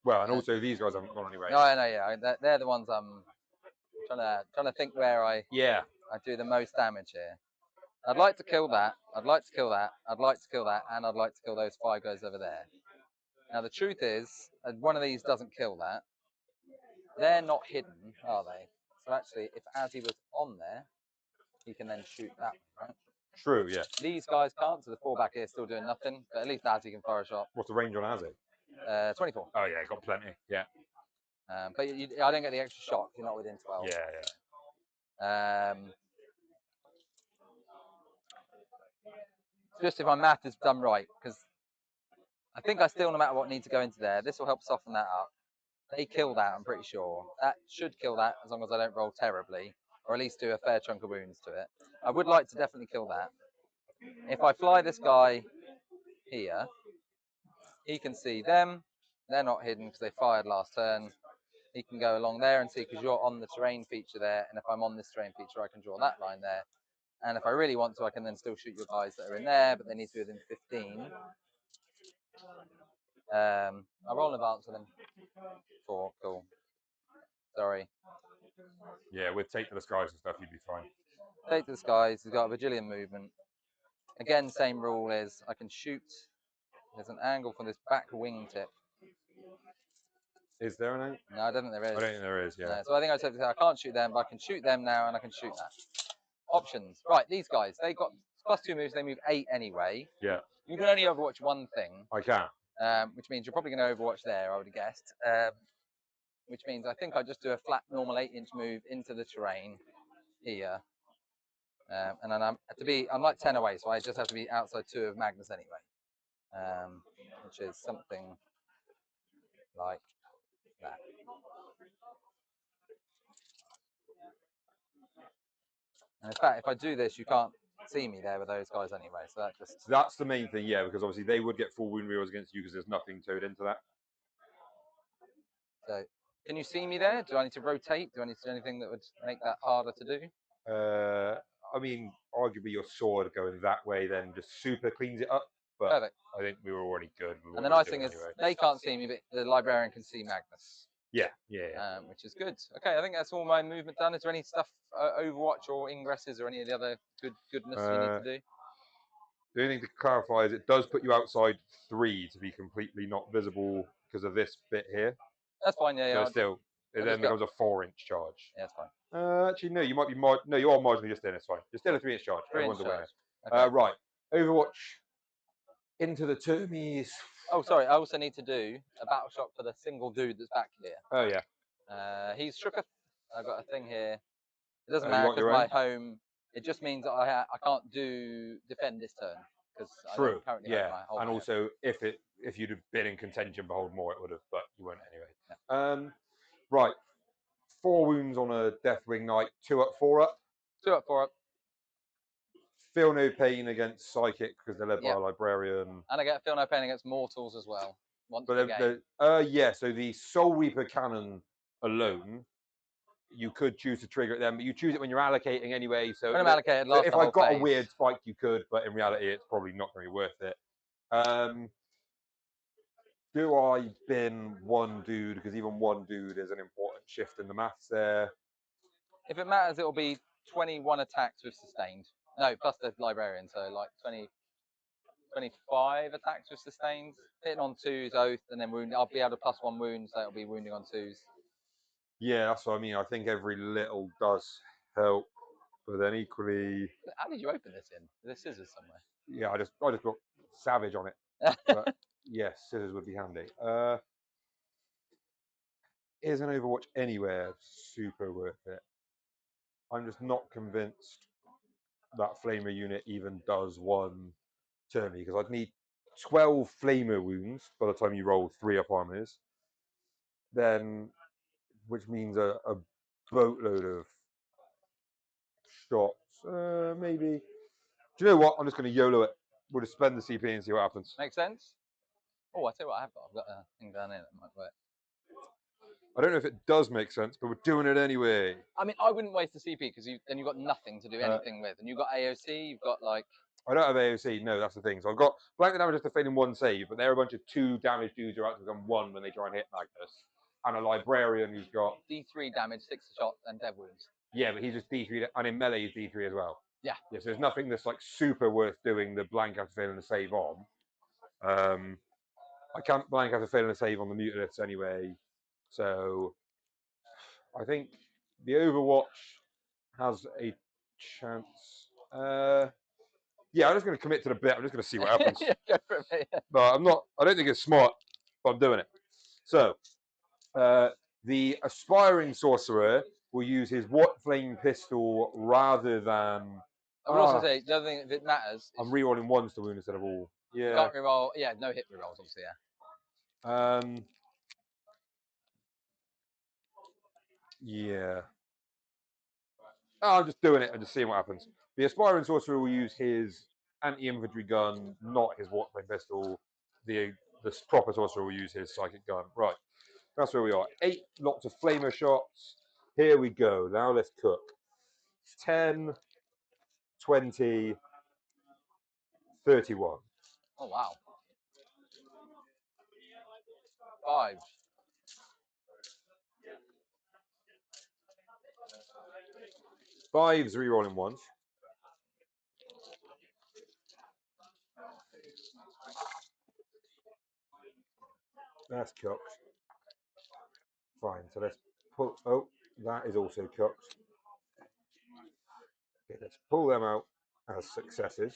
Well, and also these guys haven't gone anywhere. No, I know, yeah. They're the ones I'm trying to think where I do the most damage here. I'd like to kill that. I'd like to kill that. I'd like to kill that, and I'd like to kill those 5 guys over there. Now the truth is, one of these doesn't kill that. They're not hidden, are they? So actually, if Azzy was on there, he can then shoot that one, right? True, yeah. These guys can't, so the 4 back here is still doing nothing. But at least Azzy can fire a shot. What's the range on Azzy? 24. Oh yeah, got plenty. Yeah. But I don't get the extra shot. You're not within 12. Yeah. Just if my math is done right, because I think I still, no matter what, need to go into there. This will help soften that up. They kill that, I'm pretty sure. That should kill that as long as I don't roll terribly, or at least do a fair chunk of wounds to it. I would like to definitely kill that. If I fly this guy here, he can see them. They're not hidden because they fired last turn. He can go along there and see, because you're on the terrain feature there, and if I'm on this terrain feature, I can draw that line there. And if I really want to, I can then still shoot your guys that are in there, but they need to be within 15. I'll roll an advance with them. 4, cool. Sorry. Yeah, with take to the skies and stuff, you'd be fine. Take to the skies, he's got a Bajillion movement. Again, same rule is I can shoot. There's an angle for this back wingtip. Is there an angle? No, I don't think there is. I don't think there is, yeah. No, so I think I said I can't shoot them, but I can shoot them now and I can shoot that. Options. Right, these guys, they got +2 moves, they move 8 anyway. Yeah. You can only overwatch one thing. I can. Which means you're probably going to overwatch there, I would have guessed. Which means I think I just do a flat normal 8-inch move into the terrain here. And then I'm like 10 away, so I just have to be outside 2 of Magnus anyway. Which is something like that. And in fact, if I do this, you can't see me there with those guys anyway. So that's the main thing, yeah, because obviously they would get full wound rerolls against you because there's nothing towed into that. So can you see me there? Do I need to rotate? Do I need to do anything that would make that harder to do? I mean, arguably your sword going that way then just super cleans it up. But Perfect. I think we were already good. And the nice thing is they can't see me, but the librarian can see Magnus. Yeah. Which is good. Okay, I think that's all my movement done. Is there any stuff, Overwatch or ingresses or any of the other goodness you need to do? The only thing to clarify is it does put you outside 3 to be completely not visible because of this bit here. That's fine, yeah. So it then becomes a 4-inch charge. Yeah, that's fine. Actually, no, you might be no, you are marginally just in. It's fine. You're still a 3-inch charge. 3-inch charge. Okay. Right, Overwatch into the termies. Oh, sorry. I also need to do a battle shock for the single dude that's back here. Oh yeah. He's shooketh. I've got a thing here. It doesn't matter because my home. It just means that I can't defend this turn because I don't currently have my whole. And also, if you'd have been in contention, behold more, it would have, but you weren't anyway. Yeah. Right. 4 wounds on a Deathwing Knight. 2 up, 4 up. 2 up, 4 up. Feel no pain against Psychic because they're led by a Librarian. And I get feel no pain against Mortals as well. Once per game. Yeah, so the Soul Reaper cannon alone, you could choose to trigger it then, but you choose it when you're allocating anyway. So when I'm allocated, if I got a weird spike, you could, but in reality, it's probably not going to be worth it. Do I bin 1 dude? Because even 1 dude is an important shift in the maths there. If it matters, it'll be 21 attacks with sustained. No, plus the Librarian, so like 25 attacks with sustained. Hitting on 2s, oath, and then wound. I'll be able to +1 wound, so it'll be wounding on 2s. Yeah, that's what I mean. I think every little does help, but then equally. How did you open this in? There's scissors somewhere. Yeah, I just got Savage on it. But yes, scissors would be handy. Is an Overwatch anywhere super worth it? I'm just not convinced that Flamer unit even does 1 turn me, because I'd need 12 Flamer wounds by the time you roll 3 up armors. Then, which means a boatload of shots. Maybe. Do you know what? I'm just going to YOLO it. We'll just spend the CP and see what happens. Makes sense. Oh, I tell you what I've got a thing down here that might work. I don't know if it does make sense, but we're doing it anyway. I mean, I wouldn't waste the CP because then you've got nothing to do anything with. And you've got AOC, you've got like I don't have AOC. No, that's the thing. So I've got blank damage after failing 1 save, but they're a bunch of 2 damage dudes who are out to become 1 when they try and hit Magnus, and a librarian who's got D3 damage, 6 shots, and dev wounds. Yeah, but he's just D3, and in melee he's D3 as well. Yeah. Yeah, so there's nothing that's like super worth doing the blank after failing a save on. I can't blank after failing a save on the Mutaliths anyway, so I think the Overwatch has a chance. Yeah, I'm just going to commit to the bet. I'm just going to see what happens. Yeah, go for it, mate. But I don't think it's smart, but I'm doing it. So, the aspiring sorcerer will use his What Flame Pistol rather than. I would also say the other thing that matters. I'm rerolling 1s to wound instead of all. Yeah. You can't reroll. Yeah, no hit rerolls, obviously. Yeah. Yeah. Oh, I'm just doing it and just seeing what happens. The aspiring sorcerer will use his anti-infantry gun, not his What Flame Pistol. The proper sorcerer will use his psychic gun. Right. That's where we are. 8 lots of flamer shots. Here we go. Now let's cook. 10, 20, 31. Oh, wow. 5. 5's rerolling 1s. That's cooked. Fine. So let's pull. Oh, that is also cooked. Okay, let's pull them out as successes.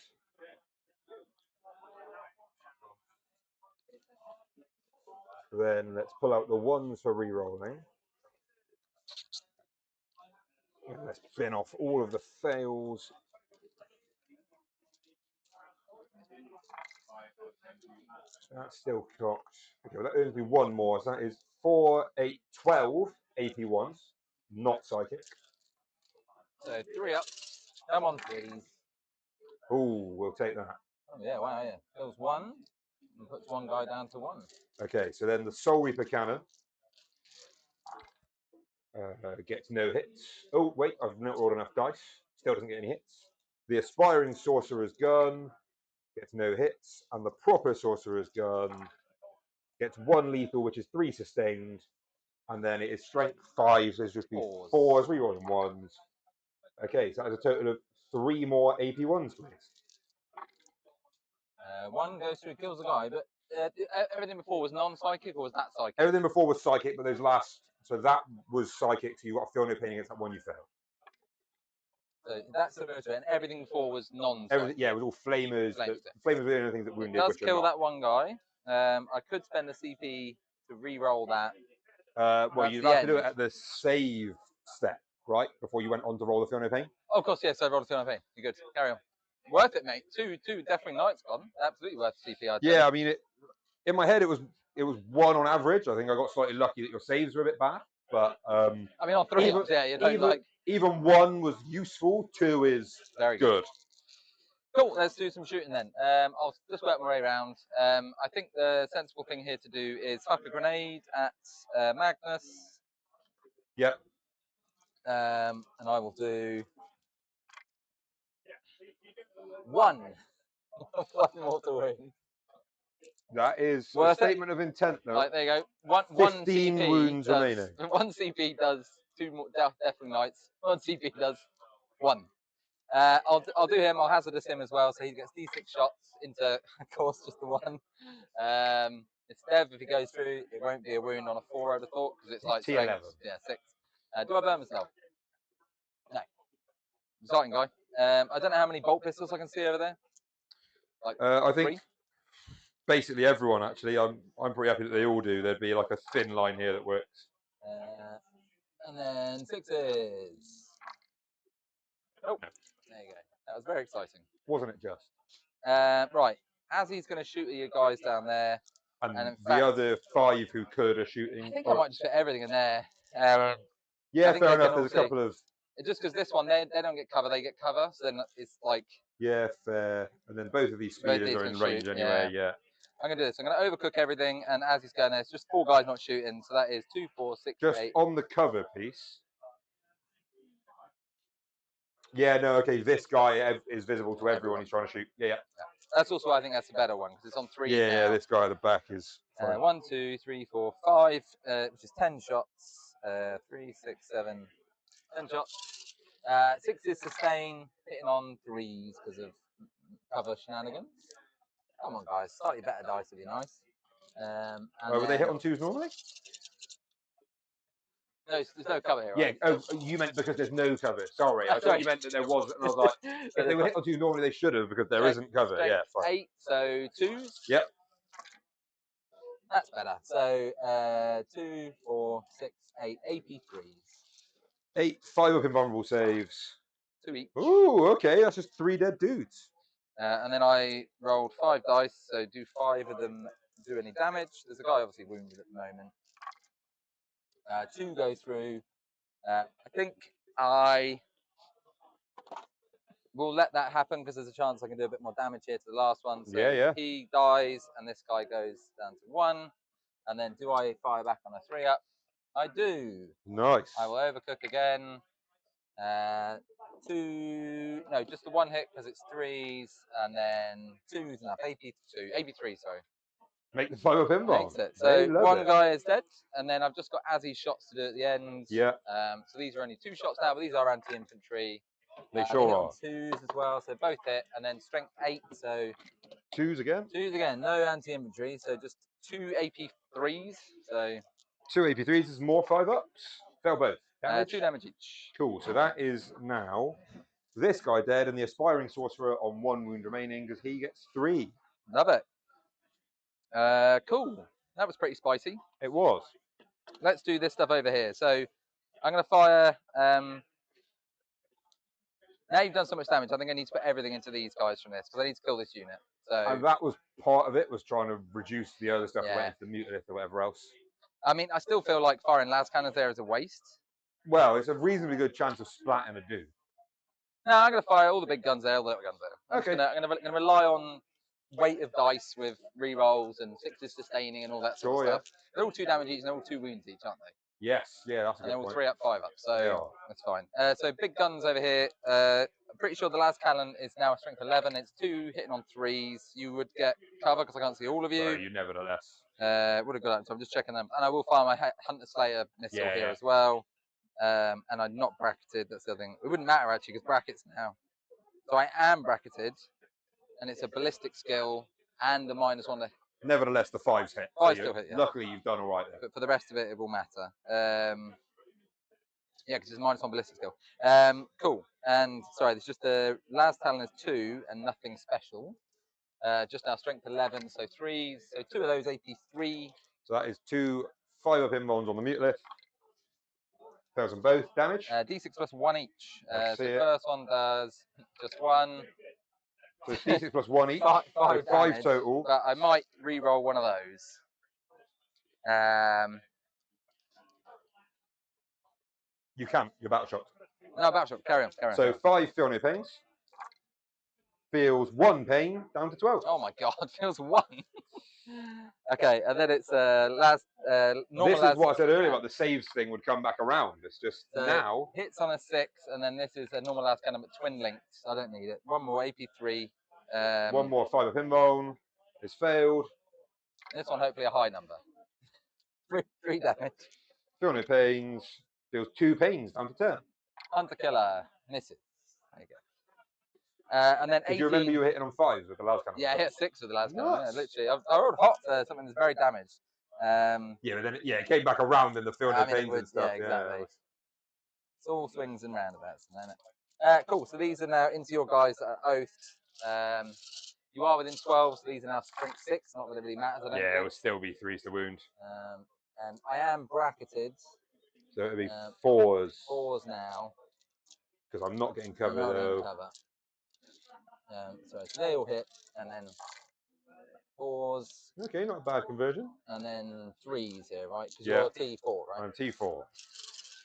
Then let's pull out the 1s for rerolling. And let's bin off all of the fails. That's still cocked. Okay, well, that earns me 1 more. So that is 4, 8, 12 AP1s, not psychic. So 3 up. Come on, please. Ooh, we'll take that. Oh, yeah, wow, yeah. Kills 1 and puts 1 guy down to 1. Okay, so then the Soul Reaper Cannon gets no hits. Oh, wait, I've not rolled enough dice. Still doesn't get any hits. The Aspiring Sorcerer's Gun gets no hits. And the proper Sorcerer's Gun gets 1 lethal, which is 3 sustained. And then it is strength 5, so it's just be 4s, rerolling 1s. Okay, so that is a total of 3 more AP1s, please. 1 goes through, kills the guy, but everything before was non-psychic, or was that psychic? Everything before was psychic, but those last, so that was psychic, so you got to feel no pain against that one you failed. So that's similar to it, and everything before was non-psychic. Yeah, it was all flamers. Flamers were the only things that wounded. It does kill that 1 guy. I could spend the CP to re-roll that. Well, you'd have to do it at the save step, right? Before you went on to roll the feel no pain. Oh, of course, yes, I rolled a feel no pain. You're good. Carry on. Worth it, mate. Two Deathwing Knights gone. Absolutely worth CP. Yeah, I mean, in my head, it was 1 on average. I think I got slightly lucky that your saves were a bit bad, but I mean, on 3, even 1 was useful. 2 is very good. Cool. Let's do some shooting then. I'll just work my way around. I think the sensible thing here to do is huck a grenade at Magnus. Yep. And I will do 1. 1 mortal wound. That is a statement of intent, though. Right, there you go. 15 CP wounds does, remaining. 1 CP does 2 more Deathwing Knights. 1 CP does 1. I'll do him. I'll hazardous him as well, so he gets D6 shots into, of course, just the 1. It's dev if he goes through. It won't be a wound on a 4, I'd have thought, because it's like T11. Yeah, 6. Do I burn myself? No. Exciting guy. I don't know how many bolt pistols I can see over there. Like I think 3? Basically everyone, actually. I'm pretty happy that they all do. There'd be like a thin line here that works. And then 6s. Oh, there you go. That was very exciting. Wasn't it just? Right. As he's going to shoot at you guys down there. And in fact, other 5 who could are shooting. I think I might just fit everything in there. Yeah, fair enough. There's a couple of. Just because this one, they don't get cover, they get cover. So then it's like. Yeah, fair. And then both of these speeders are in range anyway. Yeah. I'm going to do this. I'm going to overcook everything. And as he's going there, it's just 4 guys not shooting. So that is 2, 4, 6, just 8. On the cover piece. Yeah, no, okay. This guy is visible to everyone Everyone. he's trying to shoot. Yeah. That's also why I think that's a better one because it's on 3 Yeah, now. this guy at the back is fine. 1, 2, 3, 4, 5, which is 10 shots. 3, 6, 7, 10 shots. 6 is sustain, hitting on 3s because of cover shenanigans. Come on, guys, slightly better dice would be nice. And Would they hit on 2s normally? No, there's no cover here. Yeah. Right? Oh, you meant because there's no cover. Sorry, I thought Sorry. you meant that there was, and I was like, if they were hit on 2s normally, they should have because there isn't cover. Strength Yeah, fine. 8, so 2s. Yep. That's better. So 2, 4, 6, 8 AP3s. 8 5-up invulnerable saves. 2 each. Ooh, okay, that's just 3 dead dudes. And then I rolled 5 dice, so do 5 of them do any damage. There's a guy obviously wounded at the moment. 2 go through. I think I will let that happen because there's a chance I can do a bit more damage here to the last one. So Yeah. he dies, and this guy goes down to 1. And then do I fire back on a 3-up? I do. Nice. I will overcook again. 2, no, just the 1 hit because it's 3s, and then 2's enough. AP3, sorry. Make the 5-up invuln. Makes it. So one guy is dead, and then I've just got Azzy shots to do at the end. Yeah. So these are only 2 shots now, but these are anti-infantry. They sure are. 2s as well, so both hit, and then strength 8, so 2s again. 2s again, no anti-infantry, so just 2 AP3s. So 2 AP3s is more 5-ups. Fail both. Damage? 2 damage each. Cool. So that is now this guy dead, and the aspiring sorcerer on 1 wound remaining because he gets 3. Love it. Cool. That was pretty spicy. It was. Let's do this stuff over here. So I'm going to fire. Now you've done so much damage, I think I need to put everything into these guys from this because I need to kill this unit. So And that was part of it, was trying to reduce the other stuff that went Yeah. into the mutilith or whatever else. I mean, I still feel like firing las cannons there is a waste. Well, it's a reasonably good chance of splatting a dude. No, I'm going to fire all the big guns there, all the little guns there. Okay. I'm going to rely on weight of dice with re-rolls and 6s sustaining and all that sort of stuff. They're all 2 damage each and they're all 2 wounds each, aren't they? Yes, yeah, that's a And good they're all point. 3-up, 5-up, so that's fine. So big guns over here. I'm pretty sure the las cannon is now a strength 11. It's 2 hitting on 3s. You would get cover because I can't see all of you. Sorry, you nevertheless. Would have got that, so I'm just checking them. And I will fire my Hunter Slayer missile here as well. And I'm not bracketed, that's the other thing. It wouldn't matter actually because brackets now. So I am bracketed, and it's a ballistic skill and a -1. Nevertheless, the 5s hit. Fives still hit, yeah. Luckily, you've done all right there. But for the rest of it, it will matter. Yeah, because it's -1 ballistic skill. Cool. And sorry, there's just the last talent is 2 and nothing special. Just now strength 11, so 3s. So 2 of those AP3. So that is 2 5-up invulns on the mutilith. Fails them both. Damage? D6 plus 1 each. So see it. first one does just 1. So it's D6 plus 1 each. 5 so 5 damage, total. But I might re-roll one of those. You can't. You're battle shocked. No, battle shock. Carry on. So 5 feel no pains. Feels 1 pain down to 12. Oh my god, feels 1. Okay, and then it's normal. This is what I said earlier about the saves thing would come back around. It's just So now. hits on a 6, and then this is a normal last cannon but twin linked. I don't need it. One more AP3. 1 more 5-up invuln. It's failed. This one hopefully a high number. 3 damage. Feel no pains. Feels 2 pains down to 10. Hunter killer misses. There you go. And then 18. Do you remember you were hitting on 5s with the last cannon? Yeah, I hit 6 with the last cannon. Yeah, Nuts. literally. I rolled hot for something that's very damaged. Yeah, but then it came back around in the feel no pains and stuff. Yeah, exactly. It's all swings and roundabouts, isn't it? Cool. So these are now into your guys that are oathed. You are within 12, so these are now strength 6. Not that it really matters. I don't Yeah, think. it would still be 3s to wound. And I am bracketed. So it would be 4s. 4s now. Because I'm not getting cover I'm not though. getting cover. So they all hit, and then 4s. Okay, not a bad conversion. And then 3s here, right? Because Yeah. you're T4, right? I'm T4.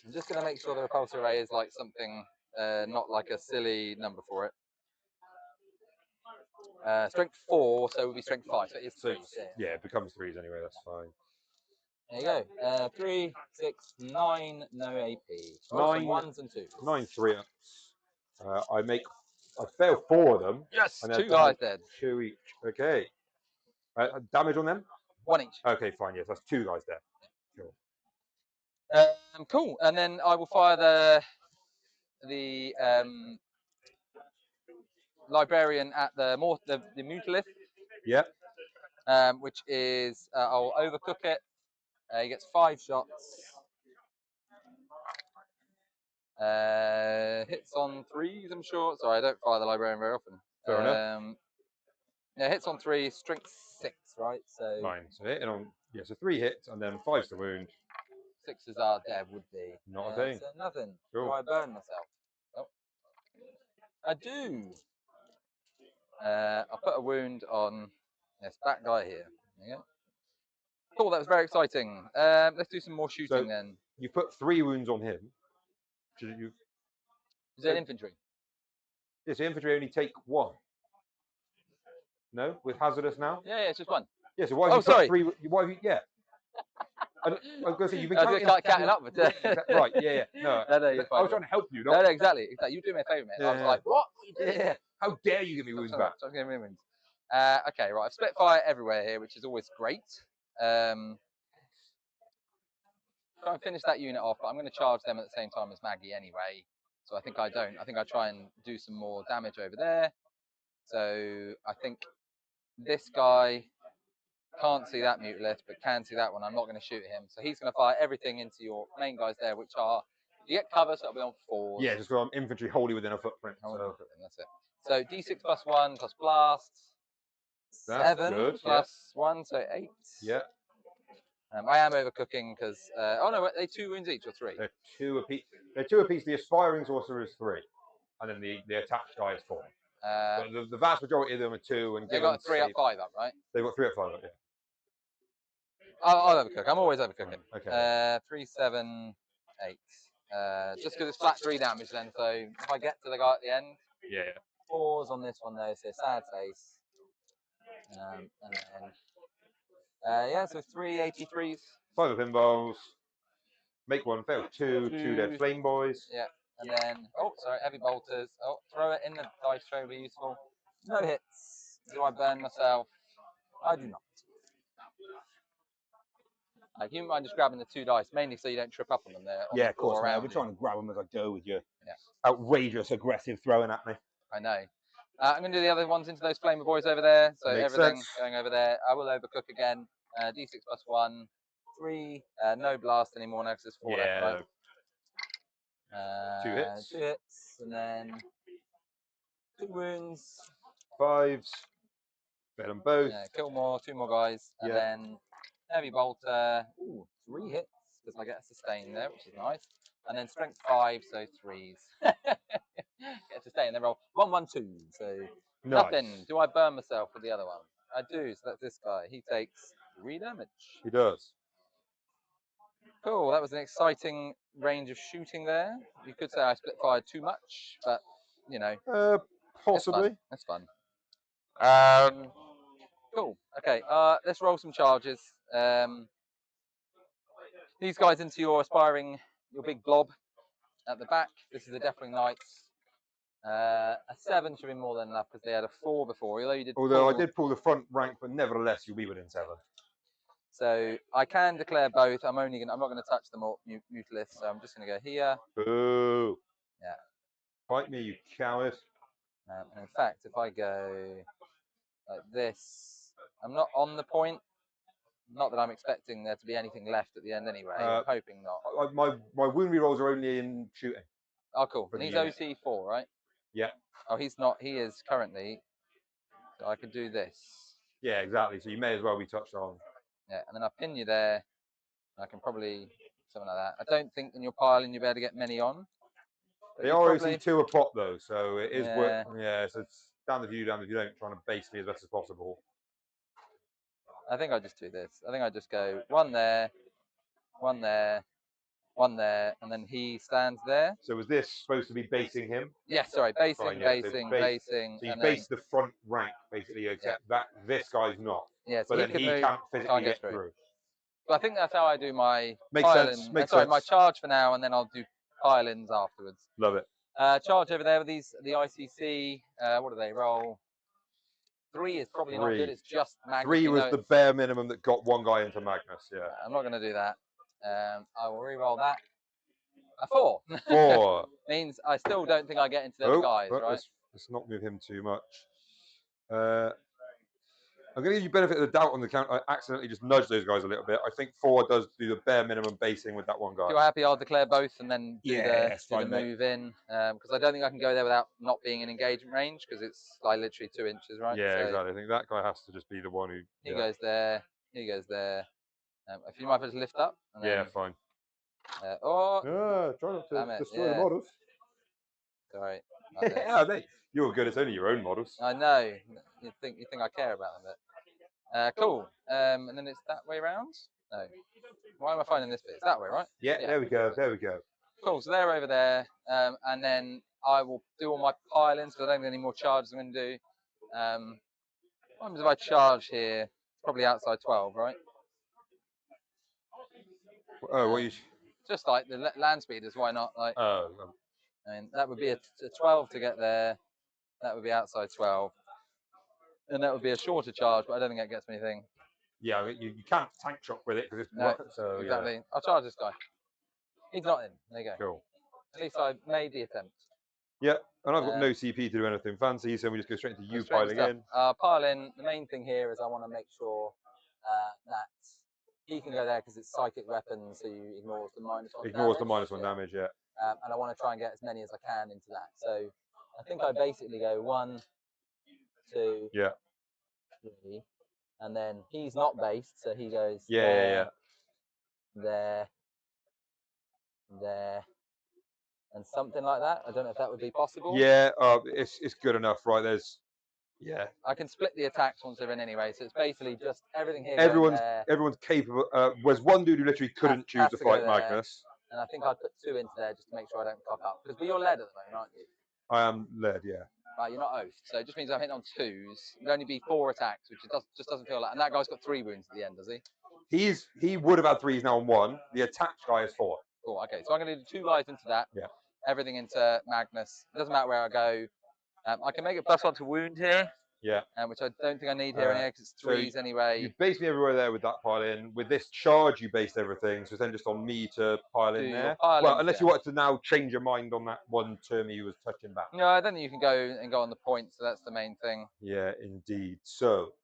I'm just going to make sure the repulsor array is like something, not like a silly number for it. Strength 4, so it would be strength 5. So it is 3. Yeah, it becomes 3s anyway. That's fine. There you go. 3, 6, 9, no AP. 9 1s and 2s. 9 3-ups. I fail 4 of them. Yes, And then 2 guys dead. 2 each. Okay. Damage on them? 1 each. Okay, fine. Yes, that's 2 guys dead. Sure. Cool. And then I will fire the librarian at the mutalith. Yep. Which is I'll overcook it. He gets 5 shots. Hits on 3s, I'm sure. Sorry, I don't fire the librarian very often. Fair enough. Yeah, hits on 3, strength 6, right? So Fine. So hitting on, yeah, so 3 hits and then 5's the wound. 6s are dead, would be. Not a thing. So nothing. Cool. Do I burn myself? Oh. I do. I'll put a wound on this back guy here. There you go. Cool, that was very exciting. Let's do some more shooting then. You put 3 wounds on him. Is it infantry? Yes, infantry only take 1. No, with hazardous now. Yeah, it's just 1. Yeah, so why have you put 3? Why have you? Yeah. I was going to say you've been counting up with right. Yeah. No, no, I was trying to help you. No, exactly. You do me a favour, mate. Yeah. I was like, what? Yeah. How dare you give me wounds back? Stop giving me wounds. Okay, right. I've split fire everywhere here, which is always great. Try and finish that unit off, but I'm going to charge them at the same time as Maggie anyway. So I think I don't. I think I try and do some more damage over there. So I think this guy can't see that mutalith, but can see that one. I'm not going to shoot him. So he's going to fire everything into your main guys there, which are, you get cover, so it'll be on 4s. Yeah, just because I'm infantry wholly within a footprint. That's it. So D6 plus 1 plus blast. That's 7 good, plus 1, so 8. Yeah. I am overcooking because, oh no, are they 2 wounds each or 3? They're 2 apiece. They're 2 apiece. The aspiring sorcerer is 3. And then the attached guy is 4. But the vast majority of them are 2. And they've got 3 up, 5 up, right? They've got 3 up, 5 up, yeah. I'll overcook. I'm always overcooking. Okay. 3, 7, 8. Just because it's flat 3 damage then, so if I get to the guy at the end. Yeah. 4s on this one though, so sad face. And then, yeah, so 3 83s. 5 of pinballs. Make 1 fail. 2 dead flame boys. Yeah. And then, oh, sorry, heavy bolters. Oh, throw it in the dice tray will be useful. No hits. Do I burn myself? I do not. You might mind just grabbing the 2 dice, mainly so you don't trip up on them there. Yeah, of course. I'll be trying to grab them as I go with your outrageous aggressive throwing at me. I know. I'm going to do the other ones into those flamer boys over there. So everything going over there. I will overcook again. D6 plus 1. 3. No blast anymore now because there's 4 left. Right? 2 hits. 2 hits. And then 2 wounds. 5s. Fail them both. Yeah, kill more. 2 more guys. And then heavy bolter. Ooh, 3 hits because I get a sustain there, which is nice. And then strength 5, so 3s. Get a sustain and then roll 1, 1, 2. So nothing. Do I burn myself with the other one? I do. So that's this guy. He takes 3 damage. He does. Cool. That was an exciting range of shooting there. You could say I split fire too much, but you know. Possibly. That's fun. Cool. Okay. Let's roll some charges. These guys into your big blob at the back. This is the Deathwing Knights. A 7 should be more than enough because they had a 4 before. Although I did pull the front rank, but nevertheless you'll be within 7. So I can declare both. I'm not going to touch the mutalith, so I'm just going to go here. Boo! Yeah. Fight me, you coward! And in fact, if I go like this, I'm not on the point. Not that I'm expecting there to be anything left at the end anyway. I'm hoping not. My wound rerolls are only in shooting. Oh, cool. And he's OT 4, right? Yeah. Oh, he's not. He is currently. So I could do this. Yeah, exactly. So you may as well be touched on. Yeah, and then I pin you there. I can probably something like that. I don't think in your piling you'll be able to get many on. They are OT 2 a pop though, so it is worth. Yeah, so it's down the view, don't trying to base me as best as possible. I think I'll just do this. I think I just go 1 there, 1 there, 1 there, and then he stands there. So was this supposed to be basing him? Yes, sorry, basing. So you base the front rank basically, except that this guy's not. Yeah, so but then he can't physically get through. But I think that's how I do my Makes sense. my charge for now, and then I'll do pile-ins afterwards. Love it. Charge over there with the ICC. What do they roll? 3 is probably not good. It's just Magnus. 3 was the bare minimum that got one guy into Magnus. Yeah. I'm not going to do that. I will re-roll that. A 4. 4 means I still don't think I get into those guys, right? Let's not move him too much. I'm going to give you benefit of the doubt on the count. I accidentally just nudged those guys a little bit. I think 4 does do the bare minimum basing with that one guy. If you're happy, I'll declare both and then do the move in. Because I don't think I can go there without not being in engagement range, because it's like literally 2 inches, right? Yeah, so exactly. I think that guy has to just be the one who... He goes there. He goes there. If you might just lift up. And then, fine. Try not to destroy the models. Sorry. You're good. It's only your own models. I know. You think I care about them, but cool. And then it's that way around. No. Why am I finding this bit? It's that way, right? Yeah. There we go. There we go. Cool. So they're over there, and then I will do all my pile-ins because I don't have any more charges I'm going to do. What happens if I charge here? Probably outside 12, right? Oh, what you? Just like the land speeders. Why not? Like. I mean, that would be a 12 to get there. That would be outside 12. And that would be a shorter charge, but I don't think that gets me anything. Yeah, you can't tank shock with it because it's so exactly. Yeah. I'll charge this guy. He's not in. There you go. Cool. At least I made the attempt. Yeah, and I've got no CP to do anything fancy, so we just go straight into you piling in. Pile in. The main thing here is I want to make sure that he can go there because it's psychic weapons, so you ignores the -1 Ignores the -1 damage, yeah. And I want to try and get as many as I can into that. So I think I basically go 1, 2, 3, and then he's not based, so he goes there, and something like that. I don't know if that would be possible. Yeah, it's good enough, right? I can split the attacks once they're in anyway, so it's basically just everything here. Everyone's capable. There's one dude who literally couldn't choose to fight Magnus. And I think I'd put 2 into there just to make sure I don't cock up. Because you're led at the moment, aren't you? I am led, yeah. Right, you're not oathed, so it just means I'm hitting on 2s. It'd only be 4 attacks, which just doesn't feel like. And that guy's got 3 wounds at the end, does he? He would have had 3s now on 1. The attack guy is 4. Cool. Okay, so I'm going to do 2 guys into that. Yeah. Everything into Magnus. It doesn't matter where I go. I can make it +1 to wound here. Yeah. Which I don't think I need here anyway, because it's 3s anyway. You based me everywhere there with that pile in. With this charge, you based everything, so it's then just on me to pile in there. Unless you wanted to now change your mind on that one term you was touching back. No, I don't think you can go on the points, so that's the main thing. Yeah, indeed. So,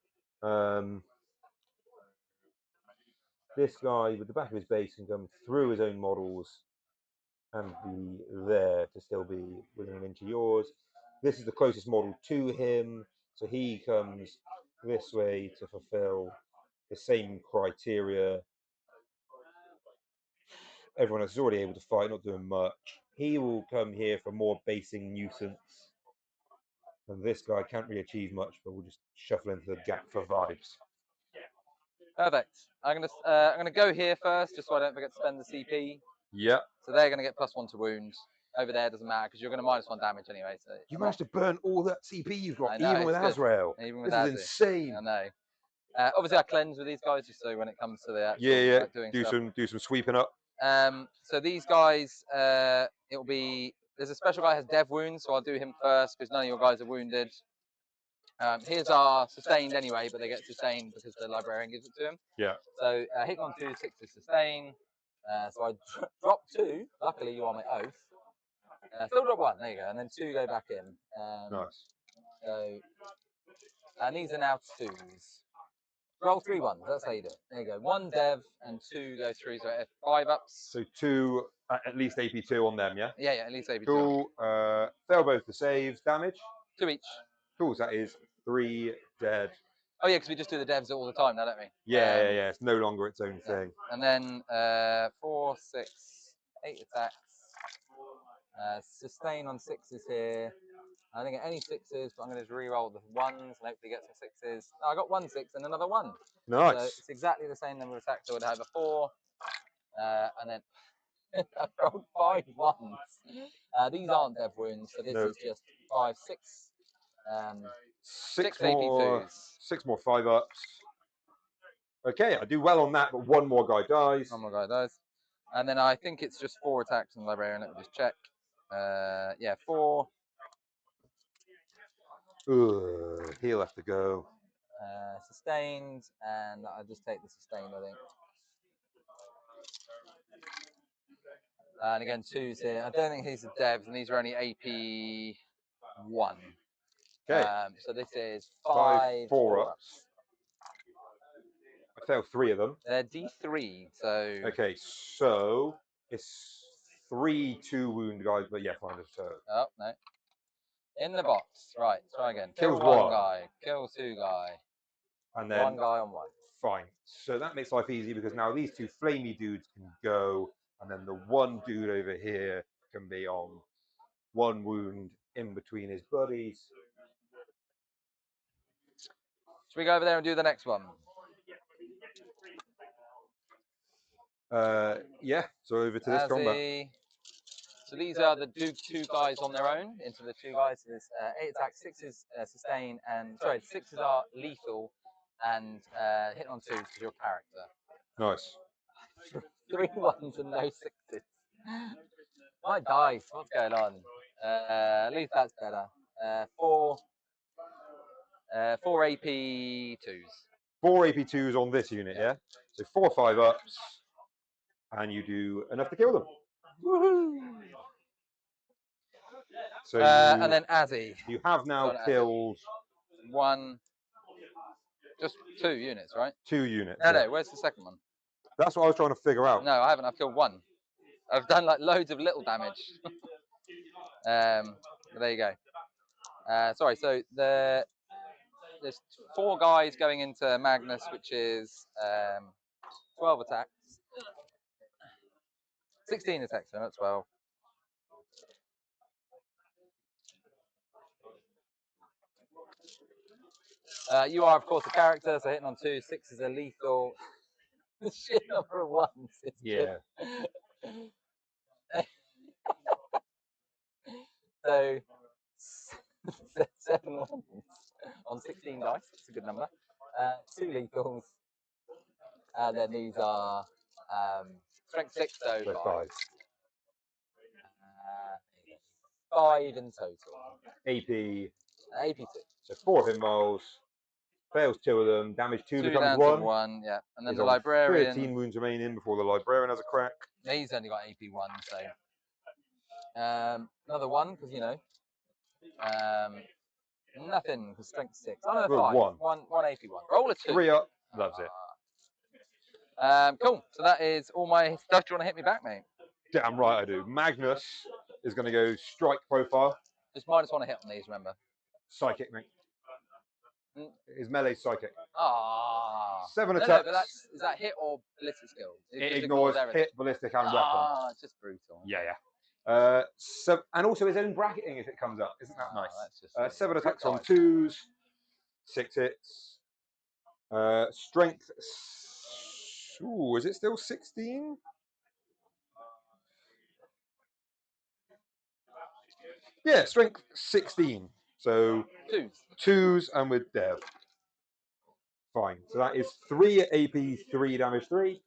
this guy with the back of his base can come through his own models and be there to still be within an inch of yours. This is the closest model to him. So he comes this way to fulfill the same criteria. Everyone else is already able to fight, not doing much. He will come here for more basing nuisance. And this guy can't really achieve much, but we'll just shuffle into the gap for vibes. Perfect. I'm gonna go here first, just so I don't forget to spend the CP. Yeah. So they're gonna get +1 to wound. Over there doesn't matter because you're going to -1 damage anyway. So you managed to burn all that CP you've got, even with Azrael. Even with this is insane. I know. Obviously, I cleanse with these guys just so when it comes to the actual, like, doing do some sweeping up. So these guys, it'll be there's a special guy who has dev wounds, so I'll do him first because none of your guys are wounded. His are sustained anyway, but they get sustained because the librarian gives it to him. Yeah. So hit on 2, 6 to sustain. So I drop 2. Luckily, you are my oath. Still drop 1, there you go, and then 2 go back in. Nice. So, and these are now 2s. Roll 3 1s, that's how you do it. There you go, 1 dev and 2 go through, so 5 ups. So 2, at least AP2 on them, yeah? Yeah, at least AP2. Cool. Fail both the saves, damage? 2 each. Cool, so that is 3 dead. Oh yeah, because we just do the devs all the time now, don't we? Yeah. It's no longer its own thing. And then 4, 6, 8 attacks. Sustain on 6s here. I didn't get any 6s, but I'm going to just re-roll the 1s and hopefully get some 6s. Oh, I got 1 6 and another 1. Nice. So it's exactly the same number of attacks I would have had before. And then I rolled 5 1s. These aren't dev wounds, so this is just 5 6. 6 AP2s. 6 more 5 ups. Okay, I do well on that, but 1 more guy dies. 1 more guy dies. And then I think it's just 4 attacks on the librarian. Let me just check. Yeah, 4. He'll have to go. Sustained, and I'll just take the sustained, I think. And again, 2's here. I don't think these are devs, and these are only AP 1. Okay. So this is 5 5 4-ups. I failed 3 of them. They're D3, so. Okay, so it's 3 2 wound guys, but yeah, fine. So. Oh no. In the box, right? Try again. Kills Kill 1 1. guy. Kill 2 guy. And then 1 guy on 1. Fine. So that makes life easy because now these 2 flamey dudes can go, and then the 1 dude over here can be on 1 wound in between his buddies. Should we go over there and do the next one? Yeah. So over to this combat. So these are the 2 guys on their own into the 2 guys. There's 8 attacks, 6 is sustain, and sorry, 6 are lethal, and hit on 2 is your character. Nice. 3 1s and no 6s. My dice, what's going on? At least that's better. 4 AP 2s. 4 AP 2s on this unit, yeah? So 4 5-ups, and you do enough to kill them. Woohoo! So and then Azzy. You have now killed 1, just 2 units, right? 2 units. No, where's the second one? That's what I was trying to figure out. No, I haven't. I've killed 1. I've done like loads of little damage. There you go. Sorry, so there's 4 guys going into Magnus, which is 12 attacks. 16 attacks, so not 12. You are, of course, a character, so hitting on 2, 6 is a lethal. The shit number of 1s. Yeah. So 7 1s on 16 dice. It's a good number. 2 lethals, and then these are strength 6, so 5. 5 in total. AP 2. So 4 hit rolls. Fails 2 of them. Damage 2 becomes down 1. To 1, yeah. And then He's the on librarian. 13 wounds remaining before the librarian has a crack. Yeah, he's only got AP 1, so. Another 1, because, you know. Nothing, because strength 6. Oh, no, 5. 1 AP 1. Roll a 2. 3 up. Loves it. Cool. So that is all my stuff. Do you want to hit me back, mate? Damn right I do. Magnus is going to go strike profile. Just -1 hit on these, remember. Psychic, mate. His melee psychic. Ah. 7 attacks. No, but is that hit or ballistic skill? It ignores hit, ballistic, and weapon. Ah, it's just brutal. Yeah. And also his own bracketing if it comes up. Isn't that nice? That's just 7 attacks on 2s. 6 hits. Strength. Ooh, is it still 16? Yeah, strength 16. So 2s and with dev. Fine. So that is 3 AP 3 damage 3.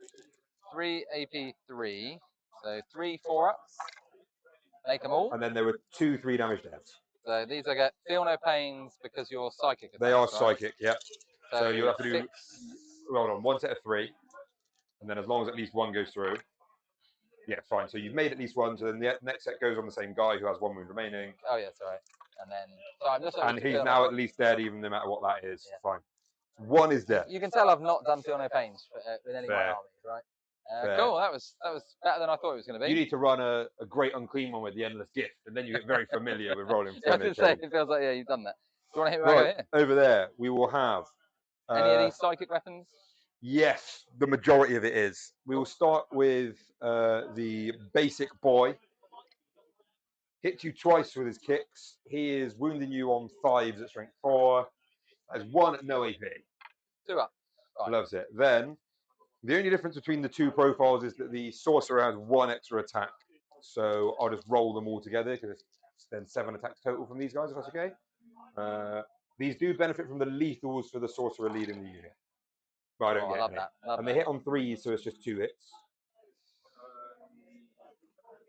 3 AP 3. So 3 4-ups. Make them all. And then there were 2 3 damage devs. So these I get feel no pains because you're psychic. They are right? psychic, yeah. So you'll have to do 6. Hold on, 1 set of 3. And then as long as at least 1 goes through. Yeah, fine. So you've made at least 1, so then the next set goes on the same guy who has 1 wound remaining. Oh yeah, sorry. And then and he's now at least dead, even no matter what that is. Yeah. Fine. 1 is dead. You can tell I've not done feel no pains with any of my armies, right? Cool. That was better than I thought it was going to be. You need to run a great unclean one with the endless gift, and then you get very familiar with rolling. I was going to say, it feels like you've done that. Do you want to hit me back over here? Over there, we will have any of these psychic weapons. Yes, the majority of it is. We will start with the basic boy. Hits you twice with his kicks. He is wounding you on 5s at strength 4. Has 1 at no AP. 2 up. Fine. Loves it. Then, the only difference between the 2 profiles is that the sorcerer has 1 extra attack. So I'll just roll them all together because it's then 7 attacks total from these guys, if that's okay. These do benefit from the lethals for the sorcerer leading the unit. But I don't get any. And they hit on 3s, so it's just 2 hits.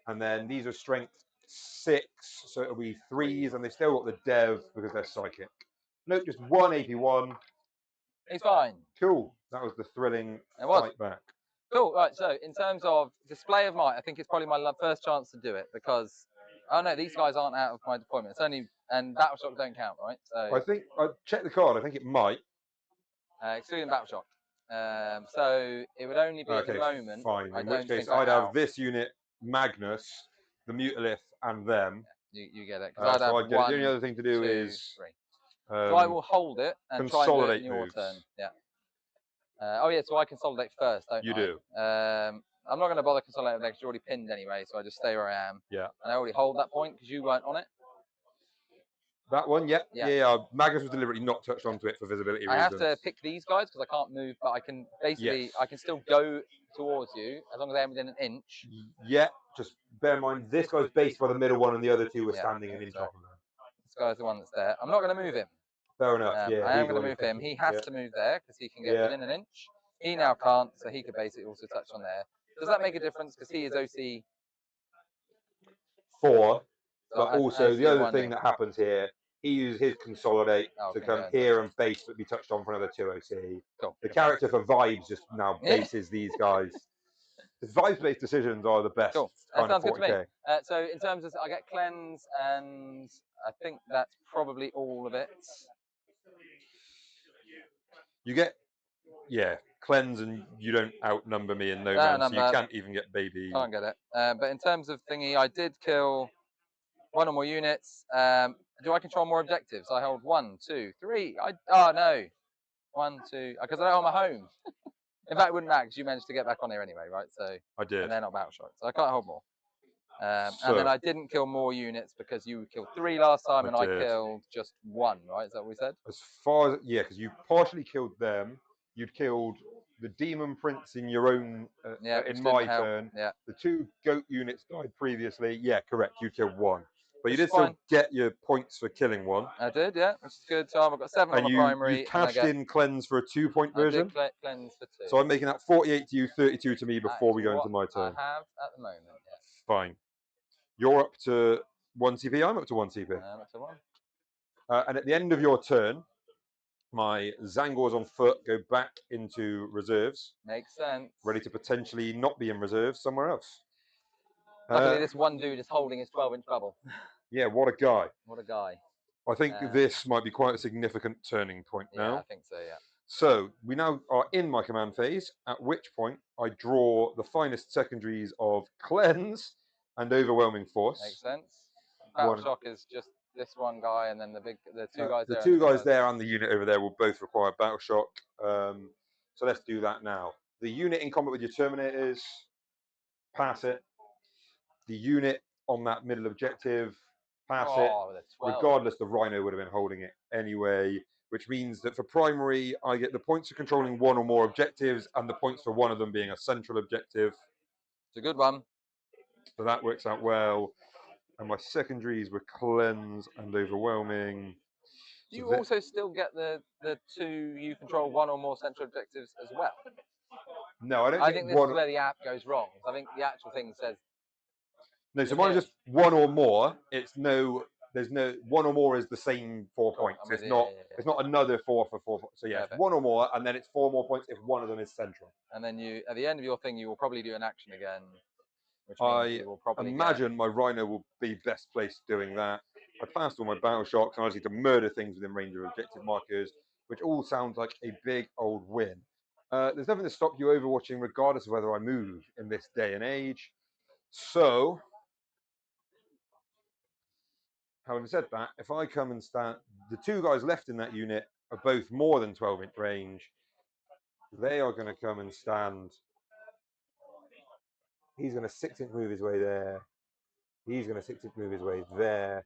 And then these are strength 6, so it'll be 3s, and they still got the dev because they're psychic. Nope, just 1 AP1. He's fine. Cool. That was the thrilling fight back. Cool. Right. So in terms of display of might, I think it's probably my first chance to do it because no, these guys aren't out of my deployment. It's only and battle shock don't count, right? So I think I checked the card. I think it might. Excluding battle shock. So it would only be at the moment. Fine. In which case, I'd have this unit, Magnus, the Mutalith, and them. Yeah, you get it. Because so the only other thing to do 2, is 3. So I will hold it and try and do it in your turn. Yeah. Oh yeah, so I consolidate first, don't I? You do. I'm not going to bother consolidating because you're already pinned anyway, so I just stay where I am. Yeah. And I already hold that point because you weren't on it. That one, yeah. Magnus was deliberately not touched onto it for visibility reasons. I have to pick these guys because I can't move, but I can basically, I can still go towards you as long as I'm within an inch. Yeah, just bear in mind, this guy's based by the middle one and the other 2 were standing an inch off of them. This guy's the one that's there. I'm not going to move him. Fair enough, I am going to move him. He has to move there because he can get within an inch. He now can't, so he could basically also touch on there. Does that make a difference? Because he is OC 4, but also the other thing that happens here, he uses his consolidate to come here and base, but be touched on for another 2 OC. Cool. The character for vibes just now bases these guys. The vibes-based decisions are the best. Cool. That sounds good to me. So in terms of, I get cleanse, and I think that's probably all of it. You get, cleanse, and you don't outnumber me in no man, so you can't even get baby. Can't get it. But in terms of thingy, I did kill 1 or more units. Do I control more objectives? I hold 1, 2, 3. Oh no, 1, 2, because I don't hold my home. In fact, it wouldn't matter because you managed to get back on here anyway, right? So I did. And they're not battle shock, so I can't hold more. And then I didn't kill more units because you killed 3 last time, and I killed just 1, right? Is that what we said? As far as because you partially killed them. You'd killed the Demon Prince in your own in my turn. Yeah. The 2 goat units died previously. Yeah, correct. You killed 1, but you did still get your points for killing 1. I did, yeah, which is good. So I've got 7 on the primary. You cashed in cleanse for a 2-point version. I did cleanse for 2. So I'm making that 48 to you, 32 to me before we go into my turn. I have at the moment. Yeah. Fine. You're up to 1 CP. I'm up to 1 CP. I'm up to 1. And at the end of your turn, my Zangors on foot go back into reserves. Makes sense. Ready to potentially not be in reserve somewhere else. Luckily, this one dude is holding his 12-inch bubble. Yeah, what a guy. What a guy. I think this might be quite a significant turning point now. Yeah, I think so, yeah. So we now are in my command phase, at which point I draw the finest secondaries of Cleanse and Overwhelming Force. Makes sense. Battle shock is just this one guy, and then the 2 guys there. The 2 guys there and the unit over there will both require battle shock. So let's do that now. The unit in combat with your Terminators, pass it. The unit on that middle objective, pass it. Regardless, the Rhino would have been holding it anyway, which means that for primary, I get the points for controlling 1 or more objectives and the points for one of them being a central objective. It's a good one. So that works out well. And my secondaries were Cleanse and Overwhelming. Do you also still get the 2 you control 1 or more central objectives as well? No, I don't. I think this is where the app goes wrong. I think the actual thing says. No, so mine is just 1 or more. There's no 1 or more is the same 4 points. It's not. It's not another 4 for 4. So yeah, it's 1 or more, and then it's 4 more points if one of them is central. And then you, at the end of your thing, you will probably do an action again. Which I imagine my Rhino will be best placed doing that. I passed all my battle shocks, and I just need to murder things within range of objective markers, which all sounds like a big old win. There's nothing to stop you overwatching, regardless of whether I move in this day and age. So, having said that, if I come and stand, the 2 guys left in that unit are both more than 12-inch range. They are going to come and stand. He's going to 6-inch move his way there. He's going to 6-inch move his way there.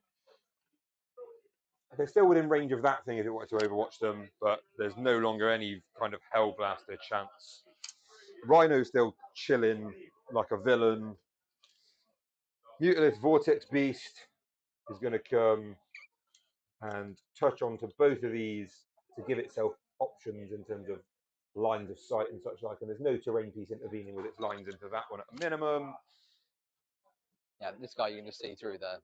They're still within range of that thing if it wanted to overwatch them, but there's no longer any kind of Hellblaster chance. Rhino's still chilling like a villain. Mutalith Vortex Beast is going to come and touch onto both of these to give itself options in terms of lines of sight and such like, and there's no terrain piece intervening with its lines into that one at a minimum. Yeah, this guy you can just see through the.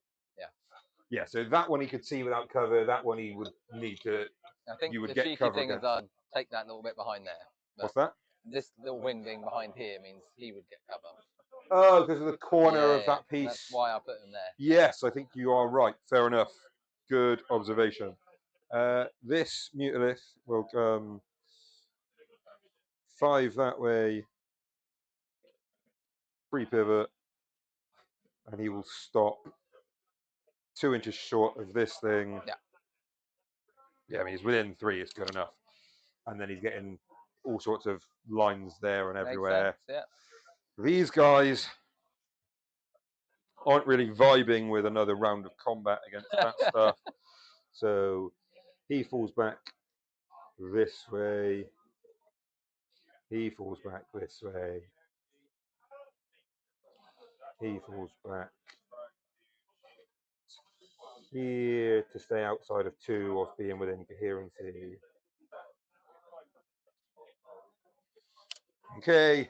Yeah, so that one he could see without cover. That one he would need to. I think You would the get cheeky cover thing is against. I'd take that little bit behind there. What's that? This little wing being behind here means he would get cover. Oh, because of the corner of that piece. That's why I put him there. Yes, I think you are right. Fair enough. Good observation. This Mutilith will come 5 that way, 3 pivot, and he will stop 2 inches short of this thing. Yeah. Yeah, I mean, he's within 3, it's good enough. And then he's getting all sorts of lines there and everywhere. Makes sense, yeah. These guys aren't really vibing with another round of combat against that stuff. So he falls back this way. He falls back this way. He falls back here to stay outside of 2 whilst being within coherency. Okay.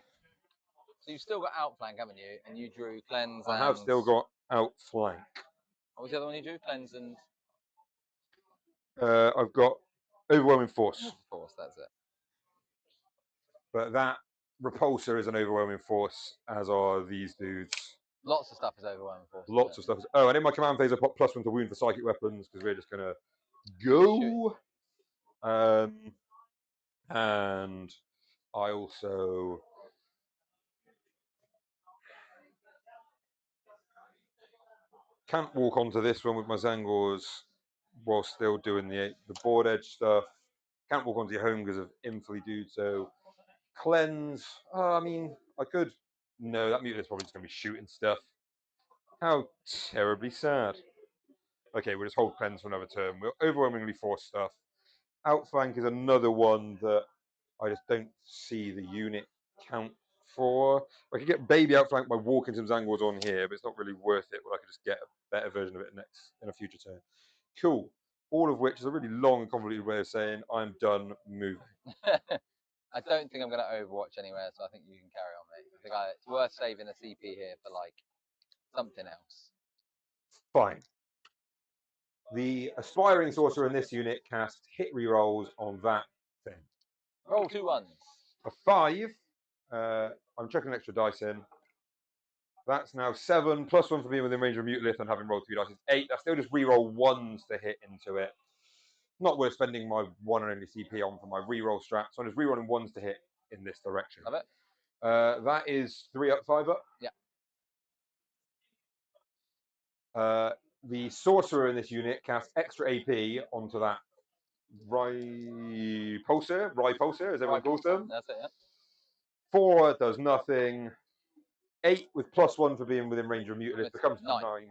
So you've still got outflank, haven't you? And you drew cleanse. I have still got outflank. What was the other one you drew? Cleanse and. I've got overwhelming force. Force, that's it. But that repulsor is an overwhelming force, as are these dudes. Lots of stuff is overwhelming force. Lots of stuff. Oh, and in my command phase, I put +1 to wound for psychic weapons because we're just gonna go. And I also can't walk onto this one with my Zangors while still doing the board edge stuff. Can't walk onto your home because of Infly dude. So cleanse. I mean, I could. No, that mutant is probably just going to be shooting stuff. How terribly sad. Okay, we'll just hold cleanse for another turn. We'll overwhelmingly force stuff. Outflank is another one that I just don't see the unit count for. I could get baby outflank by walking some Zangors on here, but it's not really worth it when I could just get a better version of it in a future turn. Cool. All of which is a really long and convoluted way of saying I'm done moving. I don't think I'm going to Overwatch anywhere, so I think you can carry on, mate. I think it's worth saving a CP here for like something else. Fine. The aspiring sorcerer in this unit casts hit rerolls on that thing. Roll 2 1s. A 5. I'm chucking an extra dice in. That's now 7 +1 for being within range of Mutilith and having rolled 2 dice is 8. I still just reroll 1s to hit into it. Not worth spending my 1 and only CP on for my reroll strat. So I'm just rerolling 1s to hit in this direction. Love it. That is 3 up, 5 up. Yeah. The sorcerer in this unit casts extra AP onto that Repulsor, as everyone calls them. That's it, yeah. 4 does nothing. 8 with +1 for being within range of Mutilith becomes 9.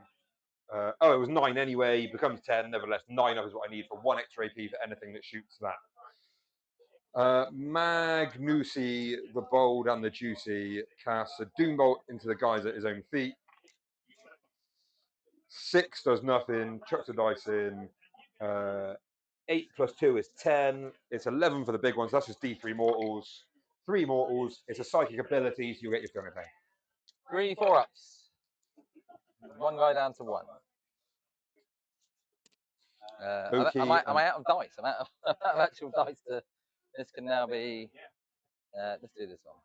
It was 9 anyway, becomes 10. Nevertheless, 9 up is what I need for 1 extra AP for anything that shoots that. Magnusi, the bold and the juicy, casts a Doombolt into the guys at his own feet. 6 does nothing, chucks a dice in. 8 + 2 is 10. It's 11 for the big ones. That's just D3 mortals. 3 mortals. It's a psychic ability, so you'll get your stunning pain. 3 4-ups. 1 guy down to 1. Okay, am I out of dice? I'm out of actual dice. This can now be. Let's do this one.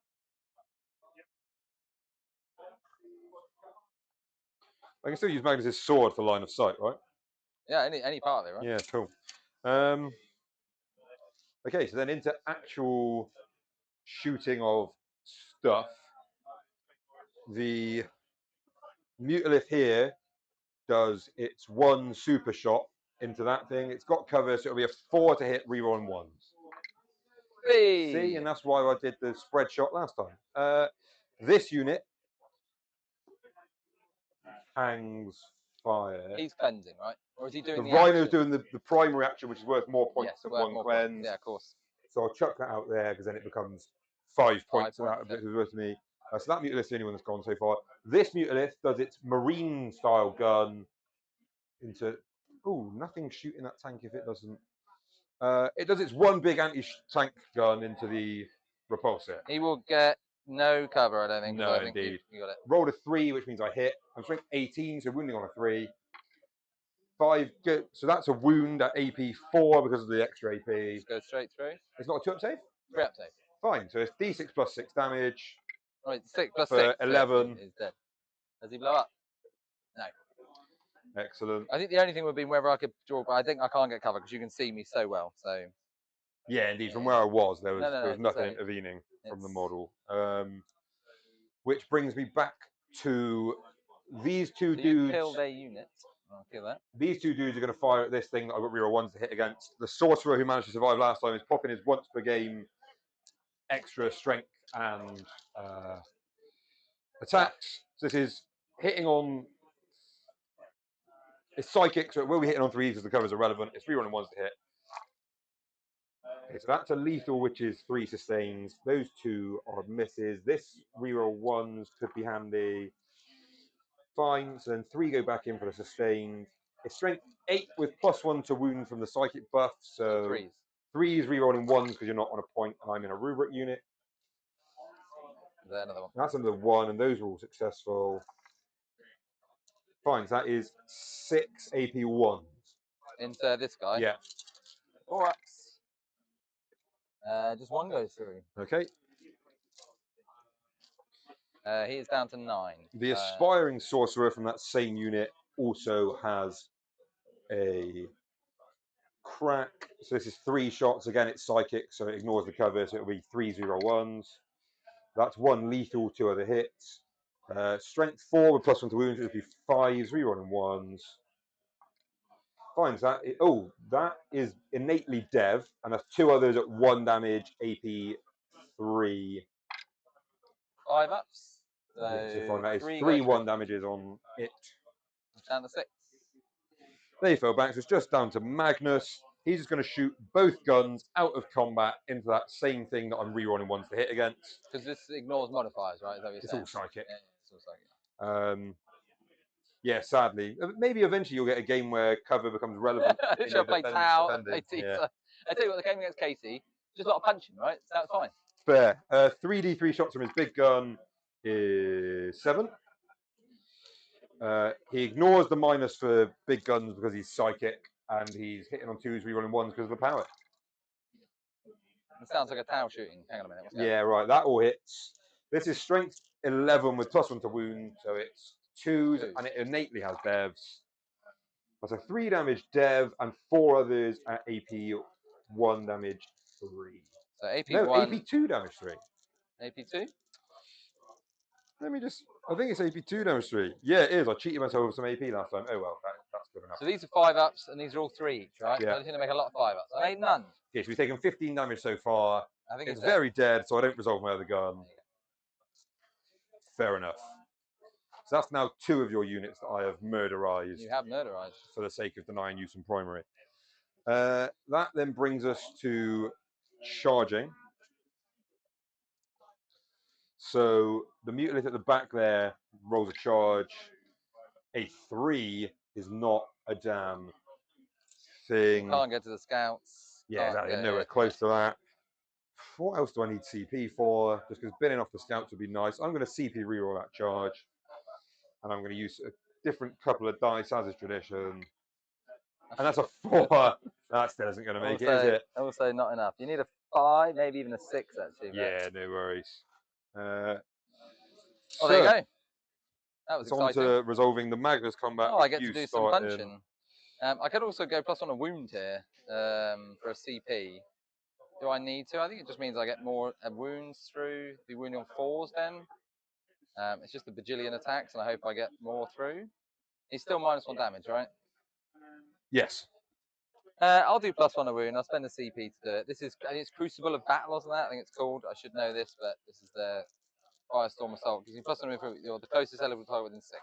I can still use Magnus's sword for line of sight, right? Yeah, any part of it, right? Yeah, cool. Okay, so then into actual shooting of stuff. The Mutilith here does its 1 super shot into that thing. It's got cover, so it'll be a 4 to hit, rerolling 1s. Hey. See, and that's why I did the spread shot last time. This unit hangs fire. He's cleansing, right? Or is he doing the Rhino's doing the primary action, which is worth more points than 1 cleanse. Yeah, of course. So I'll chuck that out there because then it becomes 5 points. So that is worth to me. So that Mutilith is the only one that's gone so far. This Mutilith does its marine style gun into. Ooh, nothing shooting that tank if it doesn't. It does its 1 big anti-tank gun into the repulsor. He will get No cover, I don't think. No, I think indeed. you got it. Rolled a 3, which means I hit. I'm strength 18, so wounding on a 3. 5, good. So that's a wound at AP 4 because of the extra AP. Just go straight through. It's not a 2-up save? 3-up save. Fine, so it's D6 plus 6 damage. Right, 6 plus For 6. 11. Is dead. Does he blow up? No. Excellent. I think the only thing would be whether I could draw, but I think I can't get cover because you can see me so well. So. Yeah, indeed. From where I was, there was, No, there was nothing intervening from the model. Which brings me back to these two dudes. You kill their units. I'll kill that. These two dudes are going to fire at this thing that I've got reroll 1s to hit against. The sorcerer who managed to survive last time is popping his once per game extra strength and attacks. So this is hitting on. It's psychic, so it will be hitting on 3s as the covers are relevant. It's rerolling 1s to hit. Okay, so that's a lethal, which is 3 sustains. Those 2 are misses. This reroll 1s could be handy. Fine, so then 3 go back in for the sustained. It's strength 8 with +1 to wound from the psychic buff. So 3s rerolling 1s because you're not on a point and I'm in a rubric unit. Is there another one? That's another 1, and those are all successful. Fine, so that is 6 AP 1s. Into this guy? Yeah. 4-ups. Just 1 goes through. Okay. He is down to 9. The aspiring sorcerer from that same unit also has a crack. So this is 3 shots. Again, it's psychic, so it ignores the cover, so it'll be 3 0-1s. That's 1 lethal, 2 other hits. Strength 4 with +1 to wounds, it'll be 5s, rerolling 1s. Fine, so that is innately dev, and that's 2 others at 1 damage, AP 3. 5-ups. So fine, that is 3 1 damages on it. Down to 6. They fell back, so it's just down to Magnus. He's just going to shoot both guns out of combat into that same thing that I'm rerolling 1s to hit against. Because this ignores modifiers, right? Is that what you're It's saying? all psychic. Yeah, it's all psychic. Yeah, sadly. Maybe eventually you'll get a game where cover becomes relevant. Should play Tau. I tell you what, the game against Casey, just a lot of punching, right? So that's fine. Fair. 3d3 shots from his big gun is 7. He ignores the minus for big guns because he's psychic, and he's hitting on 2s, rerolling 1s because of the power. It sounds like a Tau shooting. Hang on a minute. Yeah, right. That all hits. This is strength 11 with +1 to wound, so it's 2s, and it innately has devs. That's a 3 damage dev and 4 others at AP 1 damage 3. So AP no, 1. AP 2 damage 3. AP 2? Let me just. I think it's AP 2 damage 3. Yeah, it is. I cheated myself with some AP last time. Oh well, that's good enough. So these are 5-ups, and these are all 3 each, right? Yeah. So I think they make a lot of 5-ups. I made none. Okay, so we've taken 15 damage so far. I think it's very dead, so I don't resolve my other gun. Fair enough. So that's now 2 of your units that I have murderized. You have murderized. For the sake of denying you some primary. That then brings us to charging. So the mutilate at the back there rolls a charge. A 3 is not a damn thing. You can't get to the scouts. Yeah, exactly. Nowhere close to that. What else do I need CP for? Just because binning off the scouts would be nice. I'm going to CP reroll that charge. And I'm going to use a different couple of dice as is tradition. And that's a 4. That still isn't going to make it, is it? Also not enough. You need a 5, maybe even a 6 actually. Yeah, no worries. There you go. That was exciting. On to resolving the Magnus combat. Oh, I get to do some punching. I could also go +1 a wound here for a CP. Do I need to? I think it just means I get more wounds through. Be wounding on 4s then. It's just a bajillion attacks, and I hope I get more through. He's still -1 damage, right? Yes. I'll do +1 a wound. I'll spend the CP to do it. It's Crucible of Battle, isn't that? I think it's called. I should know this, but this is the Firestorm Assault. Gives you +1 move for the closest eligible target within 6.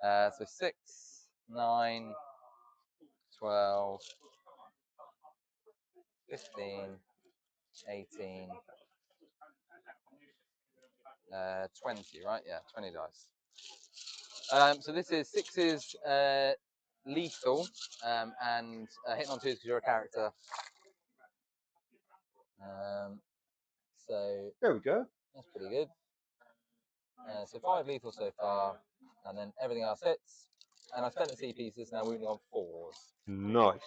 So 6, 9, 12, 15, 18, 20, right? Yeah, 20 dice. So this is 6's lethal and hitting on 2s because you're a character. So there we go. That's pretty good. So 5 lethal so far, and then everything else hits. And I spent the C pieces, now wounding on 4s. Nice.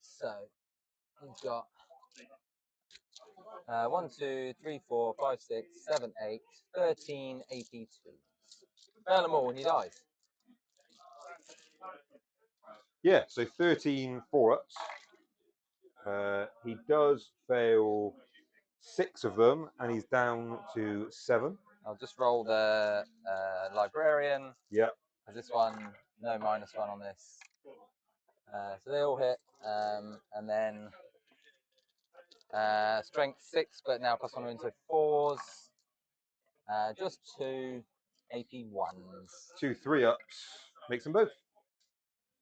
So we've got 1, 2, 3, 4, 5, 6, 7, 8, 13 AP2s. Fail them all when he dies. Yeah, so 13 4-ups. He does fail 6 of them, and he's down to 7. I'll just roll the Librarian. Yep. Because this one, no -1 on this. So they all hit. And then strength 6, but now +1 into 4s. Just 2 AP1s. 2 3-ups. Makes them both.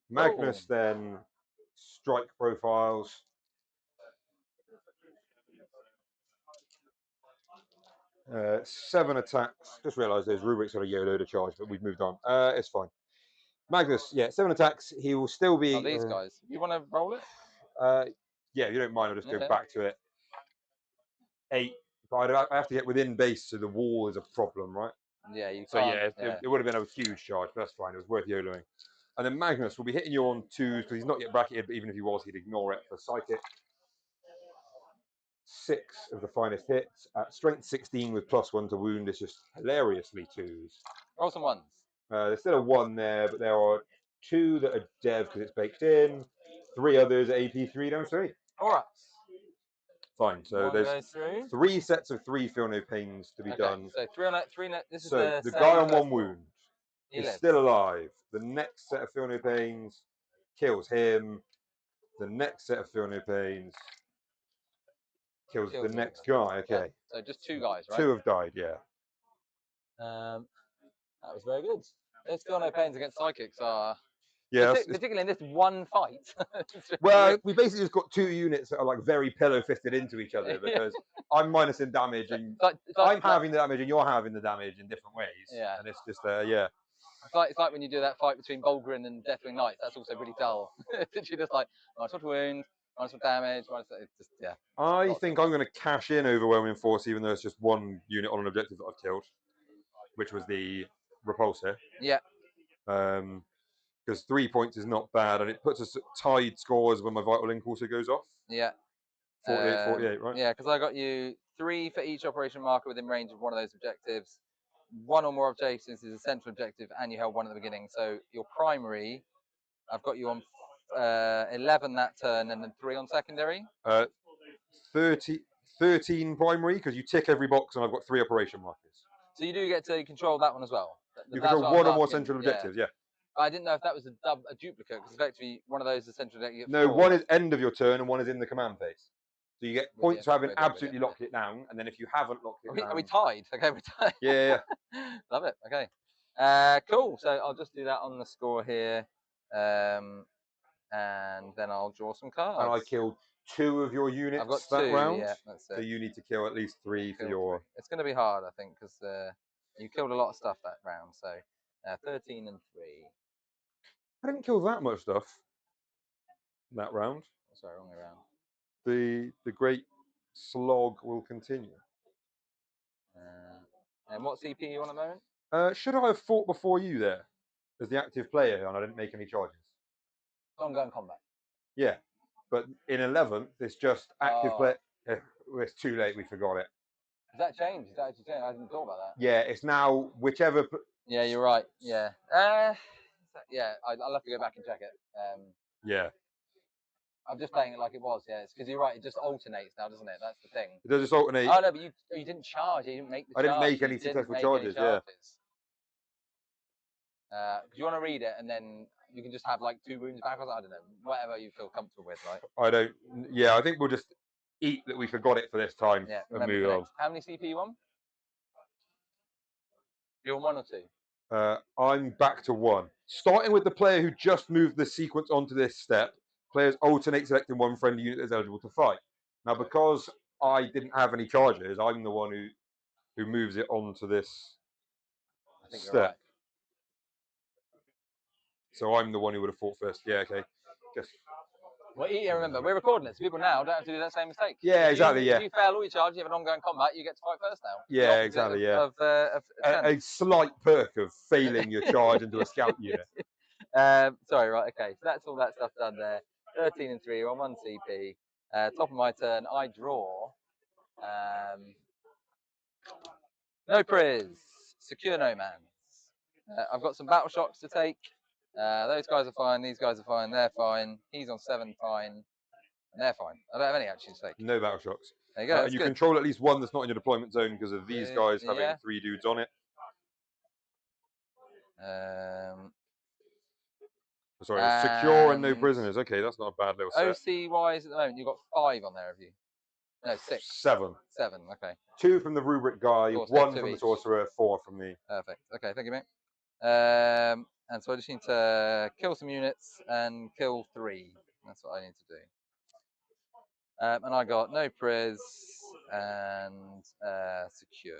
Magnus then strike profiles. Uh, 7 attacks. Just realised there's rubrics on a YOLO to charge, but we've moved on. It's fine. Magnus, yeah, 7 attacks. He will still be. Oh, these guys. You want to roll it? Yeah, if you don't mind, I'll just go Okay. back to it. 8. But I have to get within base, so the wall is a problem, right? Yeah, you So can't. yeah, it would have been a huge charge, but that's fine. It was worth YOLOing. And then Magnus will be hitting you on 2s because he's not yet bracketed, but even if he was, he'd ignore it for psychic. 6 of the finest hits at strength 16 with +1 to wound. It's just hilariously 2s. Roll some 1s. There's still a 1 there, but there are 2 that are dev because it's baked in. 3 others at AP3 down 3. All right. Fine. So One there's goes through. 3 sets of 3 feel no pains to be done. So 3 on that. 3. This is So the guy on same 1 wound He is lives. still alive. The next set of feel no pains kills him. The next set of feel no pains kills the next guy. Okay. Yeah. So just 2 guys, right? 2 have died. Yeah. That was very good. Those feel no pains against psychics are. Yeah. Particularly in this one fight. Well, we basically just got 2 units that are like very pillow fisted into each other because I'm minusing damage and I'm having the damage and you're having the damage in different ways. Yeah. And it's just yeah. It's like when you do that fight between Bulgrin and Deathwing Knights. That's also really dull. You're just like -1 wound, -1 damage, it's just yeah. I think I'm going to cash in overwhelming force, even though it's just 1 unit on an objective that I've killed, which was the repulsor. Yeah. Because 3 points is not bad, and it puts us at tied scores when my vital link also goes off. Yeah. 48, right? Yeah, because I got you 3 for each operation marker within range of one of those objectives. 1 or more objectives is a central objective, and you held 1 at the beginning. So your primary, I've got you on 11 that turn, and then 3 on secondary. 13 primary, because you tick every box, and I've got 3 operation markers. So you do get to control that one as well. You control 1 or more central objectives, yeah. I didn't know if that was a duplicate, because effectively one of those is central objective. No, 1 is end of your turn, and 1 is in the command phase. So you get points for having absolutely locked it down, and then if you haven't locked it down... Are we tied? Okay, we're tied. Yeah. Love it. Okay. Cool. So I'll just do that on the score here. And then I'll draw some cards. And I killed 2 of your units I've got that 2, round. Yeah, that's it. So you need to kill at least 3 for your... It's going to be hard, I think, because you killed a lot of stuff that round. So 13 and 3. I didn't kill that much stuff that round. Sorry, wrong way around. The great slog will continue. And what CP are you on at the moment? Should I have fought before you there as the active player and I didn't make any charges? Ongoing combat. Yeah, but in 11th, it's just active play. It's too late. We forgot it. Has that changed? Has that actually changed? I didn't thought about that. Yeah, it's now whichever. Yeah, you're right. Yeah. Yeah, I'll have to go back and check it. Yeah. I'm just playing it like it was. Yeah, it's because you're right. It just alternates now, doesn't it? That's the thing. It does just alternate. Oh no, but you didn't charge. You didn't make the. I didn't make any successful charges. Yeah. Because you want to read it and then you can just have like 2 wounds backwards. I don't know, whatever you feel comfortable with, right? I don't. Yeah, I think we'll just eat that we forgot it for this time and move on. How many CP you on? You're on 1 or 2? I'm back to 1. Starting with the player who just moved the sequence onto this step, players alternate selecting 1 friendly unit that's eligible to fight. Now, because I didn't have any charges, I'm the one who moves it onto this step. You're right. So I'm the one who would have fought first. Yeah, okay. Well, remember, we're recording this. People now don't have to do that same mistake. Yeah, exactly. If you fail all your charges, you have an ongoing combat, you get to fight first now. Yeah, exactly. Yeah. A slight perk of failing your charge into a scout unit. Sorry, right, okay. So that's all that stuff done there. 13 and 3, we're on 1 CP. Top of my turn, I draw. No Priz, secure no mans. I've got some battle shocks to take. Those guys are fine, these guys are fine, they're fine. He's on 7, fine. And they're fine. I don't have any actions to take. No battle shocks. There you go. And you control at least one that's not in your deployment zone because of these guys having 3 dudes on it. Sorry, secure and no prisoners. Okay, that's not a bad little set. OC wise at the moment, you've got 5 on there, have you? No, 6. 7. 7, okay. 2 from the rubric guy, 1 from the sorcerer, 4 from me. Perfect. Okay, thank you, mate. And so I just need to kill some units and kill 3. That's what I need to do. And I got no priz and secure.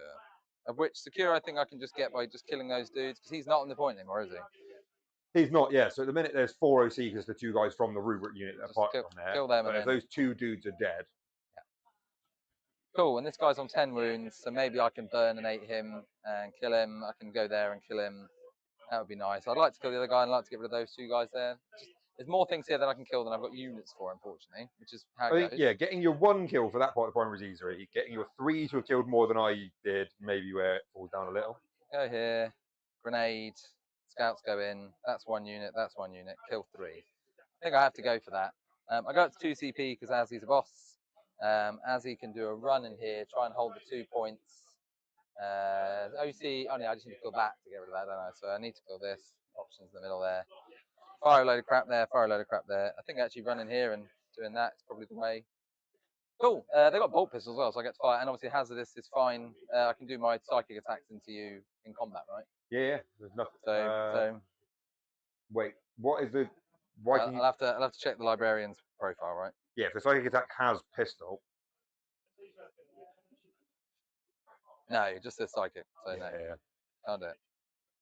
Of which secure I think I can just get by just killing those dudes because he's not on the point anymore, is he? He's not, yeah. So at the minute there's 4 OC because the 2 guys from the rubric unit that are from there. Kill them, but if those 2 dudes are dead. Yeah. Cool, and this guy's on 10 wounds, so maybe I can burninate him and kill him. I can go there and kill him. That would be nice. I'd like to kill the other guy and I'd like to get rid of those 2 guys there. There's more things here that I can kill than I've got units for, unfortunately, which is how it goes. Yeah, getting your 1 kill for that part of the primary is easy. Getting your 3 to have killed more than I did, maybe where it falls down a little. Go here, grenade, scouts go in. That's 1 unit, that's 1 unit, kill 3. I think I have to go for that. I go up to 2 CP because Azzy's a boss. Azzy can do a run in here, try and hold the 2 points. OC, I just need to kill that to get rid of that, don't I? So I need to kill this. Options in the middle there. Fire a load of crap there, fire a load of crap there. I think actually running here and doing that is probably the way. Cool. They've got bolt pistols as well, so I get to fire. And obviously hazardous is fine. I can do my psychic attacks into you in combat, right? Yeah, there's nothing. So wait, what is the? Why can you? I'll have to check the librarian's profile, right? Yeah, if the psychic attack has pistol. No, just a psychic. So no, can't do it.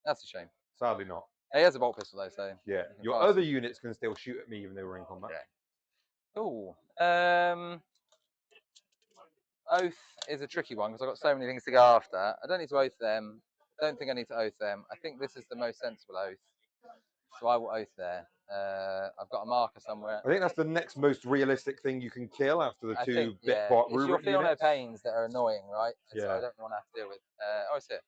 That's a shame. Sadly not. He has a bolt pistol though, so yeah. Your other units can still shoot at me even though we're in combat. Yeah. Cool. Oath is a tricky one because I've got so many things to go after. I don't need to oath them. I don't think I need to oath them. I think this is the most sensible oath. So I will oath there. I've got a marker somewhere. I think that's the next most realistic thing you can kill after the 2 bit bot rubric units. You'll feel no pains that are annoying, right? Yeah. So I don't want to have to deal with. It's here.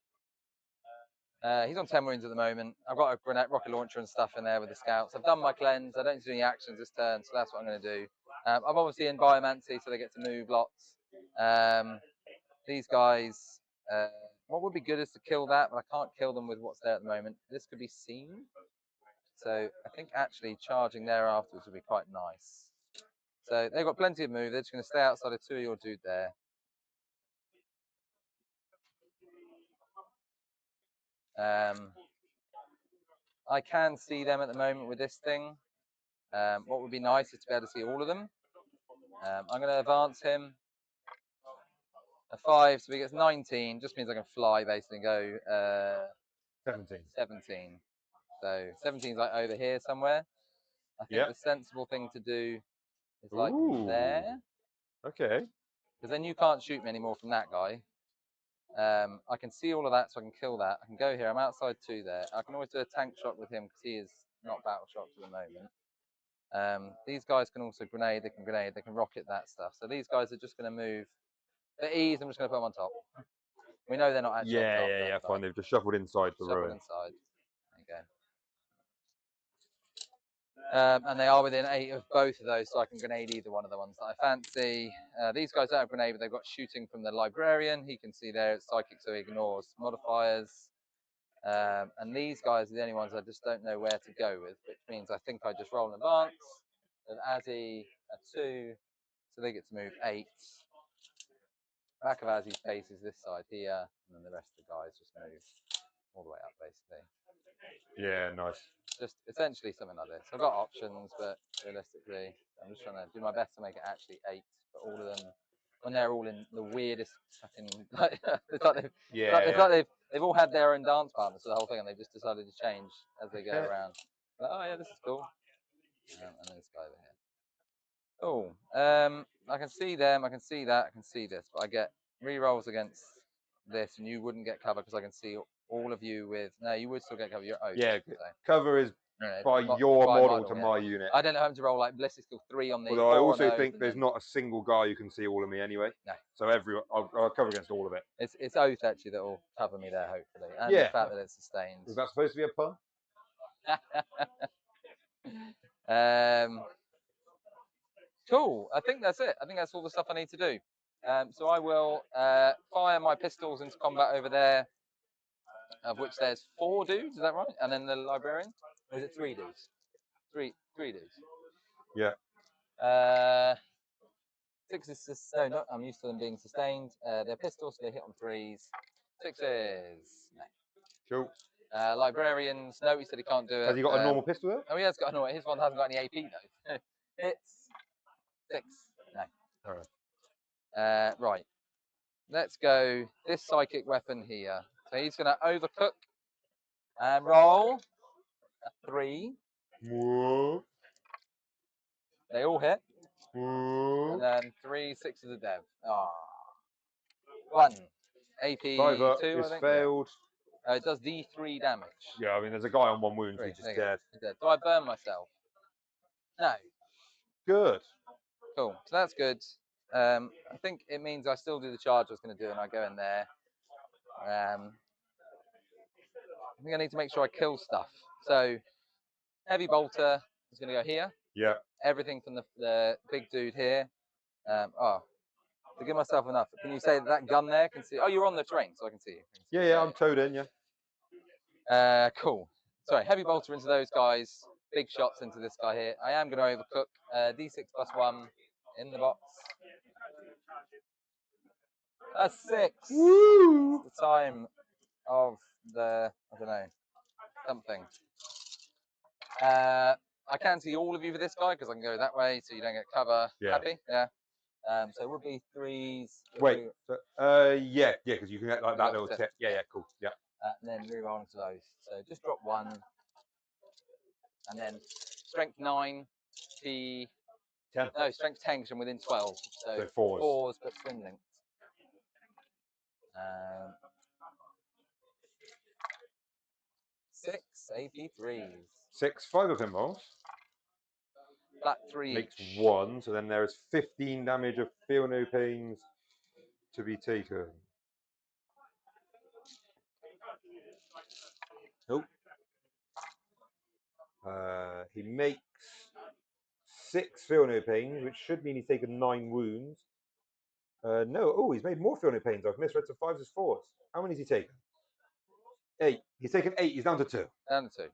He's on 10 wounds at the moment. I've got a grenade, rocket launcher and stuff in there with the scouts. I've done my cleanse. I don't need to do any actions this turn, so that's what I'm going to do. I'm obviously in biomancy, so they get to move lots. These guys, what would be good is to kill that, but I can't kill them with what's there at the moment. This could be seen. So I think actually charging there afterwards would be quite nice. So they've got plenty of move. They're just going to stay outside of 2 of your dude there. I can see them at the moment with this thing. What would be nice is to be able to see all of them. I'm going to advance him. A 5, so he gets 19. Just means I can fly basically and go 17. 17. So 17 is like over here somewhere. I think the sensible thing to do is like there. Okay. Because then you can't shoot me anymore from that guy. I can see all of that, so I can kill that. I can go here. I'm outside 2 there. I can always do a tank shot with him because he is not battle shocked at the moment. These guys can also grenade. They can rocket that stuff. So these guys are just going to move. For ease, I'm just going to put them on top. We know they're not actually on top. Yeah, fine. They've just shuffled inside the row. Inside. There you go. And they are within 8 of both of those, so I can grenade either one of the ones that I fancy. These guys don't have grenade, but they've got shooting from the librarian. He can see there it's psychic, so he ignores modifiers. And these guys are the only ones I just don't know where to go with, which means I think I just roll an advance. And Azzy a 2, so they get to move 8. Back of Azzy's face is this side here, and then the rest of the guys just move all the way up, basically. Yeah, nice. Just essentially something like this. I've got options, but realistically, I'm just trying to do my best to make it actually 8 for all of them. When they're all in the weirdest fucking, it's like they've all had their own dance partners for the whole thing, and they've just decided to change as they go around. Like, oh yeah, this is cool. And then this guy over here. Oh, I can see them. I can see that. I can see this, but I get re-rolls against this, and you wouldn't get cover because I can see all of you with. No, you would still get cover. You're oath. Yeah, So. cover is No, by by your model model, to yeah. my unit. I don't know how to roll like ballistic skill 3 on the. Although I 4 also on oath, think and there's then, not a single guy who can see all of me anyway. No. So I'll cover against all of it. It's oath actually that will cover me there hopefully, and Yeah. the fact that it's sustained. Was that supposed to be a pun? Cool. I think that's it. I think that's all the stuff I need to do. So I will fire my pistols into combat over there, of which there's 4 dudes. Is that right? And then the librarian. Or is it 3 dudes? Three dudes. Yeah. 6 is no, not. I'm used to them being sustained. They're pistols, so they hit on 3s. 6s. No. Cool. Librarians. No, he said he can't do it. Has he got a normal pistol there? Oh, he has got a normal. His one hasn't got any AP though. It's 6. No. All right. Right. Let's go this psychic weapon here. So he's going to overcook and roll a 3. Whoa. They all hit. Whoa. And then 3 6s of dev. Ah. 1. AP 5 up. 2, It's I think. failed. Yeah. It does D3 damage. Yeah, I mean, there's a guy on 1 wound, so he's just dead. Do I burn myself? No. Good. Cool. So that's good. I think it means I still do the charge I was going to do, and I go in there. I think I need to make sure I kill stuff. So, heavy bolter is going to go here. Yeah. Everything from the big dude here. To give myself enough. Can you say that gun there can see? Oh, you're on the terrain, so I can see you. Yeah, I'm towed in, yeah. Cool. Sorry, heavy bolter into those guys. Big shots into this guy here. I am going to overcook. D6 plus 1 in the box. A 6. Woo! The time of the, I don't know, something. I can see all of you for this guy because I can go that way, so you don't get cover. Yeah. Happy? Yeah. So it would be 3s. Wait. Yeah, because you can get like that little tip. Yeah, cool. Yeah. And then reroll into those. So just drop 1. And then strength 9, P. 10. No, strength 10 because I'm within 12. So 4s. 4s, but swing linked. 6 AP 3s. 6 5 of him rolls. Flat 3 Makes each. 1, so then there is 15 damage of feel no pains to be taken. Nope. He makes 6 feel no pains, which should mean he's taken 9 wounds. No, oh, he's made more feel no pains. I've misread to 5s as 4s. How many has he taken? 8. He's taken 8. He's down to 2. Down to 2.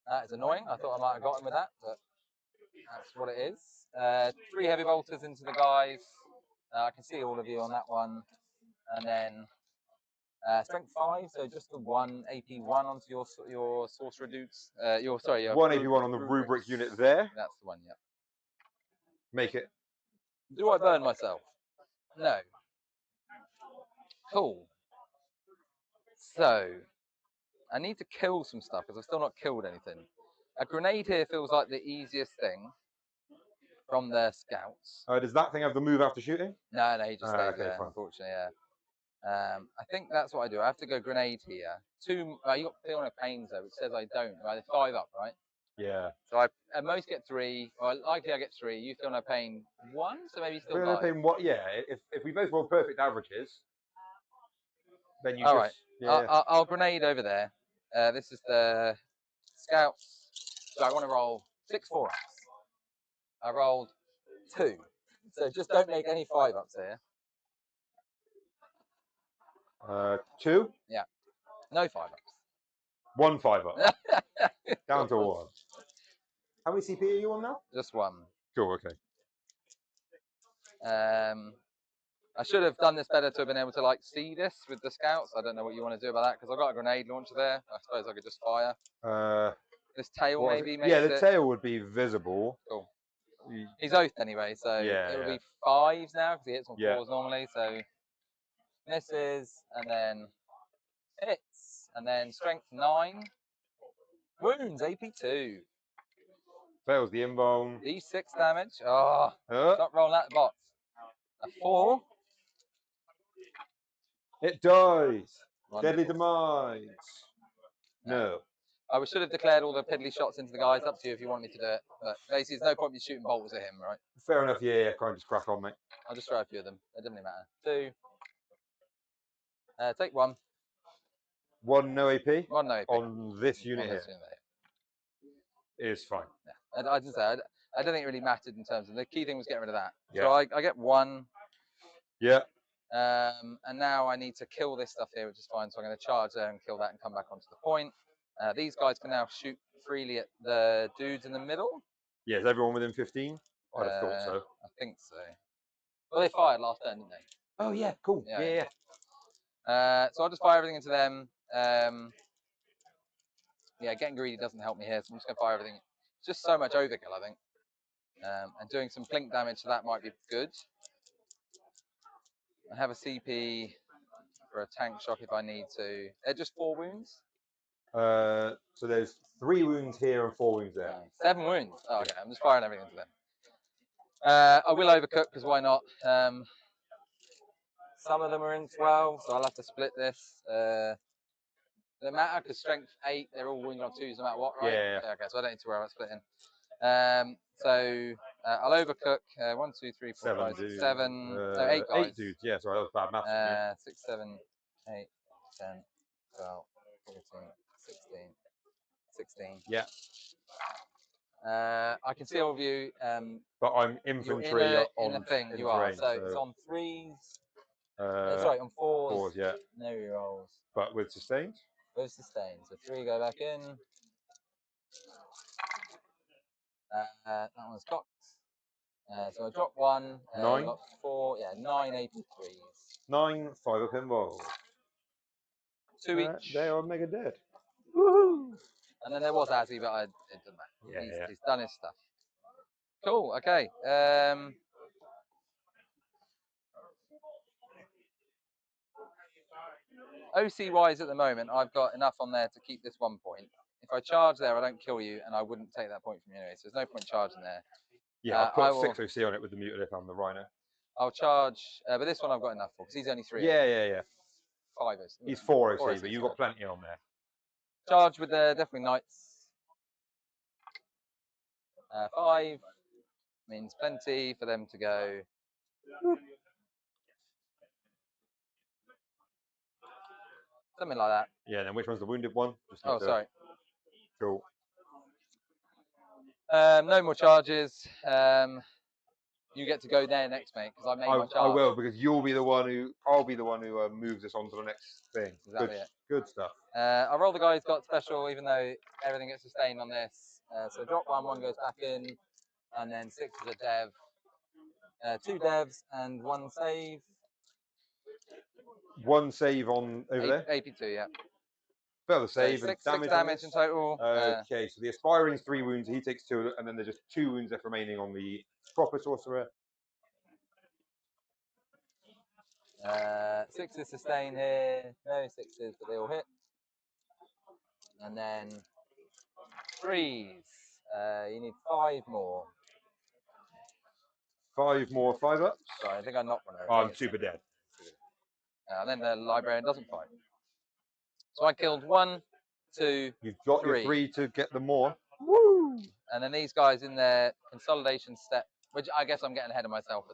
That is annoying. I thought I might have got him with that, but that's what it is. 3 heavy bolters into the guys. I can see all of you on that one. And then strength 5, so just the 1 AP 1 onto your sorcerer dudes. Your 1 AP 1 on the rubric unit there. That's the one, yeah. Make it. Do I burn myself? No. Cool. So, I need to kill some stuff because I've still not killed anything. A grenade here feels like the easiest thing from the scouts. Does that thing have the move after shooting? No, he just stays okay, there, fine. unfortunately, yeah. I think that's what I do. I have to go grenade here. 2, you got feel no pains though, which says I don't. Right, they're 5 up, right? Yeah. So I at most get 3, or likely I get 3. You feel no pain 1, so maybe still Feel no alive. pain, what? Yeah, if we both roll perfect averages, then you All just... right. Yeah. I'll grenade over there. This is the scouts. So I want to roll 6 4-ups. I rolled 2. So just don't make any 5-ups here. 2? Yeah. No 5-ups. 1 5-up. Down to 1. How many CP are you on now? Just 1. Cool, okay. I should have done this better to have been able to like see this with the scouts. I don't know what you want to do about that because I've got a grenade launcher there. I suppose I could just fire. This tail maybe makes yeah, the tail would be visible. Cool. He's oathed anyway, so it would be 5s now because he hits on 4s normally. So misses and then hits and then strength 9. Wounds AP 2. Fails the invuln. D6 damage. Oh, stop rolling out the box. A 4. It dies. Wonderful. Deadly demise. No. I should have declared all the piddly shots into the guys. Up to you if you want me to do it. But basically, there's no point in shooting bolts at him, right? Fair enough. Yeah. Can't just crack on, mate. I'll just throw a few of them. It doesn't really matter. 2. Take 1. 1 no AP. 1 no AP. On this unit here. Is fine. Yeah. I didn't say. I don't think it really mattered in terms of the key thing was getting rid of that. Yeah. So I get 1. Yeah. And now I need to kill this stuff here, which is fine. So I'm going to charge there and kill that and come back onto the point. These guys can now shoot freely at the dudes in the middle. Yeah, is everyone within 15? I'd have thought so. I think so. Well, they fired last turn, didn't they? Oh, yeah, cool. Yeah. So I'll just fire everything into them. Yeah, getting greedy doesn't help me here, so I'm just going to fire everything. It's just so much overkill, I think. And doing some blink damage to that might be good. I have a CP for a tank shock if I need to. They're just 4 wounds? So there's 3 wounds here and 4 wounds there. 7 wounds. Oh, okay, I'm just firing everything into them. I will overcook because why not? Some of them are in 12, so I'll have to split this. Doesn't matter because strength 8, they're all wounded on 2s no matter what, right? Yeah. Okay, so I don't need to worry about splitting. So I'll overcook. 1, 2, 3, 4, 5, 6, 7. No, 8 guys. 8 dudes. Yeah, sorry, that was bad maths. 6, 7, 8, 10, 12, 14, 16, 16. Yeah. I can see all of you. But I'm infantry in a thing. You are. So it's on 3s. Sorry, on 4s. 4s, yeah. No rerolls. But with sustained? With sustained. So 3 go back in. That one's cocked. So I dropped 1. 9. Got 4. Yeah, 9 AP3s. 9, 5 of pinball. 2 each. They are mega dead. Woohoo! And then there was Azzy, but it doesn't matter. Yeah, He's done his stuff. Cool. Okay. OC wise at the moment, I've got enough on there to keep this 1 point. If I charge there, I don't kill you, and I wouldn't take that point from you anyway. So there's no point charging there. Yeah, I'll put 6 OC on it with the muted if I'm the Rhino. I'll charge, but this one I've got enough for because he's only 3. Yeah. 5 OC. He's 4 OC, but you've got plenty on there. Charge with the definitely knights. 5 means plenty for them to go. Something like that. Yeah, then which one's the wounded one? Sorry. Cool. No more charges. You get to go there next, mate, because I made my charge. I will, because I'll be the one who moves this on to the next thing. Exactly. Good stuff. I roll the guy who's got special, even though everything gets sustained on this. So drop 1, 1 goes back in, and then 6 is a dev. 2 devs and 1 save. 1 save on over there? AP2, yeah. Further save so and 6 damage in total. Okay, so the aspiring's 3 wounds, he takes 2, and then there's just 2 wounds left remaining on the proper sorcerer. 6 is sustain here. No 6s, but they all hit. And then 3s. You need 5 more. 5 more 5-ups. Sorry, I think I knocked one over. Oh, I'm super dead. And then the librarian doesn't fight. So I killed 1, 2, You've got 3. your 3 to get the more. Woo! And then these guys in their consolidation step, which I guess I'm getting ahead of myself.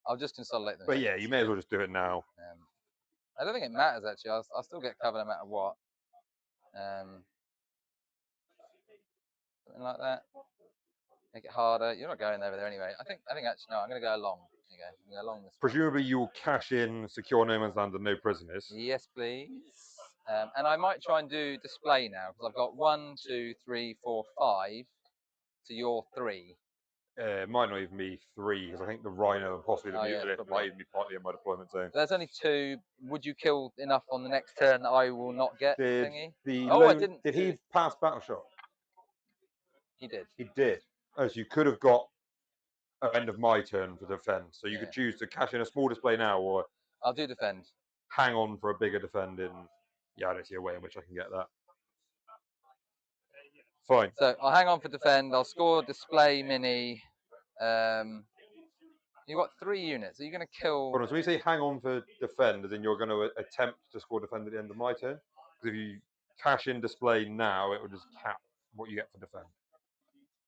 I'll just consolidate them. But yeah, you may as well just do it now. I don't think it matters actually. I'll still get covered no matter what. Something like that. Make it harder. You're not going over there anyway. I think actually no. I'm going to go along. There you go. I'm going to go along this. Presumably you will cash in secure no man's land and no prisoners. Yes, please. And I might try and do display now because I've got 1, 2, 3, 4, 5 to your 3. It might not even be 3 because I think the Rhino and possibly the Mutilith might even be partly in my deployment zone. There's only 2. Would you kill enough on the next turn that I will not get? I didn't. Did he pass battle shot? He did. He did. Oh, so you could have got an end of my turn for defend. So you could choose to cash in a small display now, or I'll do defend. Hang on for a bigger defend in. Yeah, I don't see a way in which I can get that. Fine. So I'll hang on for defend. I'll score display mini. You've got 3 units. Are you going to kill? Hold on, so when you say hang on for defend, then you're going to attempt to score defend at the end of my turn? Because if you cash in display now, it will just cap what you get for defend.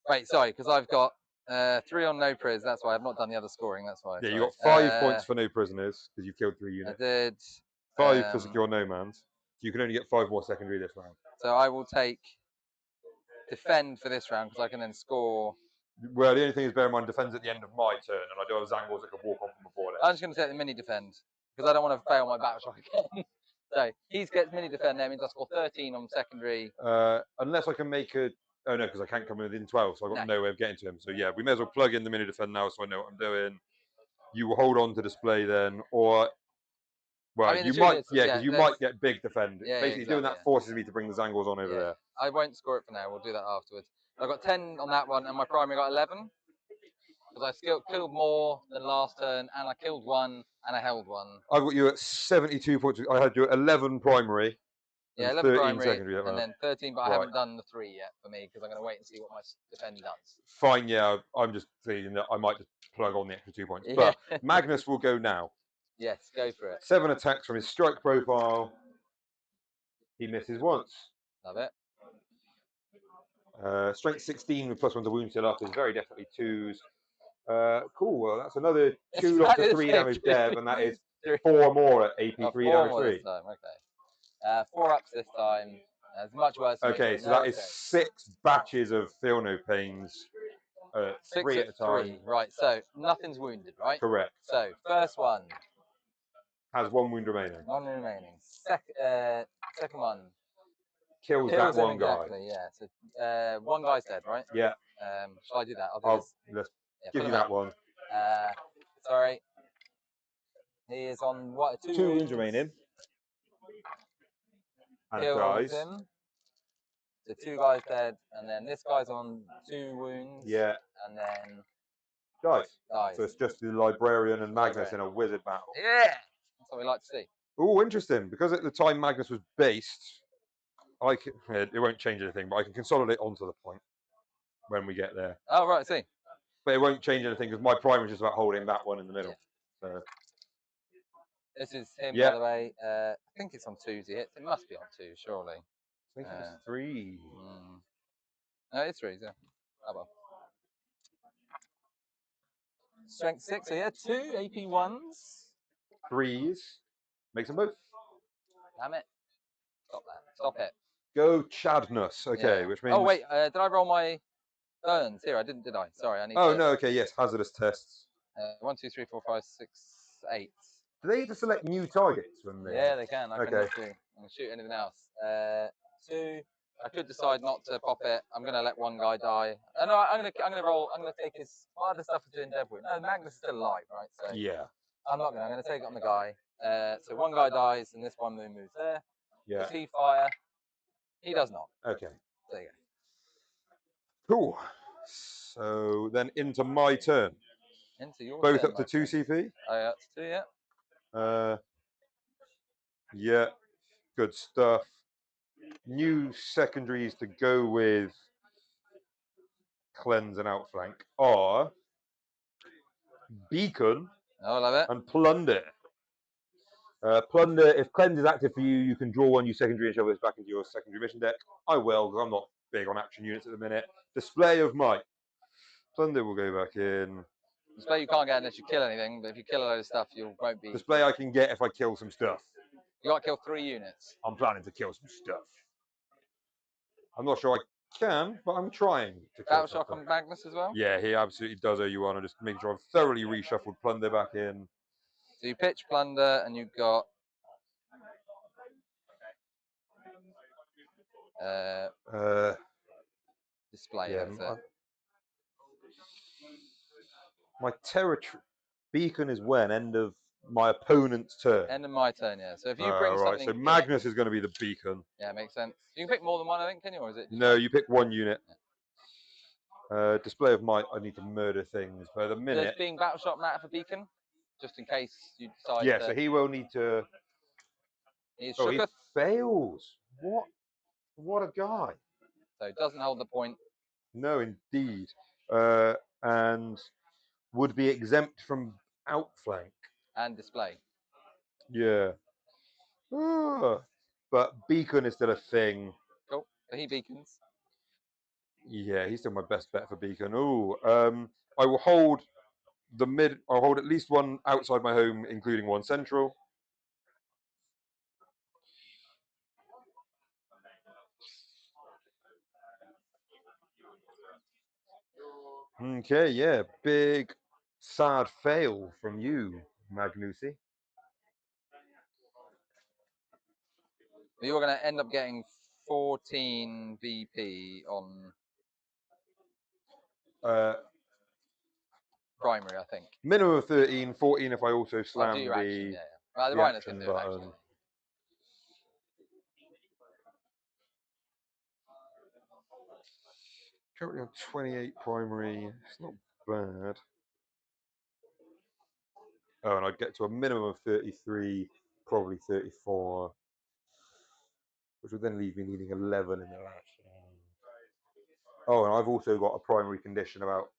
Wait, sorry, because I've got 3 on no priz. That's why I've not done the other scoring. That's why. Yeah, sorry. you got 5 points for no prisoners because you killed 3 units. I did. 5 for secure no mans. You can only get 5 more secondary this round. So I will take defend for this round because I can then score. Well, the only thing is, bear in mind, defends at the end of my turn, and I do have Zangors that can walk on from before I'm just going to take the mini defend because I don't want to fail my battle shock again. So he gets mini defend. That means I score 13 on secondary. Unless I can make a. Oh no, because I can't come within 12, so I've got no way of getting to him. So yeah, we may as well plug in the mini defend now, so I know what I'm doing. You will hold on to display then, or well, I mean, you might, because you might get big defend. Yeah, basically, exactly, doing that forces me to bring the Zangors on over there. I won't score it for now. We'll do that afterwards. I've got 10 on that one, and my primary got 11 because I killed more than last turn, and I killed 1 and I held 1. I've got you at 72 points. I had you at 11 primary. Yeah, 11 13 primary, secondary, and then 13, but I haven't done the 3 yet for me because I'm going to wait and see what my defend does. Fine, yeah. I'm just thinking that I might just plug on the extra 2 points. But Magnus will go now. Yes, go for it. 7 attacks from his strike profile. He misses once. Love it. Strength 16 with +1 to wound seal up is very definitely 2s. Cool, well, that's another 2 lots of 3 damage dev, and that is 4 more at AP 3 damage 3. This time. Okay. 4 ups this time. It's much worse. Okay, so that is 6 batches of feel no pains. 3 at a time. 3. Right, so nothing's wounded, right? Correct. So, first one. Has 1 wound remaining. 1 remaining. Second one. Kills that one guy. Exactly, yeah. So, 1 guy's dead, right? Yeah. Shall I do that? I'll do let's give you that one. Sorry. He is on what? 2 wounds remaining. And kills him. So 2 guys dead, and then this guy's on 2 wounds. Yeah. And then dies. So it's just the Librarian and Magnus in a wizard battle. Yeah. That's what we like to see. Oh, interesting. Because at the time Magnus was based, it won't change anything, but I can consolidate onto the point when we get there. Oh, right, I see. But it won't change anything because my prime is just about holding that one in the middle. Yeah. So. This is him, by the way. I think it's on 2s he hits. It must be on 2, surely. I think it's 3. No, it's 3s, yeah. Oh, well. Strength 6, so yeah, 2 AP 1s. 3s. Makes them both. Damn it. Stop that. Stop it. Go Chadness. Okay, which means. Oh, wait, did I roll my burns? Here, I didn't, did I? Sorry, I need to... no, okay, yes, hazardous tests. 1, 2, 3, 4, 5, 6, 8. Do they need to select new targets when they? Yeah, they can. I can shoot anything else. 2. I could decide not to pop it. I'm going to let 1 guy die. No, I'm going to roll. I'm going to take his. What other stuff is doing dead wound? No, Magnus is still alive, right? So yeah. I'm not going to. I'm going to take it on the guy. So 1 guy dies, and this 1 moves there. Yeah. Does he fire? He does not. Okay. There you go. Cool. So then into my turn. Into your both turn, up to 2 CP. Oh, yeah, that's 2, yeah. Yeah. Good stuff. New secondaries to go with cleanse and outflank are beacon and plunder. Plunder, if cleanse is active for you, you can draw 1 new secondary and shove this back into your secondary mission deck. I will, because I'm not big on action units at the minute. Display of might. Plunder will go back in. Display you can't get unless you kill anything, but if you kill a load of stuff, you won't be. Display I can get if I kill some stuff. You got to kill 3 units. I'm planning to kill some stuff. I'm not sure I can, but I'm trying to kill Battle Shock on Magnus as well? Yeah, he absolutely does owe you one. I'm just making sure I've thoroughly reshuffled Plunder back in. So you pitch Plunder and you've got display. Yeah, my territory beacon is when? End of my opponent's turn. End of my turn, yeah. So if you bring something. So Magnus is going to be the beacon. Yeah, makes sense. You can pick more than 1, I think, can you? Or is it? No, you pick 1 unit. Yeah. Display of might. I need to murder things. But at the minute. Does being battle shot matter for beacon? Just in case you decide. Yeah, so he will need to. He fails. What a guy. so it doesn't hold the point. No, indeed. And would be exempt from outflank. And display. Yeah. But beacon is still a thing. Cool. So he beacons. Yeah, he's still my best bet for beacon. Oh, I will hold the mid. I'll hold at least one outside my home, including one central. Okay, yeah, big sad fail from you, Magnusi. You're going to end up getting 14 VP on primary, I think. Minimum of 13, 14 if I also slam do your action, the, yeah. Well, the the Rhino's action going to do an button. action. Currently on 28 primary. It's not bad. Oh, and I'd get to a minimum of 33, probably 34, which would then leave me needing 11 in the last round. Oh, and I've also got a primary condition about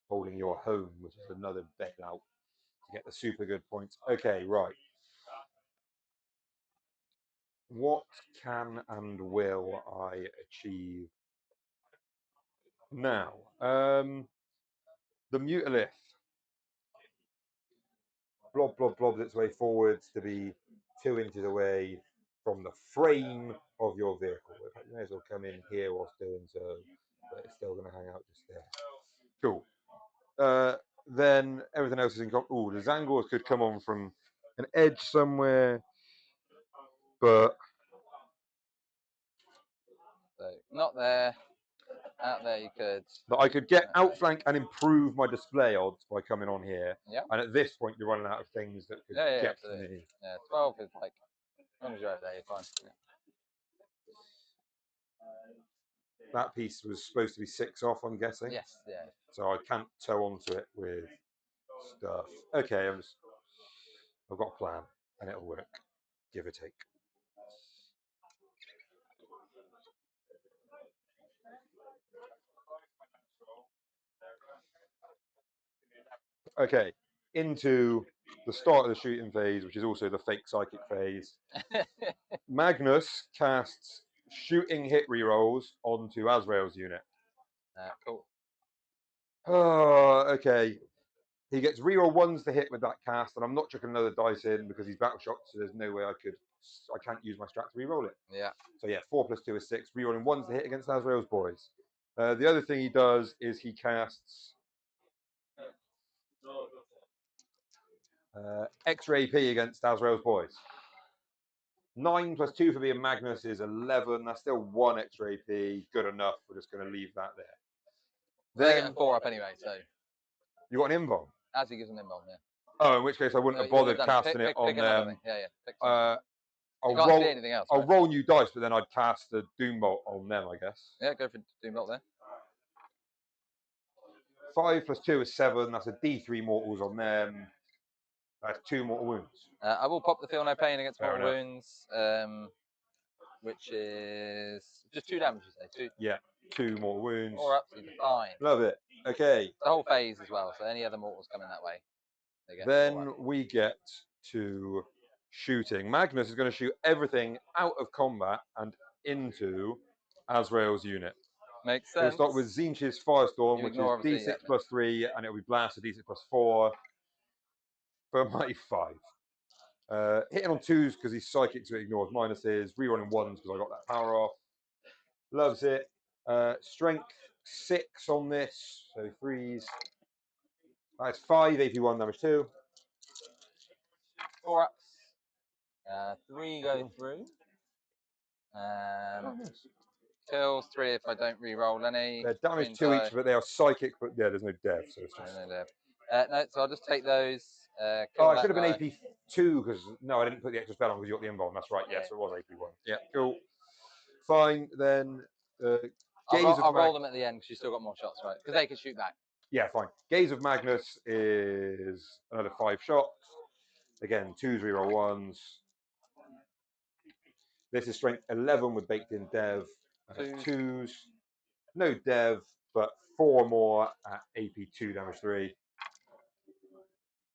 holding your home, which is another bailout to get the super good points. Okay, right. What can and will I achieve now? The Mutilith blobs its way forwards to be 2 inches away from the frame of your vehicle. You may as well come in here whilst doing so, but it's still going to hang out just there. Cool. Then everything else is in. Oh, the Zangors could come on from an edge somewhere, but So not there. Out there you could. I could get outflank and improve my display odds by coming on here. Yeah. And at this point, you're running out of things that could get to me. Yeah, 12 is like, as long as you're out there, you're fine. Yeah. That piece was supposed to be 6 off, I'm guessing. Yes, yeah. So I can't toe onto it with stuff. Okay, I've got a plan, and it'll work, give or take. Okay, into the start of the shooting phase, which is also the fake psychic phase. Magnus casts shooting hit rerolls onto Azrael's unit. Cool. Oh, okay. He gets reroll 1s to hit with that cast, and I'm not chucking another dice in because he's battle shocked, so there's no way I can't use my strat to reroll it. Yeah. So yeah, 4 + 2 is 6, rerolling 1s to hit against Azrael's boys. The other thing he does is he casts extra AP against Azrael's boys. 9 + 2 for being Magnus is 11. That's still 1 extra AP. Good enough. We're just going to leave that there. Then get a 4 up anyway, so. You got an invuln? As he gives an invuln, yeah. Oh, in which case I wouldn't have bothered casting it on them. Yeah. I'll see anything else. I'll roll new dice, but then I'd cast the Doombolt on them, I guess. Yeah, go for Doombolt there. 5 + 2 is 7. That's a D3 mortals on them. That's 2 mortal wounds. I will pop the feel no pain against mortal wounds, which is just 2 damage, you say? 2? Yeah, 2 mortal wounds. 4 ups, you're fine. Love it. Okay. The whole phase as well, so any other mortals coming that way. Then we get to shooting. Magnus is going to shoot everything out of combat and into Azrael's unit. Makes sense. We'll start with Tzeentch's Firestorm, which is D6 + 3, and it'll be blasted D6 + 4 for my 5. Hitting on 2s because he's psychic, so it ignores minuses. Rerolling 1s because I got that power off. Loves it. Strength 6 on this, so 3s. That's 5 AP1 damage 2. 4 ups. 3 go through. Kills 3 if I don't re-roll any. They're damage 2 each, but they are psychic. But yeah, there's no dev, so it's just. No dev. No, so I'll just take those. I should have been AP2 because no, I didn't put the extra spell on because you got the invuln. That's right. Yes, it was AP1. Yeah, cool. Fine then. I'll roll them at the end because you still got more shots, right? Because they can shoot back. Yeah, fine. Gaze of Magnus is another 5 shots. Again, 2s reroll 1s. This is strength 11 with baked in dev. 2s. No dev, but 4 more at AP 2 damage 3.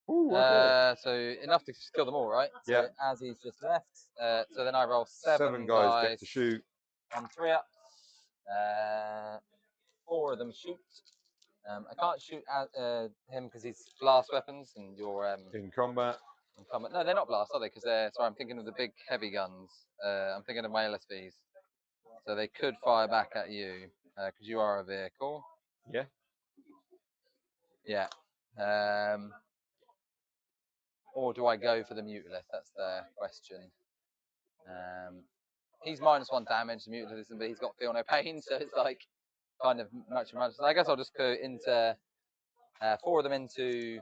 Ooh, okay. So enough to kill them all, right? So Yeah. as he's just left. So then I roll 7 guys dice get to shoot. on 3 ups. 4 of them shoot. I can't shoot at him because he's blast weapons, and you're In combat. in combat. No, they're not blast, are they? Because they're sorry, I'm thinking of the big heavy guns. I'm thinking of my LSVs, so they could fire back at you because you are a vehicle. Yeah. Yeah. Or do I go for the Mutilith? That's the question. He's -1 damage, the Mutilith isn't, but he's got feel no pain, so it's like kind of much. So I guess I'll just go into 4 of them into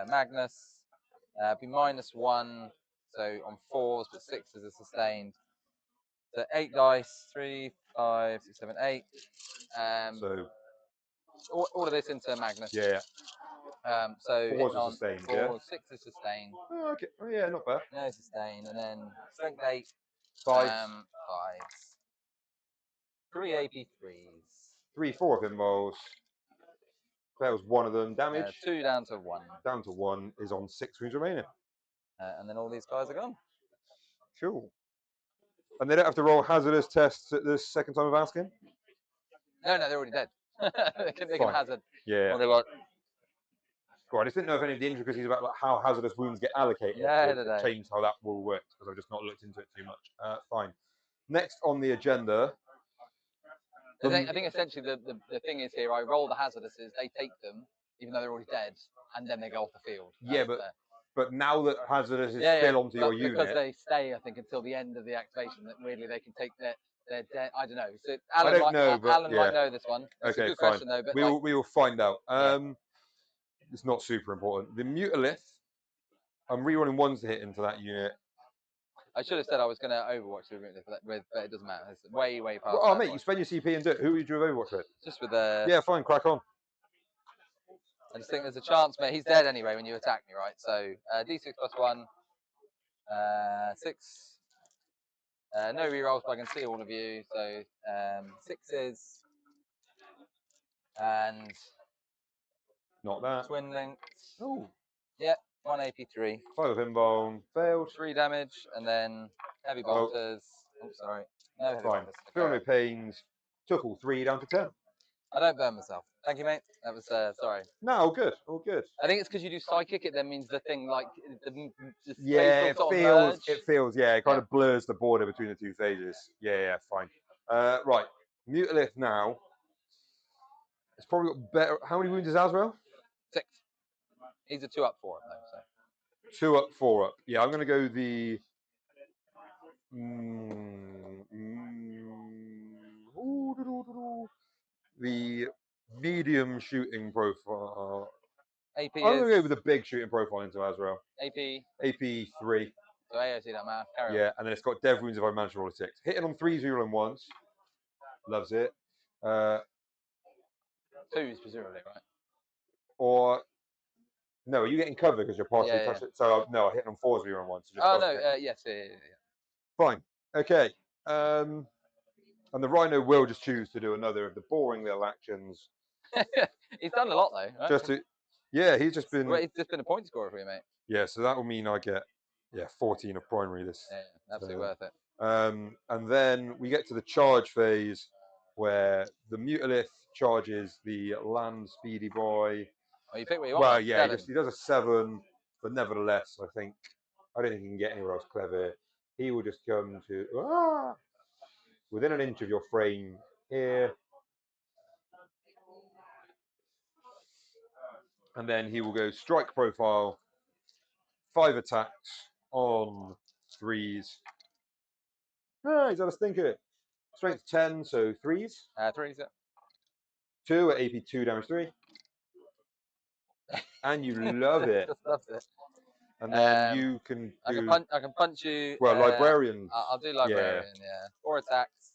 Magnus. Be -1, so on 4s, but 6s are sustained. So 8 dice, 3, 5, 6, 7, 8. So all of this into Magnus. yeah. So 4s are sustained, 4, yeah. 6 is sustained. Oh, okay. Oh yeah, not bad. No sustain, and then strength 8. 5. 5s. 3 AP3s. 3, 4 of him rolls. That was 1 of them. Damage. 2 down to 1. Down to 1 is on 6 wounds remaining. And then all these guys are gone. Cool. And they don't have to roll hazardous tests at the second time of asking? No, they're already dead. they can hazard. Yeah. What they want. Cool. I just didn't know if any of the intricacies about like, how hazardous wounds get allocated. Yeah, it changed how that will work because I've just not looked into it too much. Fine. Next on the agenda. I think essentially the thing is here, I roll the hazardouses, they take them, even though they're already dead, and then they go off the field. Yeah, but now that hazardous is still onto your unit. Because they stay, I think, until the end of the activation, that weirdly they can take their dead. I don't know. So Alan might know this one. It's a good question though, but we will find out. It's not super important. The Mutilith, I'm rerolling 1s to hit into that unit. I should have said I was going to Overwatch with, but it doesn't matter. It's way past. Oh, mate, you spend your CP and do it. Who would you have Overwatch with? Just with Yeah, fine, crack on. I just think there's a chance, mate. He's dead anyway when you attack me, right? So D6 + 1, 6. No rerolls, but I can see all of you. So 6s and not that. Twin linked. Oh. Yeah, 1 AP3. 5 of Inbone, failed. 3 damage, and then heavy bolters. Oh, sorry. No heavy bolters. Feel no pains. Took all 3 down to 10. I don't burn myself. Thank you, mate. That was sorry. No, all good. All good. I think it's because you do psychic. It then means the thing like the yeah, it feels. Yeah, it kind of blurs the border between the 2 phases. Yeah, fine. Right, Mutilith now. It's probably got better. How many wounds is Azrael? 6. He's a 2 up 4 up though. So 2 up 4 up. Yeah, I'm gonna go the. The medium shooting profile. AP I'm going to go with the big shooting profile into Azrael. AP 3. So AOC that math. Yeah, and then it's got dev wounds if I manage to roll a 6. Hitting on 3s, rerolling 1s. Loves it. 2s presumably, right? Or no, are you getting cover because you're partially touched it? So no, I hit on 4s, rerolling 1s. So yes, yeah. Fine. Okay. And the Rhino will just choose to do another of the boring little actions. He's done a lot though. Right? He's just been. Well, he's just been a point scorer for you, mate. Yeah, so that will mean I get 14 of primary this. Yeah, absolutely worth it. And then we get to the charge phase where the Mutilith charges the land speedy boy. Oh, you pick what you want. Well, yeah, he does a 7, but nevertheless, I don't think he can get anywhere else clever. He will just come to within an inch of your frame here. And then he will go strike profile, 5 attacks on 3s. He's had a stinker. Strength 10, so 3s. 3s, yeah. 2 at AP 2 damage 3. And you love it. Just loves it. And then you can do... I can punch you. Well, Librarians. I'll do Librarian, yeah. 4 attacks.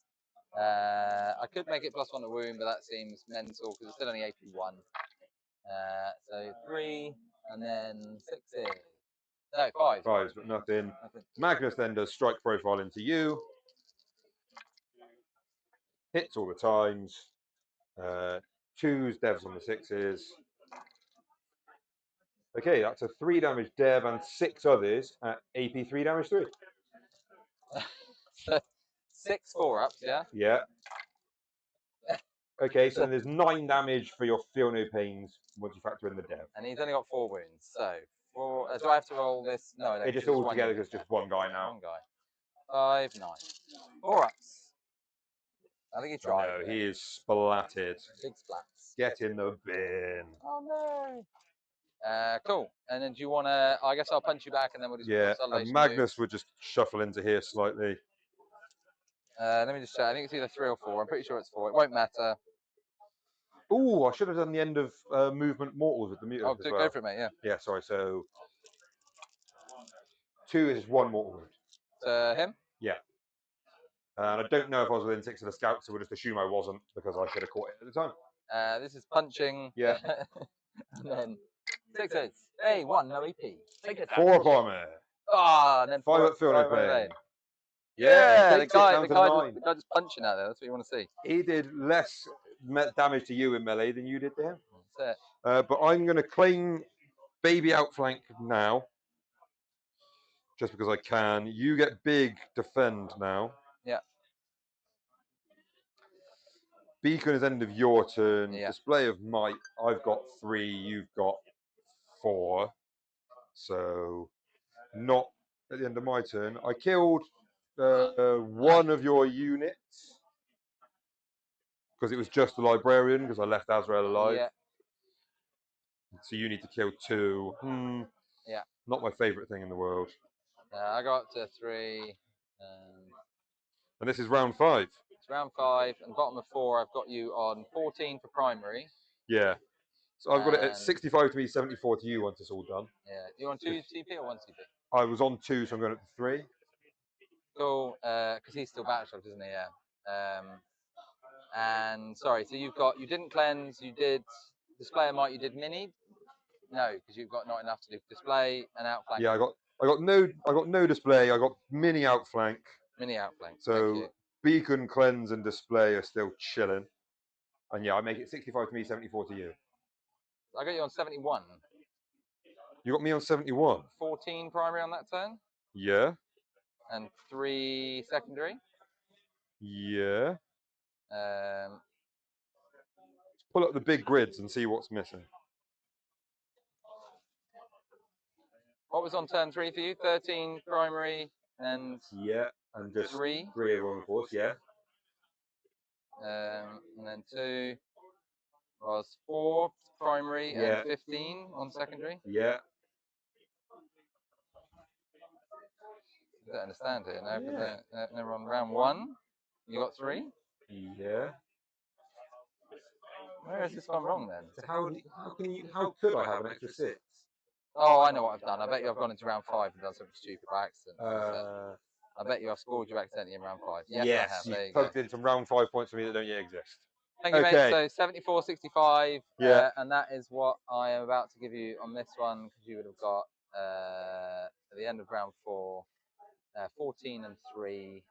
I could make it +1 a wound, but that seems mental because it's still only AP 1. So 3, and then 6. No, 5. 5s, but nothing. Magnus then does strike profile into you. Hits all the times. 2s, devs on the 6s. Okay, that's a 3 damage dev and 6 others at AP 3 damage 3. So 6 4-ups, yeah? Yeah. Okay, so then there's 9 damage for your feel no pains once you factor in the dev. And he's only got 4 wounds, so 4. Do I have to roll this? No, I don't. It just all together because it's just one guy now. One guy. 5 9. 4-ups. I think he tried. No, he is splatted. Big splats. Get in the bin. Oh no. Cool. And then do you want to? I guess I'll punch you back, and then we'll just Yeah, and Magnus would just shuffle into here slightly. Let me just check. I think it's either 3 or 4. I'm pretty sure it's 4. It won't matter. Oh, I should have done the end of movement mortals with the mutant. Oh, go for it, mate. Yeah. Yeah, sorry. So 2 is 1 mortal wound. Him? Yeah. And I don't know if I was within 6 of the scouts, so we'll just assume I wasn't because I should have caught it at the time. This is punching. Yeah. And then 6 hits. Hey, 1, no EP. Take it down. 4 of armor. Ah, and then 5 4 at field no pain. Yeah, the takes it down guy to 9. just punching out there. That's what you want to see. He did less damage to you in melee than you did to him. That's it. But I'm going to claim baby outflank now. Just because I can. You get big defend now. Yeah. Beacon is end of your turn. Yeah. Display of might. I've got 3. You've got 4. So not at the end of my turn. I killed one of your units because it was just the librarian because I left Azrael alive. Yeah. So you need to kill 2. Yeah. Not my favourite thing in the world. I got up to 3. And this is round 5. It's round 5, and bottom of 4. I've got you on 14 for primary. Yeah. So I've got it at 65 to me, 74 to you once it's all done. Yeah. You on 2 TP or 1 TP? I was on 2, so I'm going up to 3. Cool. Because he's still battle shocked, isn't he? Yeah. And sorry, so you didn't cleanse. You did display of might. You did mini. No, because you've got not enough to do display and outflank. Yeah, I got no display. I got mini outflank. Mini outflank. So beacon, cleanse, and display are still chilling. And yeah, I make it 65 to me, 74 to you. I got you on 71. You got me on 71. 14 primary on that turn. Yeah. And 3 secondary. Yeah. Pull up the big grids and see what's missing. What was on turn 3 for you? 13 primary and and just 3 of course, yeah. And then 2 was 4 primary and 15 on secondary. Yeah. I don't understand it. No, they're on round 1. You got 3. Yeah. Where has this gone wrong then? So how could I have an extra 6? Oh, I know what I've done. I bet you I've gone into round 5 and done something stupid by accident. I bet you I've scored you accidentally in round 5. Yes, I have. There you plugged in some round 5 points for me that don't yet exist. Thank you, mate. So 74, 65. Yeah. And that is what I am about to give you on this one, because you would have got at the end of round 4, 14 and 3.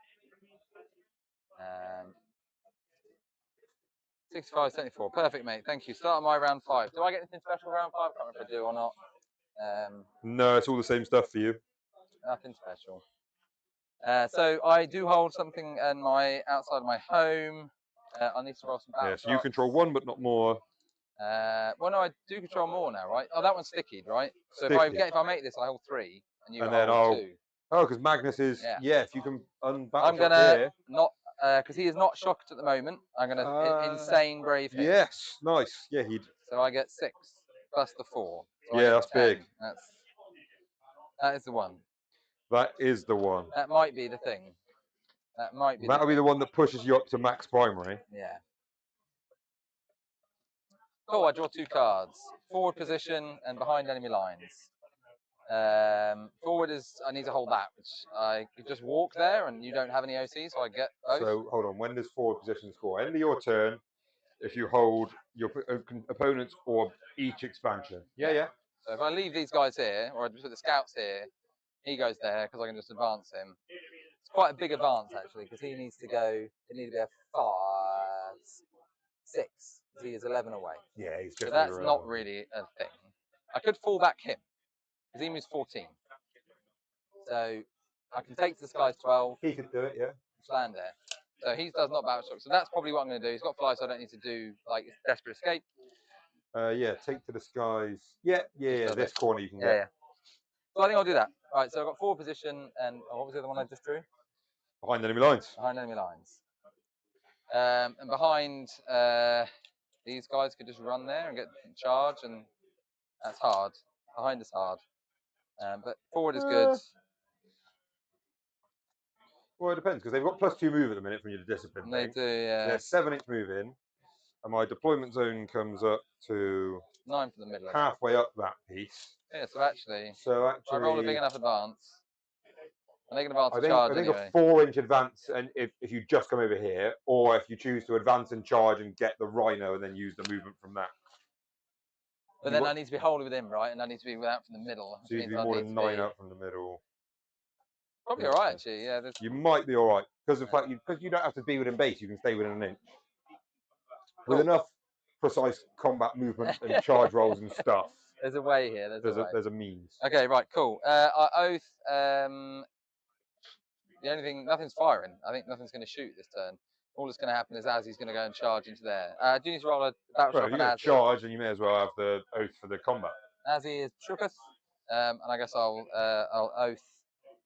65, 74. Perfect, mate. Thank you. Start my round 5. Do I get anything special round 5? I can't remember if I do or not. No, it's all the same stuff for you. Nothing special. So I do hold something in my outside of my home. I need to roll some battle. Yeah, so you control 1, but not more. Well, no, I do control more now, right? Oh, that one's sticky, right? So if I make this, I hold 3, and you hold 2. Oh, because Magnus is. Yeah, if you can unbattle. I'm gonna not because he is not shocked at the moment. I'm gonna insane brave hit. Yes, nice. Yeah, he'd. So I get 6 plus the 4. So yeah, that's 10. Big. That is the one. That is the one. That might be the thing. That might be. That'll be the one that pushes you up to max primary. Yeah. Cool. I draw 2 cards. Forward position and behind enemy lines. Forward is I need to hold that, which I could just walk there, and you don't have any OC, so I get both. So hold on. When does forward position score? End of your turn. If you hold your opponent's or each expansion. Yeah. So if I leave these guys here, or I put the scouts here, he goes there because I can just advance him. It's quite a big advance actually, because he needs to go. It needs to be a 5. 6. He is 11 away. Yeah, he's So just that's over not 11. really a thing. I could fall back him, because he moves 14. So I can take this guy's 12. He could do it, yeah. Land there. So he does not battle shock. So that's probably what I'm going to do. He's got fly, so I don't need to do like desperate escape. Yeah, take to the skies. Yeah. This corner you can get. Yeah. So I think I'll do that. All right. So I've got 4 position, and what was the other one I just drew? Behind enemy lines. Behind enemy lines. And behind these guys could just run there and get charge, and that's hard. Behind is hard, but forward is good. Well, it depends because they've got +2 move at the minute from your discipline They thing. do, yeah. They're 7-inch move in, and my deployment zone comes up to 9 for the middle. halfway up that piece. Yeah. So actually, I roll a big enough advance. And they can advance to charge anyway. a 4-inch advance, and if you just come over here, or if you choose to advance and charge and get the rhino and then use the movement from that. But then I need to be wholly with him, right? And I need to be out from the middle. So you need to be more than 9 out from the middle. Probably all right, actually. Yeah. You might be all right because the fact because you don't have to be within base, you can stay within an inch. With enough precise combat movement and charge rolls and stuff. There's a way here. There's a means. Okay, right, cool. I oath. The only thing, nothing's firing. I think nothing's going to shoot this turn. All that's going to happen is Azzy's going to go and charge into there. Do you need to roll a battle shock on Azzy? Charge, and you may as well have the oath for the combat. Azzy is Shookus, and I guess I'll oath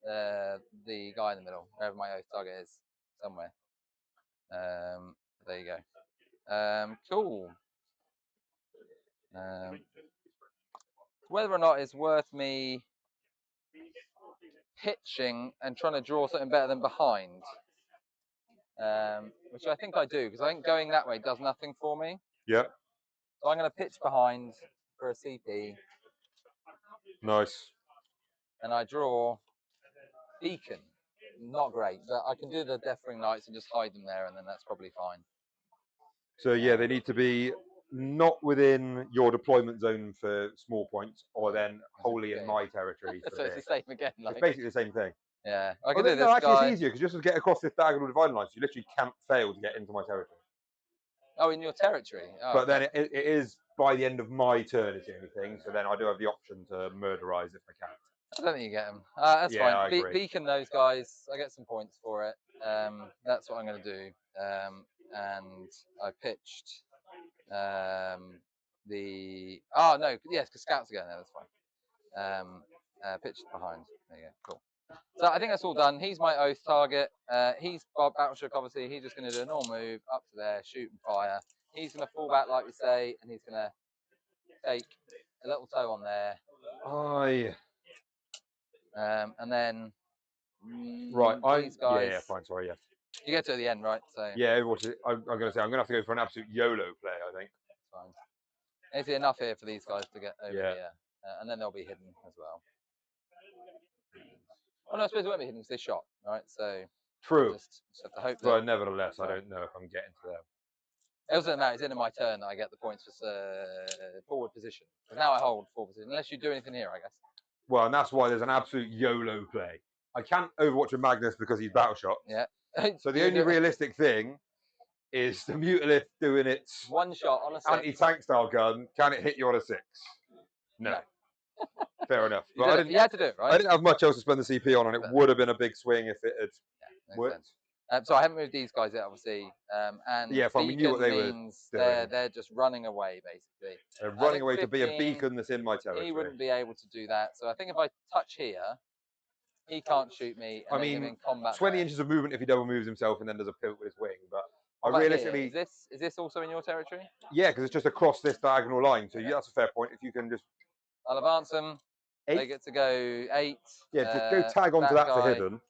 the guy in the middle, wherever my oath target is, somewhere. There you go. Cool. Whether or not it's worth me pitching and trying to draw something better than behind, which I think I do, because I think going that way does nothing for me. Yeah. So I'm going to pitch behind for a CP. Nice. And I draw Beacon. Not great, but I can do the Deathring Knights and just hide them there, and then that's probably fine. So yeah, they need to be not within your deployment zone for small points, or then wholly in my territory. So it's the same again. Like. It's basically the same thing. Yeah. I can do this actually, guy. it's easier because just to get across this diagonal dividing line, so you literally can't fail to get into my territory. Oh, in your territory. Oh, but then it is by the end of my turn is the only thing. So then I do have the option to murderize if I can. I don't think you get them. That's fine. I agree. Beacon those guys. I get some points for it. That's what I'm going to do. And I pitched because scouts are going there. That's fine. Pitched behind. There you go. Cool. So I think that's all done. He's my oath target. He's Battleshock, obviously. He's just going to do a normal move up to there, shoot and fire. He's going to fall back, like we say, and he's going to take a little toe on there. Aye. And then these guys. Yeah, fine. Sorry, yeah. You get to the end, right? So yeah, I'm going to say I'm going to have to go for an absolute YOLO play. I think. That's fine. There's enough here for these guys to get over here, and then they'll be hidden as well. Oh no, I suppose it won't be hidden because they shot, right? So true. Just have to hope. But nevertheless, I don't know if I'm getting to them. It doesn't matter. It's in my turn that I get the points for forward position. Because now I hold forward position, unless you do anything here, I guess. Well, and that's why there's an absolute YOLO play. I can't Overwatch with Magnus because he's battle shot. Yeah. So the only realistic thing is the Mutalith doing its one shot on a 6. Anti-tank style gun. Can it hit you on a 6? No. Fair enough. But you had to do it, right? I didn't have much else to spend the CP on, and it would have been a big swing if it had worked. So I haven't moved these guys yet, obviously. And yeah, fine. We knew what they were doing. They're just running away, basically. They're running away 15, to be a beacon that's in my territory. He wouldn't be able to do that. So I think if I touch here, he can't shoot me. And in combat 20 inches of movement if he double moves himself and then does a pivot with his wing. But I realistically, is this also in your territory? Yeah, because it's just across this diagonal line. So that's a fair point. If you can just, I'll advance them. 8. They get to go 8. Yeah, just go tag onto that for hidden.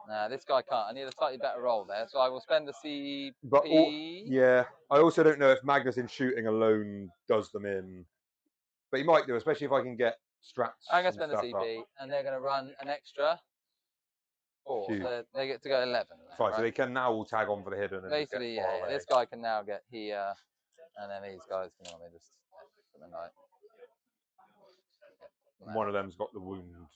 Nah, this guy can't. I need a slightly better roll there, so I will spend the CP. But I also don't know if Magnus in shooting alone does them in, but he might do, especially if I can get strats. I'm going to spend the CP, and they're going to run an extra 4. So they get to go 11. Fine, right? So they can now all tag on for the hidden. And basically, this guy can now get here, and then these guys can only just something like. One of them's got the wound.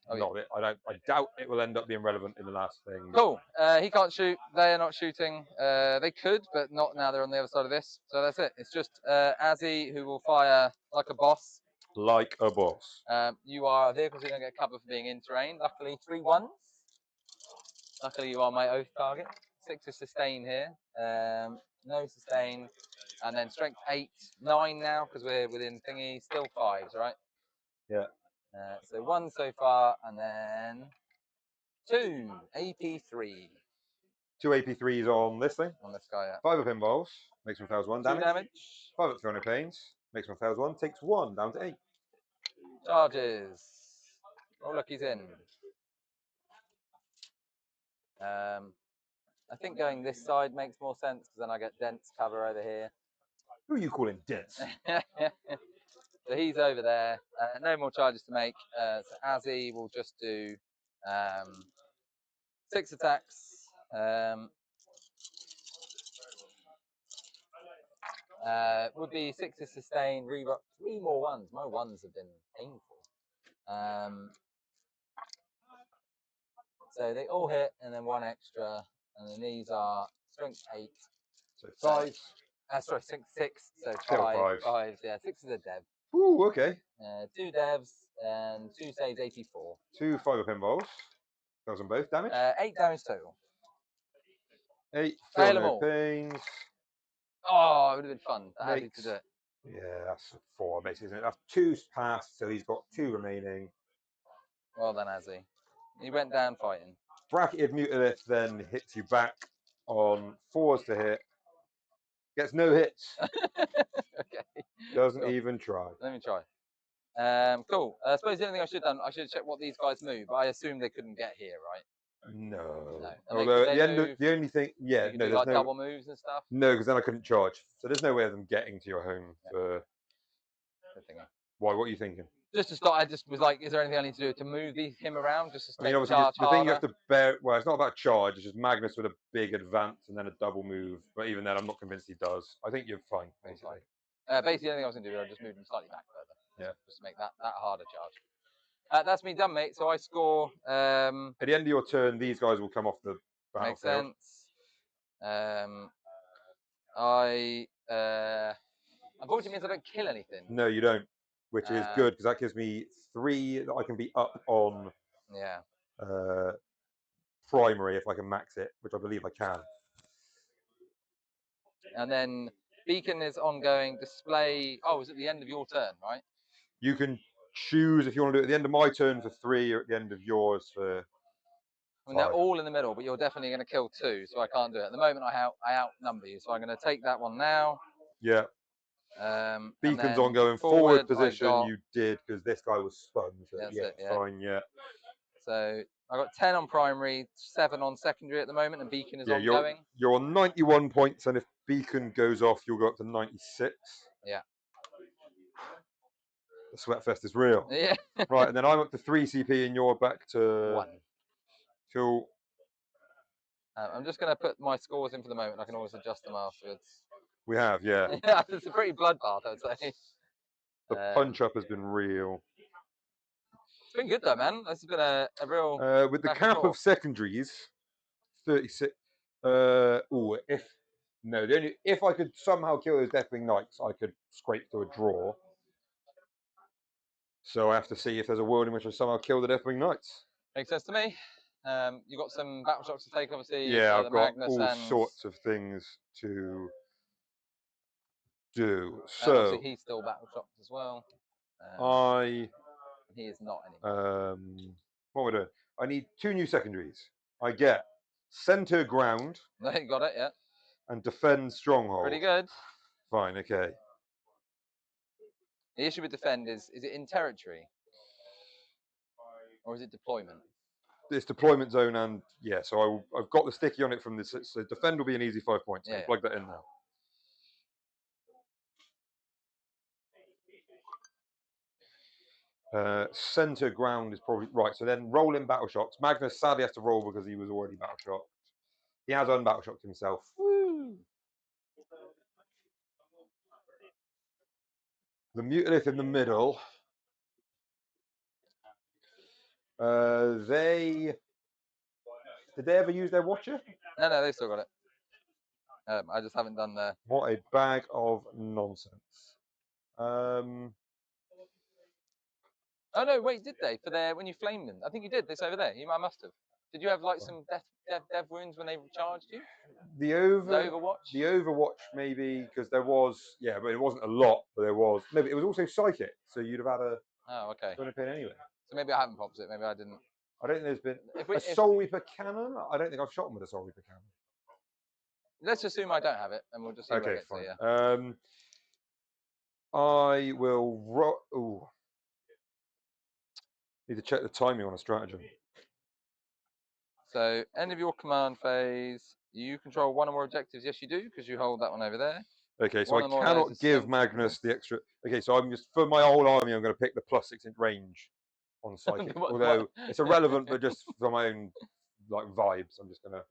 Oh, yeah. not it. I doubt it will end up being relevant in the last thing. Cool. He can't shoot. They are not shooting. They could, but not now. They're on the other side of this. So that's it. It's just Azzy who will fire like a boss. Like a boss. You are a vehicle, so you don't get cover for being in terrain. Luckily, 3 1s. Luckily, you are my oath target. 6 is sustain here. No sustain. And then strength 8, 9 now because we're within thingy. Still 5s, right? Yeah. So 1 so far, and then 2 AP3 2 AP3s on this thing. on this guy. 5 of pinballs. Makes him fails 1 2 damage. damage. 5 up 300 pains. Makes him fails 1. Takes 1 down to 8. Charges. Oh, look, he's in. I think going this side makes more sense because then I get dense cover over here. Who are you calling dense? So he's over there. No more charges to make. So Azzy will just do 6 attacks. Would be 6 to sustain. Reroll 3 more 1s. My 1s have been painful. So they all hit, and then 1 extra, and then these are strength 8. So 5. Sorry, strength 6. So Still 5. 5s. 5s. Yeah, 6 is a dev. Ooh, okay. 2 devs and 2 saves 84. 2 5 of pinballs. Fails on both. Damage. 8 damage total. 8 Fail 'em 300 all. pains. Oh, it would have been fun. I had to do it. Yeah, that's 4 basically, isn't it? That's 2 passed, so he's got 2 remaining. Well done, Azzy. He went down fighting. Bracketed Mutilith then hits you back on 4s to hit. Gets no hits. Okay. Doesn't Cool. even try. Let me try. Cool. I suppose the only thing I should have done, I should have checked what these guys move, but I assume they couldn't get here, right? No. No. Although at the end, the only thing, yeah, You can no, do there's like no double moves and stuff. no, because then I couldn't charge. So there's no way of them getting to your home. Yeah. For Good thingy. why? What are you thinking? Just to start, I just was like, is there anything I need to do to move him around? Just to I mean, make obviously, charge the thing you have harder? to bear. Well, it's not about charge. It's just Magnus with a big advance and then a double move. But even then, I'm not convinced he does. I think you're fine, basically. Basically, the only thing I was going to do, I just moved him slightly back further. Yeah. Just to make that harder charge. That's me done, mate. So I score. At the end of your turn, these guys will come off the Makes battlefield. sense. Unfortunately, means I don't kill anything. No, you don't, which is good because that gives me 3 that I can be up on. Yeah. Primary if I can max it, which I believe I can. And then beacon is ongoing. Display. Oh, it's at the end of your turn, right? You can choose if you want to do it at the end of my turn for 3 or at the end of yours for. I mean, they're all in the middle, but you're definitely going to kill 2, so I can't do it. At the moment, I outnumber you, so I'm going to take that one now. Yeah. Beacon's ongoing. Forward position you did because this guy was spun. So yeah, fine, yeah. So I got 10 on primary, 7 on secondary at the moment, and beacon is ongoing. You're on 91 points, and if beacon goes off, you'll go up to 96. Yeah. The Sweatfest is real. Yeah. Right, and then I'm up to 3 CP, and you're back to 1. Cool. I'm just going to put my scores in for the moment. I can always adjust them afterwards. We have, yeah. It's a pretty bloodbath, I would say. The punch up has been real. It's been good though, man. This has been a real. With the cap of secondaries, 36. If I could somehow kill those Deathwing Knights, I could scrape to a draw. So I have to see if there's a world in which I somehow kill the Deathwing Knights. Makes sense to me. You've got some battle shocks to take, obviously. Yeah, I've got Magnus all sorts of things to do. So obviously he's still battle shocked as well. He is not anymore. What we're doing? I need 2 new secondaries. I get center ground. No, you got it, yeah. And defend stronghold. Pretty good. Fine, okay. The issue with defend is it in territory? Or is it deployment? It's deployment zone, and yeah, so I've got the sticky on it from this. So defend will be an easy 5 points. Yeah, plug that in now. Center ground is probably right. So then roll in battle shocks. Magnus sadly has to roll because he was already battle shocked. He has unbattle shocked himself. Woo. The Mutilith in the middle Did they ever use their watcher? No, they still got it. I just haven't done the. What a bag of nonsense. Oh no, wait, did they for their when you flamed them? I think you did. This over there. I must have. Did you have like some dev wounds when they charged you? The Overwatch. The Overwatch maybe because there was but it wasn't a lot, but there was. No, but it was also psychic, so you'd have had a. Oh, okay. Pin anyway. So maybe I haven't popped it. Maybe I didn't. I don't think there's been a Soul Reaper cannon. I don't think I've shot him with a Soul Reaper cannon. Let's assume I don't have it, and we'll just see where it gets fine. To, I will. Ooh. Need to check the timing on a stratagem. So, end of your command phase, you control one or more objectives. Yes, you do, because you hold that one over there. Okay, so I cannot give Magnus the extra. Okay, so I'm just for my whole army. I'm going to pick the plus 6-inch range on psychic, although it's irrelevant, but just for my own like vibes, I'm just going to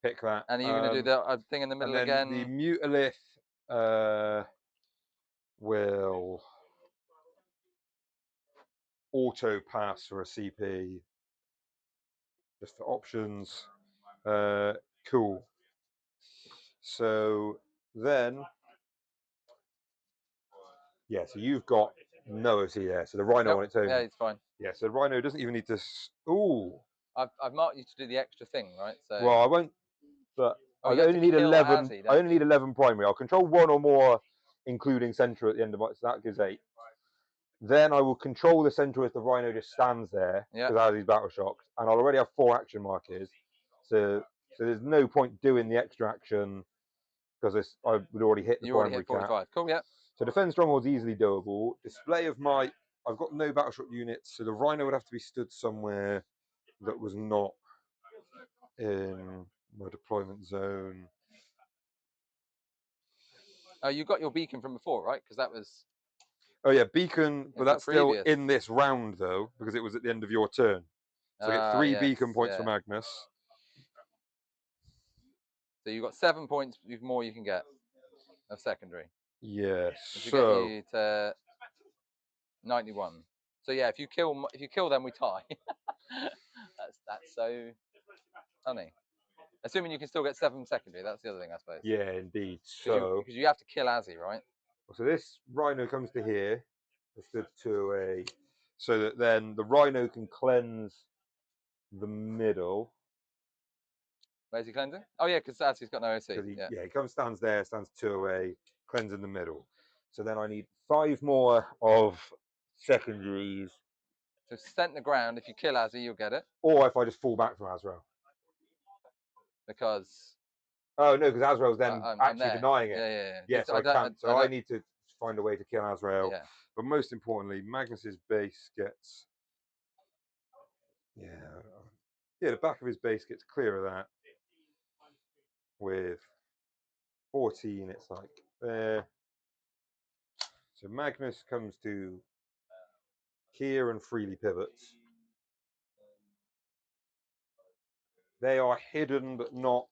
pick that. And are you going to do the thing in the middle and then again? The Mutalith will auto pass for a CP. Just for options. Cool. So then, yeah. So you've got no OC there. So the Rhino on its own. Yeah, it's fine. Yeah. So the Rhino doesn't even need to. Ooh. I've marked you to do the extra thing, right? So. Well, I won't. But I only need 11. I only need 11 primary. I'll control one or more, including centre at the end of my. So that gives 8. Then I will control the centre if the Rhino just stands there because I have these battle shocks, and I'll already have 4 action markers. So there's no point doing the extra action because I would already hit the primary hit 45. Cool, yeah. So defend strongholds easily doable. Display of might. I've got no battle shock units, so the Rhino would have to be stood somewhere that was not in my deployment zone. Oh, you got your beacon from before, right? Because that was. Oh yeah, beacon, but that's still in this round though, because it was at the end of your turn. So I get 3 beacon points for Magnus. So you've got 7 points more you can get of secondary. Yes. Which will get you to 91. So yeah, if you kill them, we tie. that's so funny. Assuming you can still get 7 secondary, that's the other thing, I suppose. Yeah, indeed. So because you have to kill Azzy, right? So this Rhino comes to here, stood to a, so that then the Rhino can cleanse the middle. Where's he cleansing? Oh yeah, because Azzy's got no OC. He stands there, stands 2 away, cleansing the middle. So then I need 5 more of secondaries. So stent the ground. If you kill Azzy, you'll get it. Or if I just fall back from Azrael. Because. Oh no, because Azrael's then actually denying it. Yeah. Yes, I can't. So I need to find a way to kill Azrael. Yeah. But most importantly, Magnus's base gets. Yeah, the back of his base gets clear of that. With 14, it's like there. So Magnus comes to here and freely pivots. They are hidden, but not.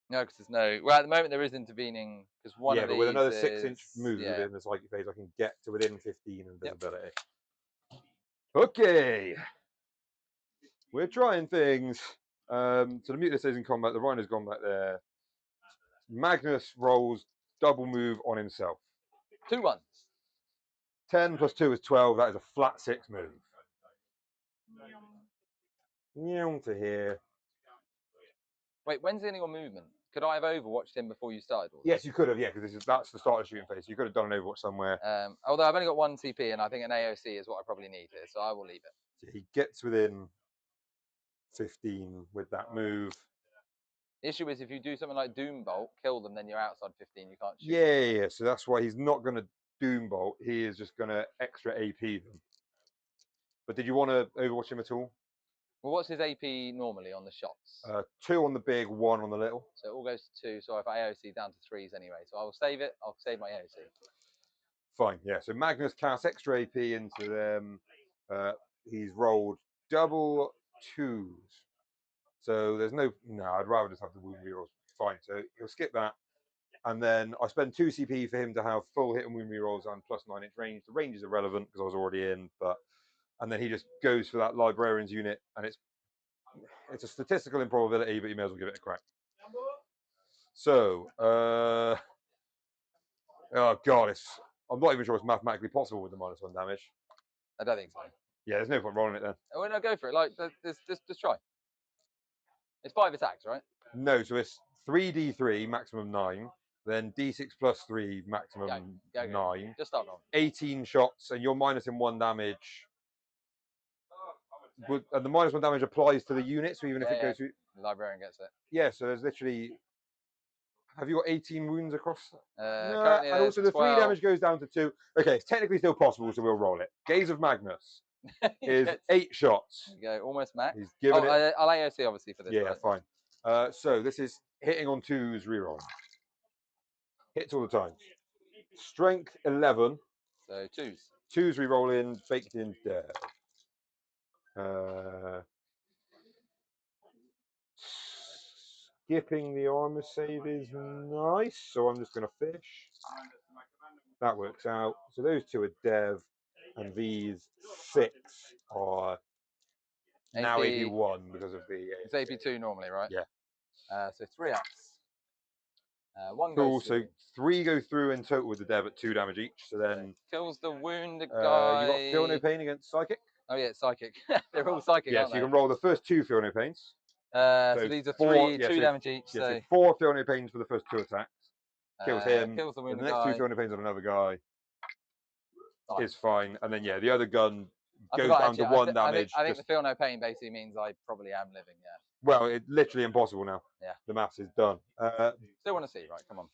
No, because there's no. Well, at the moment there is intervening because one of these. Yeah, but with another 6-inch move in the psychic phase, I can get to within 15 and visibility. Okay, we're trying things. So the Mutalist is in combat. The Rhino's gone back there. Magnus rolls double move on himself. 2 1s. 10 plus 2 is 12. That is a flat 6 move. To here. Wait, when's the illegal movement? Could I have overwatched him before you started? Yes, you could have. Yeah, because that's the start of shooting phase. You could have done an overwatch somewhere. Although I've only got 1 CP, and I think an AOC is what I probably need here, so I will leave it. So he gets within 15 with that move. The issue is if you do something like Doom Bolt, kill them, then you're outside 15. You can't shoot. Yeah. So that's why he's not going to Doom Bolt. He is just going to extra AP them. But did you want to overwatch him at all? Well, what's his AP normally on the shots? 2 on the big, 1 on the little. So it all goes to 2. So if I AOC down to 3s anyway. So I will save it. I'll save my AOC. Fine. Yeah. So Magnus casts extra AP into them. He's rolled double 2s. So there's no. I'd rather just have the wound rerolls. Fine. So he'll skip that. And then I spend 2 CP for him to have full hit and wound rerolls and plus 9-inch range. The range is irrelevant because I was already in, but and then he just goes for that librarian's unit, and it's a statistical improbability, but you may as well give it a crack. So, oh god, I'm not even sure it's mathematically possible with the -1 damage. I don't think so. Yeah, there's no point rolling it then. Oh, no, go for it. Like, just try. It's 5 attacks, right? No, so it's 3d3 maximum 9, then d6 plus 3 maximum Go. 9. Just start rolling. 18 shots, and you're minusing 1 damage. And the -1 damage applies to the unit, so even if it goes through. The librarian gets it. Yeah, so there's literally. Have you got 18 wounds across? No, and also the 12. 3 damage goes down to 2. Okay, it's technically still possible, so we'll roll it. Gaze of Magnus is 8 shots. There you go, almost max. He's given it. I'll AOC obviously for this. Yeah, right? fine. So this is hitting on 2s reroll. Hits all the time. Strength 11. So 2s. 2s reroll in, baked in dead. Skipping the armor save is nice, so I'm just going to fish. That works out. So those 2 are dev, and these 6 are now AP1 because of the. It's AP2 normally, right? Yeah. So 3 ups. 1 cool. goes through. So 3 go through in total with the dev at 2 damage each. So then kills the wounded guy. You got feel no pain against psychic. Oh yeah, it's psychic. They're all psychic. Yes, aren't you they? can roll the first 2 feel no pains. So these are 2 damage each. Yeah, so 4 feel no pains for the first 2 attacks. Kills him. Kills the wounded next guy. 2 feel no pains on another guy. Fine. Is fine. And then the other gun goes forgot, down actually, to 1 damage. I think the feel no pain basically means I probably am living. Yeah. Well, it's literally impossible now. Yeah. The maths is done. Still want to see, right? Come on.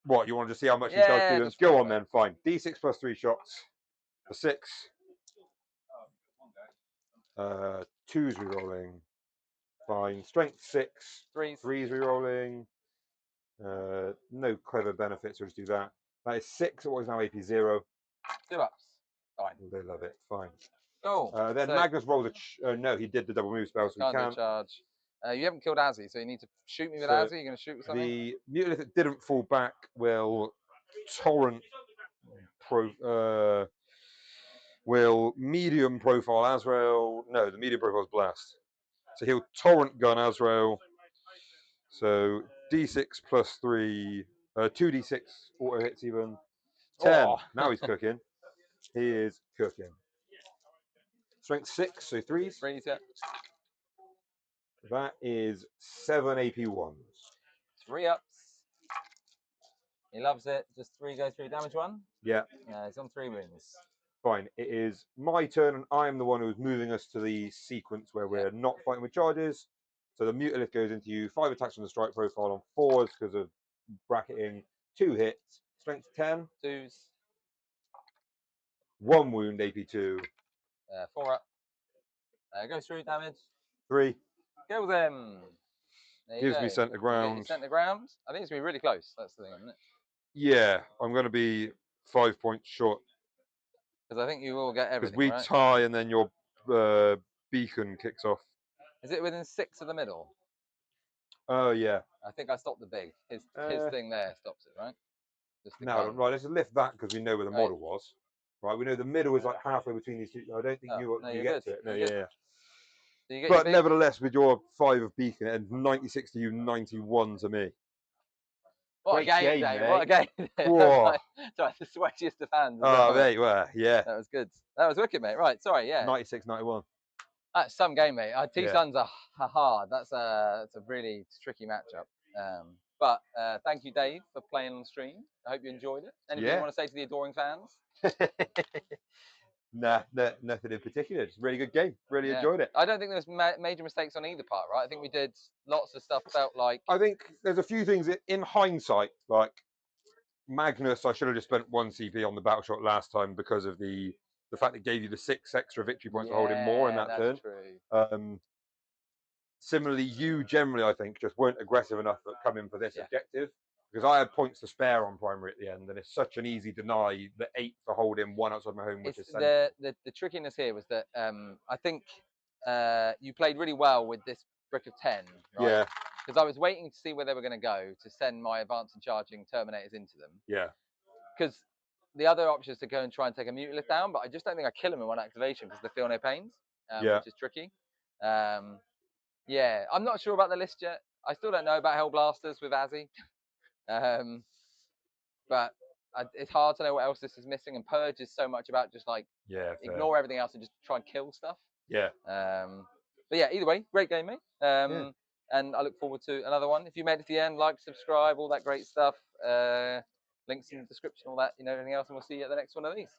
What, you want to just see how much he does to them? Go on then, fine. D6 plus 3 shots for 6. 2s rerolling. Fine. Strength 6. 3s rerolling. No clever benefits, so just do that. That is 6 at what is now AP 0. 2 ups. Fine. They love it. Fine. Cool. Then Magnus rolls no, he did the double move spell, so he can't. Charge. You haven't killed Azzy, so you need to shoot me with Azzy. You're going to shoot with something? The mutant, if it didn't fall back, will torrent will medium profile Azrael. No, the medium profile is blast. So he'll torrent gun Azrael. So D6 plus 3, 2D6 auto hits even. 10. Oh. Now he's cooking. He is cooking. Strength 6, so 3s. 3s, yeah. That is 7 AP1s. 3 ups. He loves it. Just 3 go through damage 1. Yeah. He's on 3 wounds. Fine. It is my turn, and I am the one who's moving us to the sequence where we're not fighting with charges. So the mutilith goes into you. 5 attacks from the strike profile on 4s because of bracketing. 2 hits. Strength 10. 2s. 1 wound, AP2. 4 up. Goes through damage. 3. Kills them. Gives me center ground. Center ground. I think it's going to be really close. That's the thing, isn't it? Yeah, I'm going to be 5 points short. Because I think you will get everything, Because we tie and then your beacon kicks off. Is it within 6 of the middle? Oh, yeah. I think I stopped the big. His thing there stops it, right? No, right, let's lift that because we know where the model was. Right, we know the middle is like halfway between these 2. I don't think you get to it. No, yeah. So but nevertheless, with your 5 of beacon and 96 to you, 91 to me. What a game, Dave. What a game. Whoa. Sorry, the sweatiest of hands. Oh, mate, yeah. That was good. That was wicked, mate. Right, sorry, yeah. 96, 91. That's some game, mate. Two Suns are hard. That's a really tricky matchup. But thank you, Dave, for playing on stream. I hope you enjoyed it. Anything you want to say to the adoring fans? Nah, nothing in particular. It's a really good game. Really enjoyed it. I don't think there's major mistakes on either part, right? I think we did lots of stuff. Felt like I think there's a few things in hindsight, like Magnus. I should have just spent 1 CP on the battle shot last time because of the fact it gave you the 6 extra victory points for holding more in that turn. True. Similarly, you generally, I think, just weren't aggressive enough at coming for this objective. Because I had points to spare on primary at the end, and it's such an easy deny. The 8 for holding 1 outside my home, which is the trickiness here was that I think you played really well with this brick of 10, right? Yeah. Because I was waiting to see where they were going to go to send my advanced and charging terminators into them. Yeah. Because the other option is to go and try and take a Mutilith down, but I just don't think I kill him in one activation because they feel no pains, which is tricky. Yeah, I'm not sure about the list yet. I still don't know about Hellblasters with Azzy. But it's hard to know what else this is missing, and Purge is so much about just like ignore everything else and just try and kill stuff. Yeah. But yeah, either way, great game, mate. And I look forward to another one. If you made it to the end, like, subscribe, all that great stuff. Links in the description, all that, you know, anything else, and we'll see you at the next one of these.